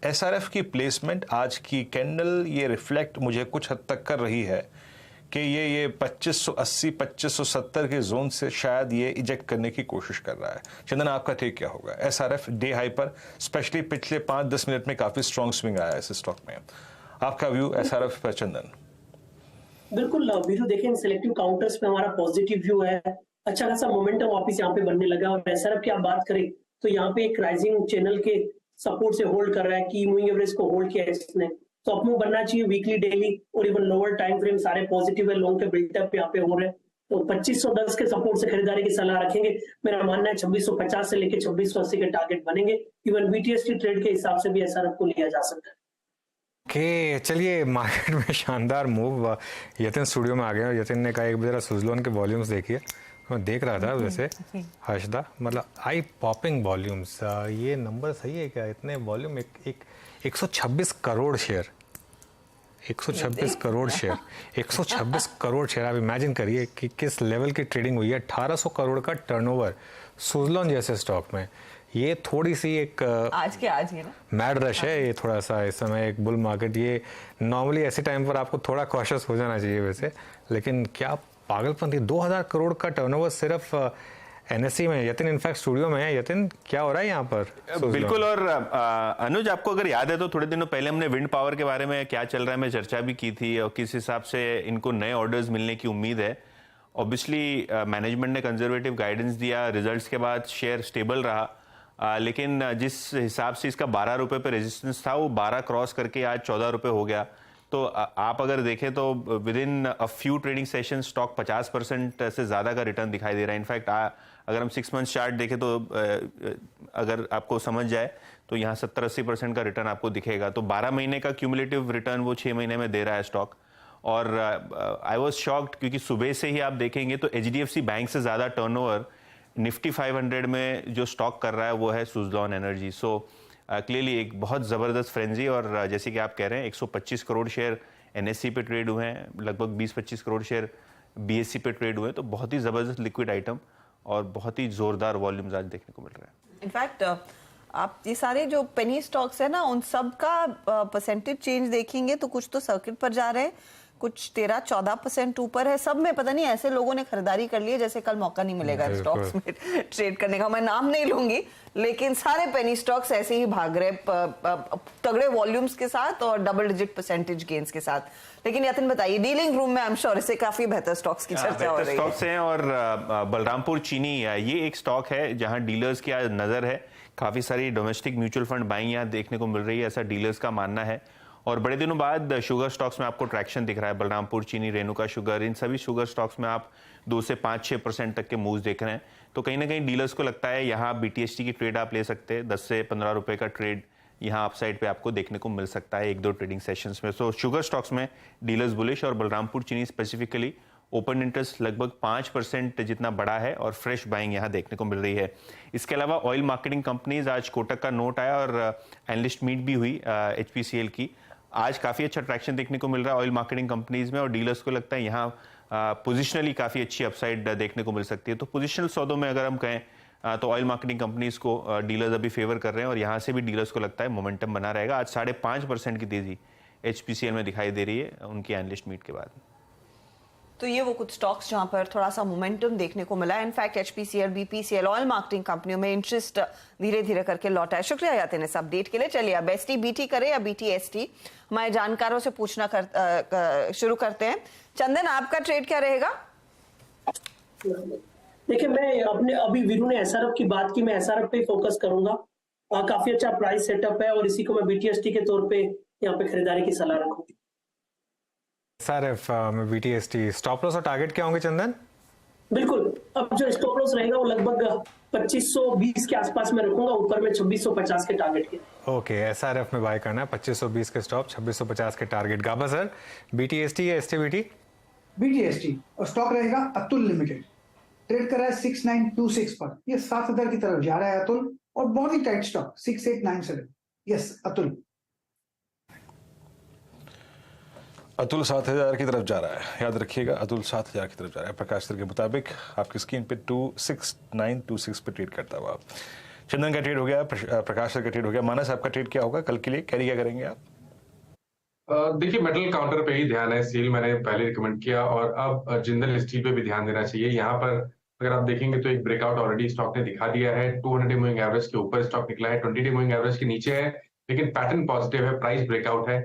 SRF की प्लेसमेंट आज की कैंडल ये रिफ्लेक्ट मुझे कुछ हद तक कर रही है कि ये 2580 2570 के जोन से शायद ये इजेक्ट करने की कोशिश कर रहा है। चंदन आपका टेक क्या होगा? SRF डे हाई पर स्पेशली पिछले 5-10 मिनट में काफी स्ट्रॉन्ग स्विंग आया है इस स्टॉक में, आपका व्यू SRF पर चंदन? बिल्कुल वीरू, देखें सिलेक्टिव काउंटर्स पे हमारा पॉजिटिव व्यू है, अच्छा खासा मोमेंटम वापस यहाँ पे बनने लगा। और SRF की आप बात करें तो यहाँ पे एक राइजिंग चैनल के सपोर्ट से होल्ड कर रहा है, की मूविंग एवरेज को होल्ड किया है इसने, तो अपमूव बनना चाहिए। वीकली, डेली और इवन लोअर टाइम फ्रेम सारे पॉजिटिव है, लॉन्ग के बिल्डअप यहाँ पे हो रहे हैं, तो 2510 के सपोर्ट से खरीदारी की सलाह रखेंगे। मेरा मानना है 2650 से लेकर 2680 के टारगेट बनेंगे। इवन BTST ट्रेड के हिसाब से भी SRF को लिया जा सकता है। ओके, चलिए मार्केट में शानदार मूव। यतिन स्टूडियो में आ गए और यतिन ने कहा एक बार सुजलोन के वॉल्यूम्स देखिए। मैं देख रहा था वैसे हर्षदा, मतलब आई पॉपिंग वॉल्यूम्स। ये नंबर सही है क्या? इतने volume, 126 crore share, 126 crore share, 126 crore share. आप इमेजिन करिए कि किस लेवल की ट्रेडिंग हुई है। 1800 करोड़ का टर्नओवर सुजलोन जैसे स्टॉक में। ये थोड़ी सी एक आज ही ना मैड रश है ये, थोड़ा सा इस समय एक बुल मार्केट। ये नॉर्मली ऐसे टाइम पर आपको थोड़ा कॉशियस हो जाना चाहिए वैसे, लेकिन क्या पागलपंती। 2000 करोड़ का टर्नओवर सिर्फ NSE में। यतिन इनफैक्ट स्टूडियो में है। यतिन क्या हो रहा है यहाँ पर? बिल्कुल। और अनुज, आपको अगर याद है तो थोड़े दिनों पहले हमने विंड पावर के बारे में क्या चल रहा है मैं चर्चा भी की थी और किस हिसाब से इनको नए ऑर्डर्स मिलने की उम्मीद है। ऑब्वियसली मैनेजमेंट ने कंजर्वेटिव गाइडेंस दिया, रिजल्ट्स के बाद शेयर स्टेबल रहा, लेकिन जिस हिसाब से इसका 12 रुपए पे रेजिस्टेंस था वो 12 क्रॉस करके आज 14 रुपए हो गया। तो आप अगर देखें तो with in a few trading session stock 50% से ज़्यादा का रिटर्न दिखाई दे रहा है। इनफैक्ट अगर हम 6 मंथ चार्ट देखें तो अगर आपको समझ जाए तो यहाँ 70-80% का रिटर्न आपको दिखेगा। तो 12 महीने का क्यूमुलेटिव रिटर्न वो 6 महीने में दे रहा है स्टॉक। और आई वॉज शॉक्ड क्योंकि सुबह से ही आप देखेंगे तो HDFC बैंक से ज़्यादा टर्नओवर निफ्टी 500 में जो स्टॉक कर रहा है वो है सुजलॉन एनर्जी। सो क्लियरली एक बहुत ज़बरदस्त फ्रेंजी। और जैसे कि आप कह रहे हैं 125 करोड़ शेयर NSE पे ट्रेड हुए हैं, लगभग 20-25 करोड़ शेयर BSE पे ट्रेड हुए हैं, तो बहुत ही ज़बरदस्त लिक्विड आइटम और बहुत ही ज़ोरदार वॉल्यूम्स आज देखने को मिल रहा है। इनफैक्ट आप ये सारे जो पेनी स्टॉक्स है ना उन सब का परसेंटेज चेंज देखेंगे तो कुछ तो सर्किट पर जा रहे हैं, कुछ 13-14% ऊपर है। सब में पता नहीं ऐसे लोगों ने खरीदारी कर ली है जैसे कल मौका नहीं मिलेगा स्टॉक्स में ट्रेड करने का। मैं नाम नहीं लूंगी, लेकिन सारे पेनी स्टॉक्स ऐसे ही भाग रहे तगड़े वॉल्यूम्स के साथ और डबल डिजिट परसेंटेज गेन्स के साथ। लेकिन यतिन बताइए, डीलिंग रूम में आई एम श्योर इससे काफी बेहतर स्टॉक्स की चर्चा हो रही है। स्टॉक्स हैं और बलरामपुर चीनी ये एक स्टॉक है जहां डीलर्स की आज नजर है। काफी सारी डोमेस्टिक म्यूचुअल फंड बाइंग यहाँ देखने को मिल रही है, ऐसा डीलर्स का मानना है। और बड़े दिनों बाद शुगर स्टॉक्स में आपको ट्रैक्शन दिख रहा है। बलरामपुर चीनी, रेणुका शुगर, इन सभी शुगर स्टॉक्स में आप 2 से 5-6% तक के मूव्स देख रहे हैं। तो कहीं ना कहीं डीलर्स को लगता है यहाँ BTST की ट्रेड आप ले सकते हैं। 10 से 15 रुपए का ट्रेड यहाँ अपसाइड पे आपको देखने को मिल सकता है 1-2 ट्रेडिंग सेशंस में। सो शुगर स्टॉक्स में डीलर्स बुलिश और बलरामपुर चीनी स्पेसिफिकली ओपन इंटरेस्ट लगभग 5% जितना बड़ा है और फ्रेश बाइंग यहाँ देखने को मिल रही है। इसके अलावा ऑयल मार्केटिंग कंपनीज, आज कोटक का नोट आया और एनालिस्ट मीट भी हुई HPCL की। आज काफी अच्छा ट्रैक्शन देखने को मिल रहा है ऑयल मार्केटिंग कंपनीज में और डीलर्स को लगता है यहाँ पोजिशनली काफी अच्छी अपसाइड देखने को मिल सकती है। तो पोजिशनल सौदों में अगर हम कहें तो ऑयल मार्केटिंग कंपनीज को डीलर्स अभी फेवर कर रहे हैं और यहाँ से भी डीलर्स को लगता है मोमेंटम बना रहेगा। आज 5.5% की तेजी HPCL में दिखाई दे रही है उनकी एनालिस्ट मीट के बाद। तो ये वो कुछ स्टॉक्स जहां पर थोड़ा सा मोमेंटम देखने को मिला है। In fact HPCL, BPCL, oil marketing कंपनियों में इंटरेस्ट धीरे धीरे करके लौटा है। शुक्रिया यातिन इस अपडेट के लिए। चलिए अब ST-BT करे या BTST, हमारे जानकारों से पूछना शुरू करते हैं। चंदन, आपका ट्रेड क्या रहेगा? देखिए, मैं अपने अभी वीरू ने SRF की बात की, मैं SRF पे फोकस करूंगा। काफी अच्छा प्राइस सेटअप है और इसी को मैं BTST के तौर पे यहाँ पे खरीदारी की सलाह रखूंगी। SRF में BTST स्टॉप लॉस और टारगेट क्या होंगे चंदन? बिल्कुल, अब जो स्टॉप लॉस रहेगा वो लगभग 2520 के आसपास में रखूंगा, ऊपर में 2650 के टारगेट के। ओके, SRF में बाय करना है 2520 के स्टॉप, 2650 के टारगेट। गाबा सर, BTST या ST-BT? BTST और स्टॉक रहेगा अतुल लिमिटेड, ट्रेड कर रहा है 6926 पर, ये 7000 की तरफ जा रहा है अतुल, और बहुत ही tight stock 6897। Yes Atul. Atul 7000 की तरफ जा रहा है, याद रखिएगा अतुल 7000 की तरफ जा रहा है। प्रकाश सर के मुताबिक आपकी स्क्रीन पे 26926 पे ट्रेड करता हुआ। चंदन का ट्रेड हो गया, प्रकाश सर का ट्रेड हो गया। मानस आपका ट्रेड क्या होगा कल के लिए, कैरी क्या करेंगे आप? देखिए मेटल काउंटर पे ही ध्यान है, स्टील मैंने पहले रिकमेंड किया और अब जिंदल स्टील पे भी ध्यान देना चाहिए। यहाँ पर अगर आप देखेंगे तो एक ब्रेकआउट ऑलरेडी स्टॉक ने दिखा दिया है, 200 डे मूविंग एवरेज के ऊपर स्टॉक निकला है, 20 डे मूविंग एवरेज के नीचे है, लेकिन पैटर्न पॉजिटिव है, प्राइस ब्रेकआउट है,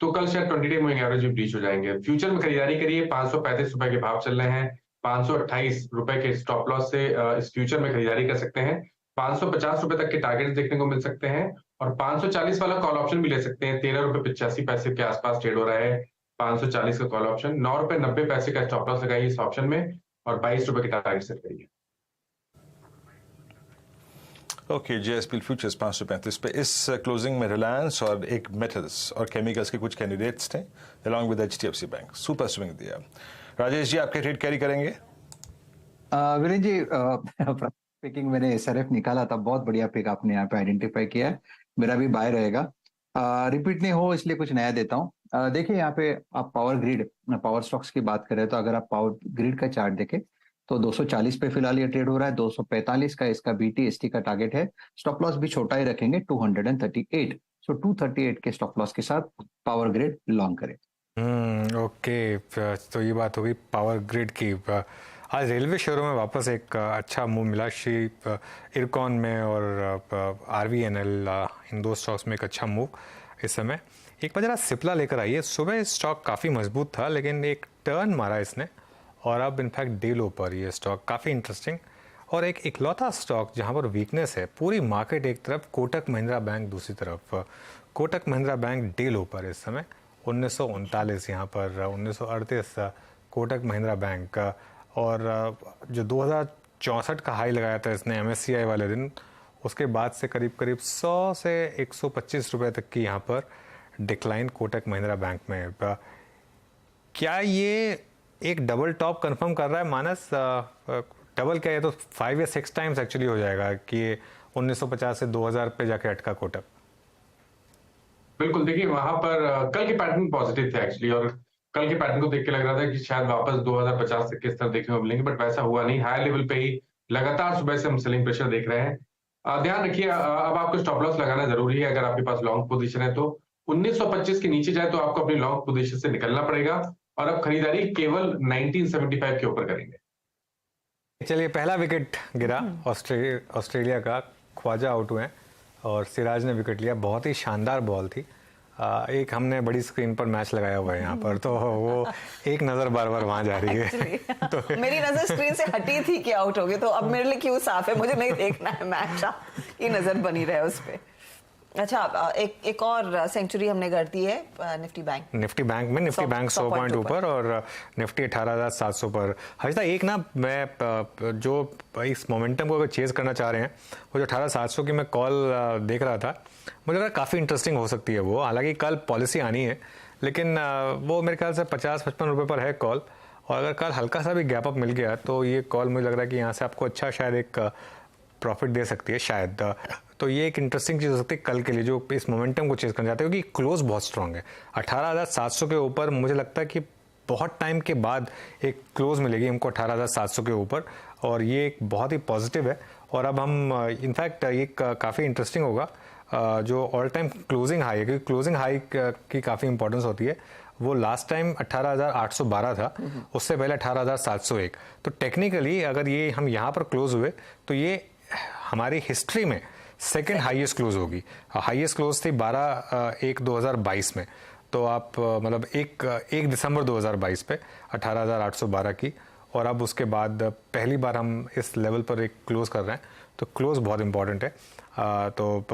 तो कल शायद 20 डे मूविंग एवरेज भी ब्रीच हो जाएंगे। फ्यूचर में खरीदारी करिए, 535 रुपए के भाव चल रहे हैं, 528 रुपए के स्टॉप लॉस से इस फ्यूचर में खरीदारी कर सकते हैं। 550 रुपए तक के टारगेट देखने को मिल सकते हैं और 540 वाला कॉल ऑप्शन भी ले सकते हैं। 13 रुपए 85 पैसे के आसपास ट्रेड हो रहा है 540 का कॉल ऑप्शन। 9 रुपए 90 पैसे का स्टॉप लॉस लगाइए इस ऑप्शन में और 22 रुपए के टारगेट सेट करिए। ओके, जेएसपी फ्यूचर्स 535 पे। इस क्लोजिंग में रिलायंस और एक मेटल्स और केमिकल्स के कुछ कैंडिडेट्स थे along with HDFC bank. Super swing दिया। राजेश जी आपके ट्रेड कैरी करेंगे? वीरेन जी, पिकिंग मैंने SRF निकाला था, बहुत बढ़िया पिक आपने यहाँ पे आइडेंटिफाई किया है। मेरा भी बाय रहेगा, रिपीट नहीं हो इसलिए कुछ नया देता हूँ। देखिए यहाँ पे आप पावर ग्रिड, पावर स्टॉक्स की बात करें तो अगर आप पावर ग्रिड का चार्ट देखें तो 240 पे फिलहाल ये ट्रेड हो रहा है, 245 का इसका BTST का टारगेट है। स्टॉप लॉस भी छोटा ही रखेंगे 238, सो 238 के स्टॉप लॉस के साथ पावर ग्रिड लॉन्ग करें। ओके, तो ये बात होगी पावर ग्रिड की। आज रेलवे शेयरों में वापस एक अच्छा मूव मिला, श्री इरकॉन में और RVNL, इन दो स्टॉक्स में एक अच्छा मूव इस समय। एक बार जरा सिप्ला लेकर आइए, सुबह स्टॉक काफ़ी मजबूत था लेकिन एक टर्न मारा इसने और अब इनफैक्ट डे लो पर ये स्टॉक काफ़ी इंटरेस्टिंग। और एक इकलौता स्टॉक जहां पर वीकनेस है, पूरी मार्केट एक तरफ, कोटक महिंद्रा बैंक दूसरी तरफ। कोटक महिंद्रा बैंक डे लो पर इस समय 1939, यहाँ पर 1938 कोटक महिंद्रा बैंक। और जो 2064 का हाई लगाया था इसने MSCI वाले दिन, उसके बाद से करीब करीब 100 से 125 रुपए तक की यहाँ पर डिक्लाइन कोटक महिंद्रा बैंक में। क्या ये एक डबल टॉप कंफर्म कर रहा है मानस? डबल क्या है तो 5 या 6 टाइम्स एक्चुअली हो जाएगा कि 1950 से 2000 पे जाके अटका कोटक। बिल्कुल, देखिए वहां पर कल के पैटर्न पॉजिटिव थे एक्चुअली, और कल के पैटर्न को देख के लग रहा था कि शायद वापस 2050 तक किस तरह देखने को मिलेंगे, बट वैसा हुआ नहीं। हाई लेवल पे ही लगातार सुबह से हम सेलिंग प्रेशर देख रहे हैं। ध्यान रखिए अब आपको स्टॉप लॉस लगाना जरूरी है। अगर आपके पास लॉन्ग पोजीशन है तो 1925 के नीचे जाए तो आपको अपनी लॉन्ग पोजीशन से निकलना पड़ेगा और अब खरीदारी केवल 1975 के ऊपर करेंगे। चलिए, पहला विकेट गिरा ऑस्ट्रेलिया का, ख्वाजा आउट हुए और सिराज ने विकेट लिया। बहुत ही शानदार बॉल थी। एक हमने बड़ी स्क्रीन पर मैच लगाया हुआ है यहाँ पर, तो वो एक नजर बार बार वहां जा रही है। तो मेरी नजर स्क्रीन से हटी थी कि आउट हो गए, तो अब मेरे लिए क्यों साफ है, मुझे नहीं देखना है मैच, ये नजर बनी रहे उस पर। अच्छा, एक और सेंचुरी हमने कर दी है निफ्टी बैंक में। निफ्टी बैंक 100 पॉइंट ऊपर और निफ्टी 18,700 पर। हर्षदा, एक ना मैं जो इस मोमेंटम को अगर चेज करना चाह रहे हैं, वो जो 18,700 की मैं कॉल देख रहा था, मुझे लगा काफ़ी इंटरेस्टिंग हो सकती है वो। हालांकि कल पॉलिसी आनी है, लेकिन वो मेरे ख्याल से 50-55 रुपये पर है कॉल, और अगर कल हल्का सा भी गैप अप मिल गया तो ये कॉल मुझे लग रहा है कि यहाँ से आपको अच्छा शायद एक प्रॉफिट दे सकती है शायद। तो ये एक इंटरेस्टिंग चीज़ हो सकती है कल के लिए जो इस मोमेंटम को चेज करना चाहते हैं, क्योंकि क्लोज बहुत स्ट्रांग है 18,700 के ऊपर। मुझे लगता है कि बहुत टाइम के बाद एक क्लोज मिलेगी हमको 18,700 के ऊपर, और ये एक बहुत ही पॉजिटिव है। और अब हम इनफैक्ट ये काफ़ी इंटरेस्टिंग होगा जो ऑल टाइम क्लोजिंग हाई है, क्योंकि क्लोजिंग हाई की काफ़ी इंपॉर्टेंस होती है। वो लास्ट टाइम 18,812 था, उससे पहले 18,701। तो टेक्निकली अगर ये हम यहाँ पर क्लोज हुए तो ये हमारी हिस्ट्री में सेकंड हाईएस्ट क्लोज होगी। हाईएस्ट क्लोज थी 12/1/2022 में, तो आप मतलब 1 दिसंबर 2022 पे 18,812 की, और अब उसके बाद पहली बार हम इस लेवल पर एक क्लोज कर रहे हैं, तो क्लोज बहुत इंपॉर्टेंट है। तो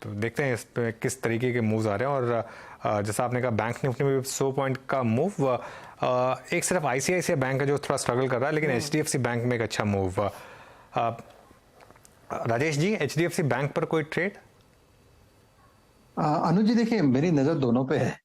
देखते हैं इस पे किस तरीके के मूव्स आ रहे हैं। और जैसा आपने कहा बैंक निफ्टी में 100 पॉइंट का मूव, एक सिर्फ ICICI बैंक है जो थोड़ा स्ट्रगल कर रहा है, लेकिन HDFC बैंक में एक अच्छा move. Rajesh ji, HDFC bank पर कोई ट्रेड? अनुज जी, देखिए मेरी नजर दोनों पे है।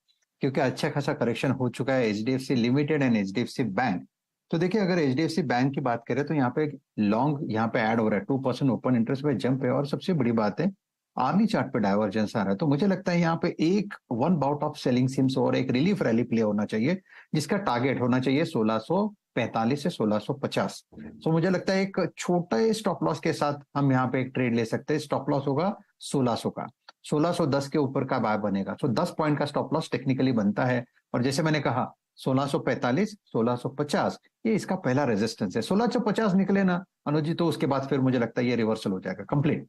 क्योंकि अच्छा खासा करेक्शन हो चुका है HDFC limited and HDFC bank. तो देखिए अगर एचडीएफसी बैंक की बात करें तो यहाँ पे लॉन्ग यहाँ पे ऐड हो रहा है, 2% ओपन इंटरेस्ट में जंप है, और सबसे बड़ी बात है आर्मी चार्ट पे डाइवर्जेंस आ रहा है। तो मुझे लगता है यहाँ पे एक one bout of selling seems और एक रिलीफ रैली प्ले होना चाहिए, जिसका टारगेट होना चाहिए 1645 से 1650। तो मुझे लगता है एक छोटा स्टॉप लॉस के साथ हम यहाँ पे एक ट्रेड ले सकते हैं। स्टॉप लॉस होगा 1600 का, 1610 के ऊपर का बाय बनेगा। तो 10 पॉइंट का स्टॉप लॉस टेक्निकली बनता है, और जैसे मैंने कहा 1645 1650 ये इसका पहला रेजिस्टेंस है। 1650 निकले ना अनुज जी, तो उसके बाद फिर मुझे लगता है ये रिवर्सल हो जाएगा कंप्लीट।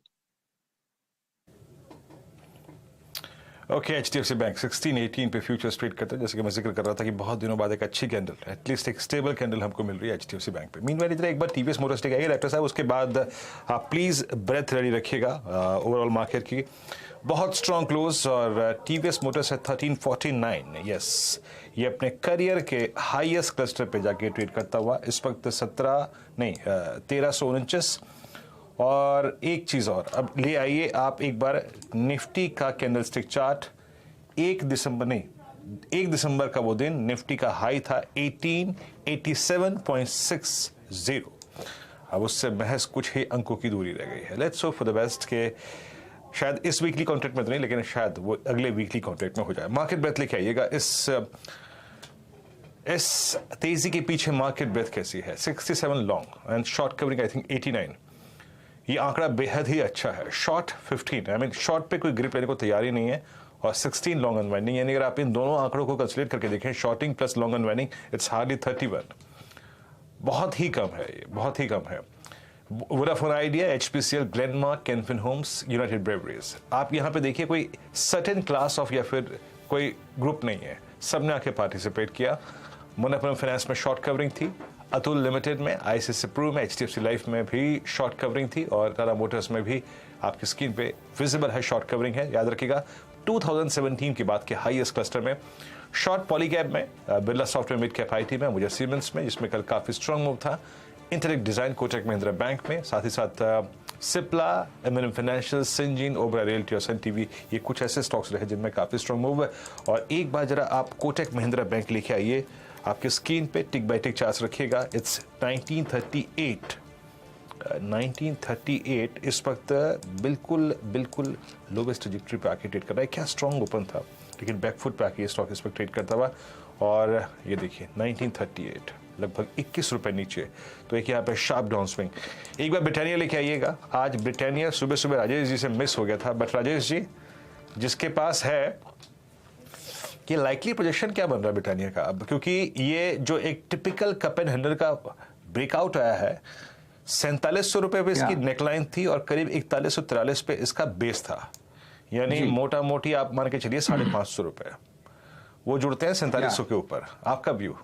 ओके, एचडीएफसी बैंक 1618 पे फ्यूचर्स ट्रेड करता है। जैसे कि मैं जिक्र कर रहा था कि बहुत दिनों बाद एक अच्छी कैंडल, एटलीस्ट एक स्टेबल कैंडल हमको मिल रही है एचडीएफसी बैंक पे। मीनवाइल इधर एक बार टीवीएस मोटर्स टेक आएगी डॉक्टर साहब, उसके बाद आप प्लीज ब्रेथ रेडी रखिएगा ओवरऑल मार्केट की। बहुत स्ट्रॉन्ग क्लोज और टीवीएस मोटर्स है 1349। यस, ये अपने करियर के हाईएस्ट क्लस्टर पे जाके ट्रेड करता हुआ इस वक्त 1349। और एक चीज़ और, अब ले आइए आप एक बार निफ्टी का कैंडलस्टिक चार्ट। 1 दिसंबर का वो दिन निफ्टी का हाई था 1887.60। अब उससे महज कुछ ही अंकों की दूरी रह गई है। Let's hope for the best के शायद इस वीकली कॉन्ट्रैक्ट में तो नहीं, लेकिन शायद वो अगले वीकली कॉन्ट्रैक्ट में हो जाए। मार्केट ब्रेथ लेके आइएगा। इस तेजी के पीछे मार्केट ब्रेथ कैसी है? 67 long and short covering I think 89। ये आंकड़ा बेहद ही अच्छा है। शॉर्ट 15, आई मीन शॉर्ट पे कोई ग्रिप लेने को तैयार ही नहीं है, और 16 लॉन्ग अनवाइंडिंग, यानी अगर आप इन दोनों आंकड़ों को कंसीडर करके देखें, shorting plus long unwinding, it's hardly 31। बहुत ही कम है, ये बहुत ही कम है। Vodafone Idea, HPCL, Glenmark, Canfin Homes, United Breweries, आप यहाँ पे देखिए कोई सर्टेन क्लास ऑफ या फिर कोई ग्रुप नहीं है, सबने आके पार्टिसिपेट किया। मोनोपल फाइनेंस में शॉर्ट कवरिंग थी, अतुल लिमिटेड में, आईसीआईसीआई प्रू में, एचडीएफसी लाइफ में भी शॉर्ट कवरिंग थी, और टाटा मोटर्स में भी आपकी स्क्रीन पे विजिबल है शॉर्ट कवरिंग है। याद रखिएगा 2017 की बात के हाईएस्ट क्लस्टर में शॉर्ट पॉलीकैब में, Birla software mid cap IT में, मुझे सीमेंस में जिसमें कल काफी स्ट्रांग मूव था, Intellect Design, Kotak Mahindra bank में, साथ ही साथ Cipla, MNM financial, Syngene, Oberoi realty और सन टीवी, ये कुछ ऐसे स्टॉक्स रहे जिनमें काफी स्ट्रांग मूव है। और एक बार जरा आप कोटक महिंद्रा बैंक लेके आइए, आपके स्क्रीन पे टिक बाय टिक चार्ज रखिएगा। इट्स 1938 इस वक्त बिल्कुल लोवेस्ट ट्रजेक्टरी पे आके ट्रेड कर रहा है। क्या स्ट्रॉन्ग ओपन था, लेकिन बैकफुट पे आके ये स्टॉक इस वक्त ट्रेड करता हुआ। और ये देखिए 1938 लगभग 21 रुपए नीचे, तो एक यहाँ पे शार्प डाउन स्विंग। एक बार ब्रिटानिया लेके आइएगा। आज ब्रिटानिया सुबह राजेश जी से मिस हो गया था, बट राजेश जी जिसके पास है, ये लाइकली प्रोजेक्शन क्या बन रहा है ब्रिटानिया का अब, क्योंकि ये जो एक टिपिकल कप एंड हैंडल का ब्रेकआउट आया है, 4700 रुपए पे इसकी नेकलाइन थी और करीब 4143 पे इसका बेस था, यानी मोटा मोटी आप मान के चलिए 550 रुपए वो जुड़ते हैं 4700 के ऊपर। आपका व्यू?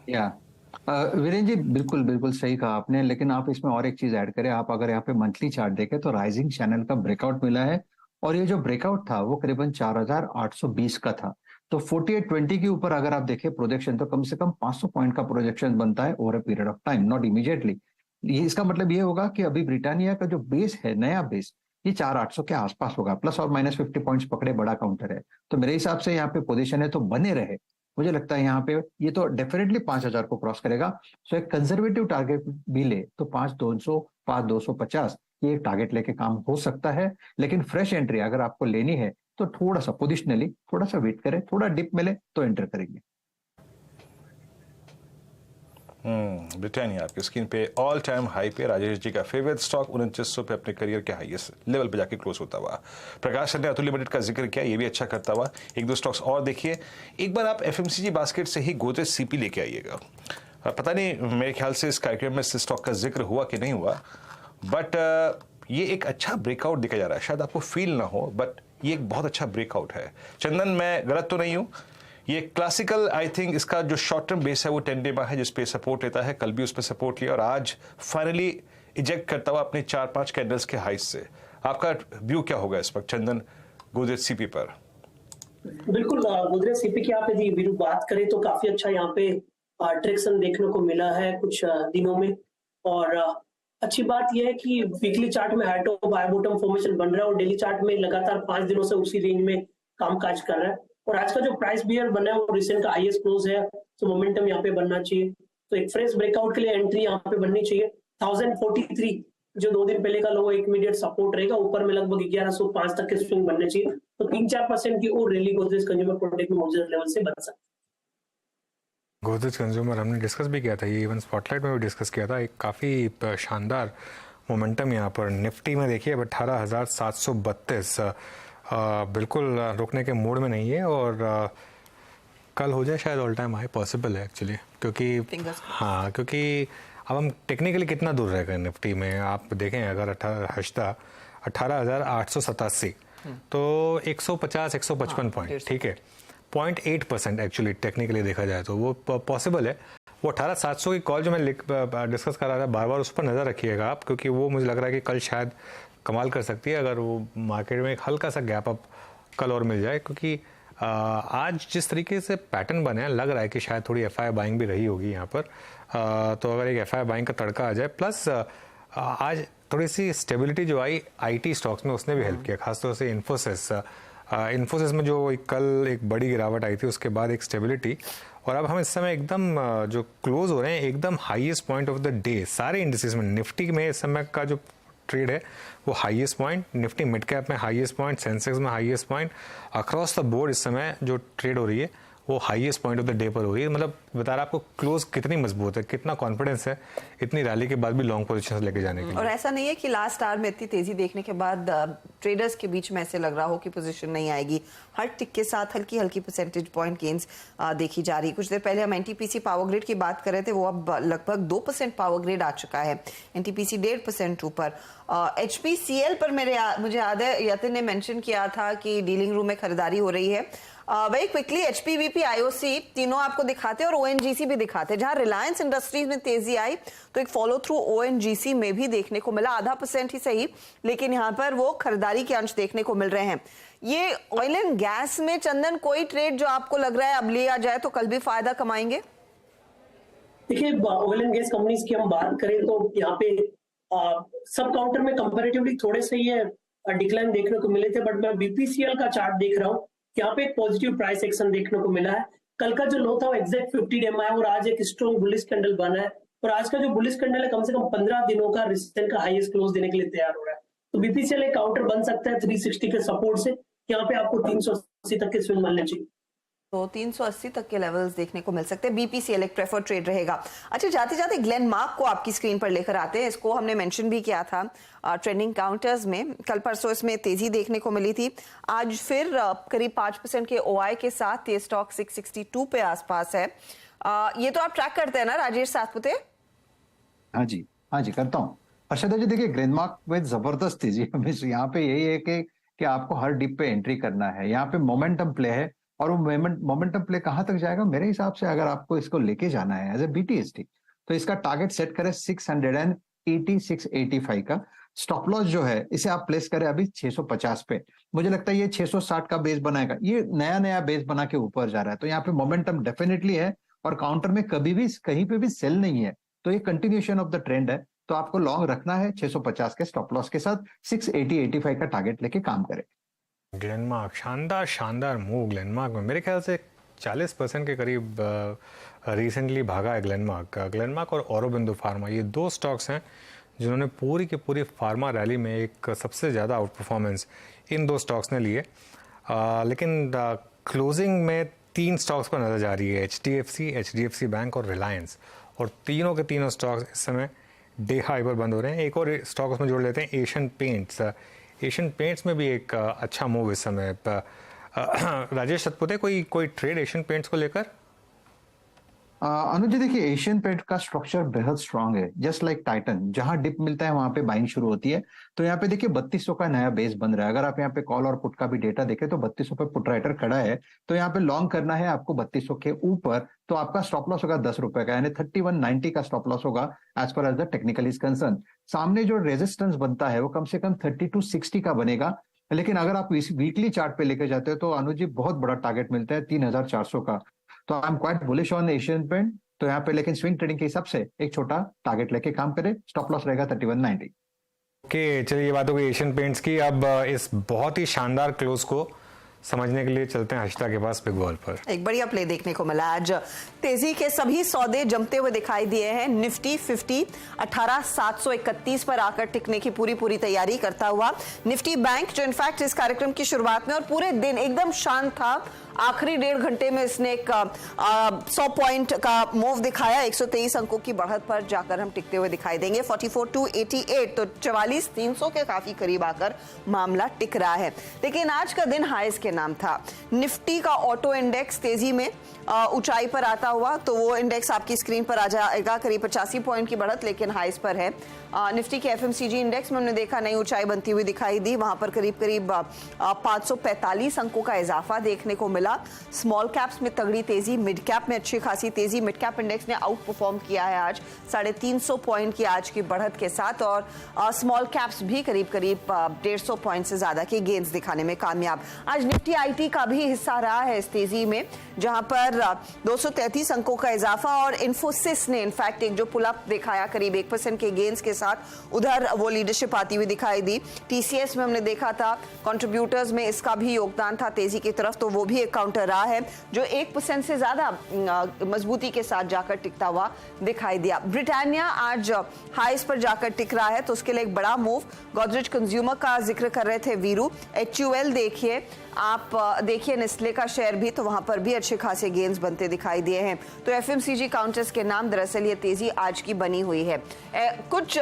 वीरेंद्र जी बिल्कुल सही कहा आपने, लेकिन आप इसमें और एक चीज ऐड करें। आप अगर यहाँ पे मंथली चार्ट देखें तो राइजिंग चैनल का ब्रेकआउट मिला है, और ये जो ब्रेकआउट था वो करीबन 4820 का था। तो 4820 के ऊपर अगर आप देखें प्रोजेक्शन, तो कम से कम 500 पॉइंट का प्रोजेक्शन बनता है over a period of time, not immediately. ये इसका मतलब ये होगा कि अभी ब्रिटानिया का जो बेस है, नया बेस, ये 4800 के आसपास होगा, प्लस और माइनस 50 पॉइंट्स पकड़े बड़ा काउंटर है। तो मेरे हिसाब से यहाँ पे पोजीशन है तो बने रहे। मुझे लगता है यहाँ पे ये तो डेफिनेटली 5000 को क्रॉस करेगा। सो एक कंजर्वेटिव टारगेट भी ले तो 5200, 5250 ये टारगेट लेके काम हो सकता है। लेकिन फ्रेश एंट्री अगर आपको लेनी है तो थोड़ा सा पोजिशनली थोड़ा सा वेट करें, थोड़ा डिप मिले तो एंटर करेंगे। ब्रिटानिया आपकी स्क्रीन पे ऑल टाइम हाई पे, राजेश जी का फेवरेट स्टॉक 2900 पे अपने करियर के हाईएस्ट लेवल पे जाके क्लोज होता हुआ। प्रकाश सर ने अतुल लिमिटेड का जिक्र किया, ये भी अच्छा करता हुआ। एक दो स्टॉक्स और देखिए। एक बार आप एफएमसीजी बास्केट से ही गोदरेज सीपी लेके आइएगा। पता नहीं, मेरे ख्याल से इस कार्यक्रम में इस स्टॉक का जिक्र हुआ कि नहीं हुआ, बट ये एक अच्छा ब्रेकआउट दिखा जा रहा है। शायद आपको फील ना हो, बट ये एक बहुत अच्छा ब्रेकआउट है। चंदन, मैं गलत तो नहीं हूं? ये क्लासिकल, आई थिंक इसका जो शॉर्ट टर्म बेस है वो 10 डे बा है, जिस पे सपोर्ट लेता है। कल भी उस पर सपोर्ट लिया और आज फाइनली इजेक्ट करता हुआ अपने 4-5 कैंडल्स के हाइस से। आपका व्यू क्या होगा इस वक्त चंदन गोदरेज सीपी पर? बिल्कुल, गोदरेज सीपी की आप यदि व्यू बात करें तो काफी अच्छा यहाँ पे ट्रैक्शन देखने को मिला है कुछ दिनों में। और अच्छी बात यह है कि वीकली चार्ट में high top bye bottom formation बन रहा है और डेली चार्ट में लगातार 5 दिनों से उसी रेंज में कामकाज कर रहा है। और आज का जो प्राइस बियर बना है वो रिसेंट का हाईएस्ट क्लोज है, तो मोमेंटम यहाँ पे बनना चाहिए। तो एक फ्रेश ब्रेकआउट के लिए एंट्री यहाँ पे बननी चाहिए। 1043 जो 2 दिन पहले का लो इमीडिएट सपोर्ट रहेगा, ऊपर में लगभग 1105 तक के स्विंग बनने चाहिए। तो 3-4% की और रैली गोदरेज कंज्यूमर प्रोडक्ट में मौजूद लेवल से बन सकता है। गोदरेज कंज्यूमर हमने डिस्कस भी किया था, ये इवन स्पॉटलाइट में भी डिस्कस किया था। एक काफ़ी शानदार मोमेंटम यहाँ पर निफ्टी में देखिए, अब 18,732 बिल्कुल रुकने के मूड में नहीं है, और कल हो जाए शायद ऑल टाइम हाई पॉसिबल है एक्चुअली, क्योंकि हाँ, क्योंकि अब हम टेक्निकली कितना दूर रह गए निफ्टी में। आप देखें अगर 18,887 तो 150-155 पॉइंट, ठीक है, 0.8% एक्चुअली टेक्निकली देखा जाए तो वो पॉसिबल है। वो 18,700 की कॉल जो मैं डिस्कस कर रहा था, बार बार उस पर नज़र रखिएगा आप, क्योंकि वो मुझे लग रहा है कि कल शायद कमाल कर सकती है अगर वो मार्केट में एक हल्का सा गैप अप कल और मिल जाए, क्योंकि आज जिस तरीके से पैटर्न बने हैं लग रहा है कि शायद थोड़ी एफआई बाइंग भी रही होगी यहाँ पर। तो अगर एक एफआई बाइंग का तड़का आ जाए, प्लस आज थोड़ी सी स्टेबिलिटी जो आई आईटी स्टॉक्स में उसने भी हेल्प किया, खासतौर से इन्फोसिस में जो कल एक बड़ी गिरावट आई थी, उसके बाद एक स्टेबिलिटी, और अब हम इस समय एकदम जो क्लोज हो रहे हैं एकदम highest point of the day सारे इंडिसेस में। निफ्टी में इस समय का जो ट्रेड है वो highest point, Nifty mid cap में हाईएस्ट पॉइंट, सेंसेक्स में highest point, across the board इस समय जो ट्रेड हो रही है वो highest point of the day पर हो रही है। मतलब बता रहा आपको क्लोज कितनी मजबूत है, कितना कॉन्फिडेंस है इतनी रैली के बाद भी लॉन्ग पोजीशन लेके जाने के लिए। और ऐसा नहीं है कि लास्ट आवर में इतनी तेजी देखने के बाद ट्रेडर्स के बीच में ऐसे लग रहा हो कि पोजीशन नहीं आएगी। हर टिक के साथ हल्की हल्की परसेंटेज पॉइंट गेन्स देखी जा रही है। कुछ देर पहले हम एनटीपीसी पावर ग्रिड की बात कर रहे थे, वो अब लगभग 2% पावर ग्रिड आ चुका है, एनटीपीसी 1.5% ऊपर। एचपीसीएल पर मुझे याद है यतिन ने मेंशन किया था कि डीलिंग रूम में खरीदारी हो रही है। वेरी क्विकली एचपीवीपी, आईओसी तीनों आपको दिखाते हैं और ओएनजीसी भी दिखाते हैं। जहां रिलायंस इंडस्ट्रीज में तेजी आई तो एक फॉलो थ्रू ओएनजीसी में भी देखने को मिला, 0.5% ही सही, लेकिन यहाँ पर वो खरीदारी के अंश देखने को मिल रहे हैं। ये ऑयल एंड गैस में चंदन कोई ट्रेड जो आपको लग रहा है अब लिया जाए तो कल भी फायदा कमाएंगे? देखिए ऑयल एंड गैस कंपनीज की हम बात करें तो यहाँ पे सब काउंटर में कंपैरेटिवली थोड़े से ये डिक्लाइन देखने को मिले थे, बट मैं बीपीसीएल का चार्ट देख रहा हूँ, यहाँ पे एक पॉजिटिव प्राइस एक्शन देखने को मिला है। कल का जो लो था वो एग्जैक्ट 50 डेमा है और आज एक स्ट्रॉन्ग बुलिश कैंडल बना है, और आज का जो बुलिश कैंडल है कम से कम 15 दिनों का रिसेंट का हाईएस्ट क्लोज देने के लिए तैयार हो रहा है। तो बीपीसीएल एक काउंटर बन सकता है 360 के सपोर्ट से, यहाँ पे आपको 380 तक के स्विंग मिलने चाहिए। तो 380 तक के लेवल्स देखने को मिल सकते हैं। बीपीसीएल एक प्रेफर्ड ट्रेड रहेगा। अच्छा, जाते जाते ग्लेनमार्क को आपकी स्क्रीन पर लेकर आते हैं। इसको हमने मेंशन भी किया था ट्रेंडिंग काउंटर्स में। कल परसों इसमें तेजी देखने को मिली थी, आज फिर करीब 5% के ओआई के साथ ये स्टॉक 662 पे आसपास है। ये तो आप ट्रैक करते हैं ना राजेश सातपुते? हाँ जी करता हूँ। अर्षदा जी देखिए, ग्लेनमार्क में जबरदस्त तेजी हमेशा यहाँ पे यही है कि आपको हर डिप पे एंट्री करना है। यहाँ पे मोमेंटम प्ले है, और वो मोमेंटम प्ले कहां तक जाएगा मेरे हिसाब से, अगर आपको इसको लेके जाना है एज ए बीटीएसटी तो इसका टारगेट सेट करें 680-685 का। स्टॉप लॉस जो है इसे आप प्लेस करें अभी 650 पे। मुझे लगता है ये 660 का बेस बनाएगा, ये नया बेस बना के ऊपर जा रहा है, तो यहाँ पे मोमेंटम डेफिनेटली है, और काउंटर में कभी भी कहीं पे भी सेल नहीं है, तो ये कंटिन्यूएशन ऑफ द ट्रेंड है। तो आपको लॉन्ग रखना है 650 के स्टॉप लॉस के साथ, 680-85 का टारगेट लेके काम करें। ग्लेनमार्क शानदार मूव ग्लेनमार्क में, मेरे ख्याल से 40% के करीब रिसेंटली भागा है ग्लेनमार्क और औरोबिंदो फार्मा। ये दो स्टॉक्स हैं जिन्होंने पूरी की पूरी फार्मा रैली में एक सबसे ज़्यादा आउट परफॉर्मेंस इन दो स्टॉक्स ने लिए। लेकिन क्लोजिंग में 3 स्टॉक्स पर नजर जा रही है, HDFC बैंक और रिलायंस, और तीनों के तीनों स्टॉक्स इस समय डे हाई पर बंद हो रहे हैं। एक और स्टॉक उसमें जोड़ लेते हैं, एशियन पेंट्स में भी एक अच्छा मूव इस समय। राजेश सतपुते, कोई ट्रेड एशियन पेंट्स को लेकर? अनुज जी देखिए, एशियन पेंट का स्ट्रक्चर बेहद स्ट्रांग है, जस्ट लाइक टाइटन, जहां डिप मिलता है वहां पे बाइंग शुरू होती है। तो यहाँ पे देखिए 3200 का नया बेस बन रहा है। अगर आप यहाँ पे कॉल और पुट का भी डेटा देखें तो 3200 पे पुट राइटर खड़ा है, तो यहाँ पे लॉन्ग करना है आपको 3200 के ऊपर, तो आपका स्टॉप लॉस होगा 10 रुपए का, यानी 3190 का स्टॉप लॉस होगा as per as the technical is concern. सामने जो रेजिस्टेंस बनता है वो कम से कम 3260 का बनेगा, लेकिन अगर आप वीकली चार्ट पे लेके जाते हो तो अनुज जी बहुत बड़ा टारगेट मिलता है 3400 का। तो I am quite bullish on Asian paint. तो यहाँ पे लेकिन स्विंग ट्रेडिंग के हिसाब से एक छोटा टारगेट लेके काम करें, स्टॉप लॉस रहेगा 3190। ओके, चलिए ये बात हो गई एशियन पेंट्स की। अब इस बहुत ही शानदार क्लोज को समझने के लिए चलते हैं हर्षिता के पास बिग बॉल पर। एक बढ़िया प्ले देखने को मिला आज। तेजी के सभी सौदे जमते हुए दिखाई दिए हैं। निफ्टी 50 18,731 पर आकर टिकने की पूरी तैयारी करता हुआ। निफ्टी बैंक जो इनफैक्ट इस कार्यक्रम की शुरुआत में और पूरे दिन एकदम शांत था, आखिरी 1.5 घंटे में इसने एक 100 पॉइंट का मूव दिखाया। 123 अंकों की बढ़त पर जाकर हम टिकते हुए दिखाई देंगे। 44,288 तो 44,300 के काफी करीब आकर मामला टिक रहा है। लेकिन आज का दिन हाईज के नाम था। निफ्टी का ऑटो इंडेक्स तेजी में ऊंचाई पर आता हुआ, तो वो इंडेक्स आपकी स्क्रीन पर आ जाएगा। करीब 85 पॉइंट की बढ़त लेकिन हाईज पर है। निफ्टी के एफएमसीजी इंडेक्स में हमने देखा नई ऊंचाई बनती हुई दिखाई दी। वहां पर करीब 545 अंकों का इजाफा देखने को मिला। स्मॉल कैप्स में तगड़ी तेजी, मिड कैप में अच्छी खासी तेजी। मिड कैप इंडेक्स ने आउट परफॉर्म किया है आज 350 पॉइंट की आज की बढ़त के साथ, और स्मॉल कैप्स भी करीब 150 पॉइंट से ज्यादा के गेन्स दिखाने में कामयाब। आज निफ्टी आईटी का भी हिस्सा रहा है इस तेजी में, जहां पर 233 अंकों का इजाफा, और इन्फोसिस ने इनफैक्ट एक जो पुल अप दिखाया करीब 1% के गेन्स के साथ, उधर वो लीडरशिप आती हुई दिखाई दी। टीसीएस में हमने देखा था कंट्रीब्यूटर्स में इसका भी योगदान था तेजी की तरफ, तो वो भी एक काउंटर रहा है जो 1% से ज्यादा मजबूती के साथ जाकर टिकता हुआ दिखाई दिया। ब्रिटानिया आज हाईस पर जाकर टिक रहा है, तो उसके लिए एक बड़ा मूव। गोदरेज कंज्यूमर का जिक्र कर रहे थे वीरू। HUL देखिए, आप देखिए नेस्ले का शेयर भी, तो वहां पर भी अच्छे खासे गेन्स बनते दिखाई दिए हैं। तो एफएमसीजी काउंटर्स के नाम दरअसल ये तेजी आज की बनी हुई है। कुछ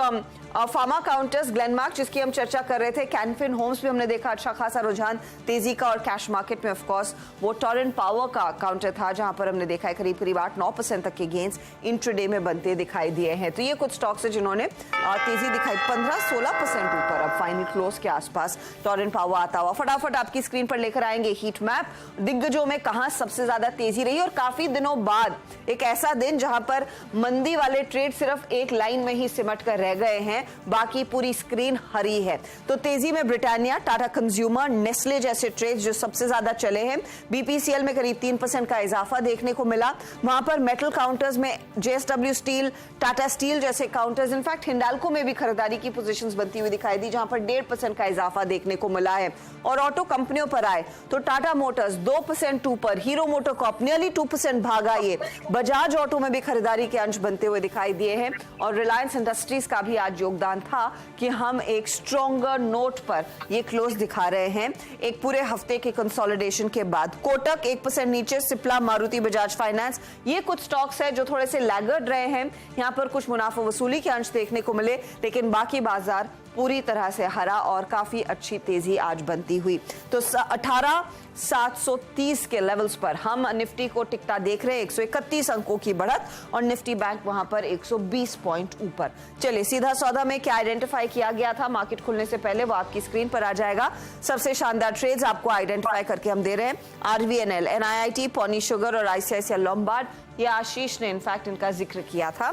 फार्मा काउंटर्स, ग्लेनमार्क जिसकी हम चर्चा कर रहे थे, कैनफिन होम्स भी हमने देखा अच्छा खासा रुझान तेजी का, और कैश मार्केट में ऑफ कोर्स वो टोरेंट पावर का काउंटर था, जहां पर हमने देखा है करीब 8-9% तक के गेन्स इंट्राडे में बनते दिखाई दिए हैं। तो ये कुछ स्टॉक्स है जिन्होंने तेजी दिखाई। 15-16% ऊपर अब फाइनल क्लोज के आसपास टोरेंट पावर आता हुआ। फटाफट आपकी स्क्रीन पर लेकर आएंगे हीट मैप, दिग्गजों में कहां सबसे ज्यादा तेजी रही, और काफी दिनों बाद एक ऐसा दिन जहां पर मंदी वाले ट्रेड सिर्फ एक लाइन में ही सिमट कर रह गए हैं, बाकी पूरी स्क्रीन हरी है। तो तेजी में ब्रिटानिया, टाटा कंज्यूमर, नेस्ले जैसे ट्रेड्स जो सबसे ज्यादा चले हैं। बीपीसीएल में करीब 3% का इजाफा देखने को मिला। वहां पर मेटल काउंटर्स में जेएसडब्ल्यू स्टील, टाटा स्टील जैसे काउंटर्स, इनफैक्ट हिंडाल्को में भी खरीदारी की पोजीशंस बनती हुई दिखाई दी, जहां पर 1.5% का इजाफा देखने को मिला है। और ऑटो कंपनियों पर आए तो टाटा मोटर्स 2% ऊपर, हीरो मोटर कॉर्प नियरली 2% भागा। ये बजाज ऑटो में भी खरीदारी के अंश बनते हुए दिखाई दिए हैं, और रिलायंस इंडस्ट्रीज का भी आज योगदान था कि हम एक स्ट्रॉन्गर नोट पर ये क्लोज दिखा रहे हैं एक पूरे हफ्ते के कंसोलिडेशन के बाद। कोटक 1% नीचे, सिप्ला, मारुति, बजाज फाइनेंस, ये कुछ स्टॉक्स है जो थोड़े से लैगर्ड रहे हैं। यहां पर कुछ मुनाफा वसूली के अंश देखने को मिले, लेकिन बाकी बाजार पूरी तरह से हरा और काफी अच्छी तेजी आज बनती हुई। तो 18,730 के लेवल्स पर हम निफ्टी को टिकता देख रहे हैं, 131 अंकों की बढ़त, और निफ्टी बैंक वहां पर 120 पॉइंट ऊपर। चलिए सीधा सौदा में क्या आइडेंटिफाई किया गया था मार्केट खुलने से पहले, वो आपकी स्क्रीन पर आ जाएगा। सबसे शानदार ट्रेड्स आपको आइडेंटिफाई करके हम दे रहे हैं। RVNL, NIIT, पॉनी शुगर और ICICI लोम्बार्ड, ये आशीष ने इनफैक्ट इनका जिक्र किया था।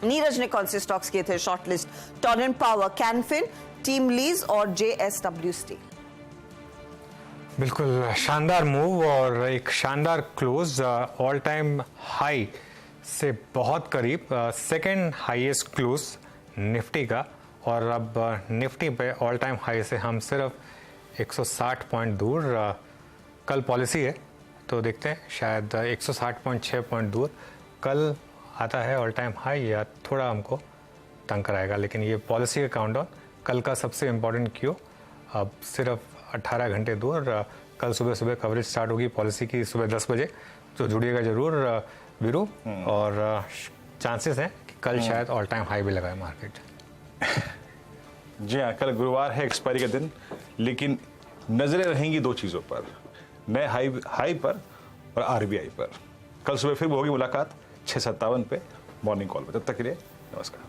नीरज ने कौन से स्टॉक्स किए थे shortlist? Torrent power, Canfin, TeamLease और JSW स्टील। बिल्कुल शानदार मूव और एक शानदार क्लोज, ऑल टाइम हाई से बहुत करीब, सेकंड हाईएस्ट क्लोज निफ्टी का। और अब निफ्टी पे ऑल टाइम हाई से हम सिर्फ 160 पॉइंट दूर। कल पॉलिसी है, तो देखते हैं शायद 160.6 पॉइंट दूर कल आता है ऑल टाइम हाई, या थोड़ा हमको तंग कराएगा। लेकिन ये पॉलिसी का काउंटडाउन, कल का सबसे इम्पोर्टेंट क्यू अब सिर्फ 18 घंटे दूर। कल सुबह कवरेज स्टार्ट होगी पॉलिसी की सुबह 10 बजे, तो जुड़िएगा जरूर वीरू। और चांसेस हैं कि कल शायद ऑल टाइम हाई भी लगाए मार्केट। जी हाँ, कल गुरुवार है, एक्सपायरी का दिन, लेकिन नजरें रहेंगी दो चीज़ों पर, नए हाई पर और RBI पर। कल सुबह फिर होगी मुलाकात 6:57 पे मॉर्निंग कॉल पे। तब तक के लिए नमस्कार।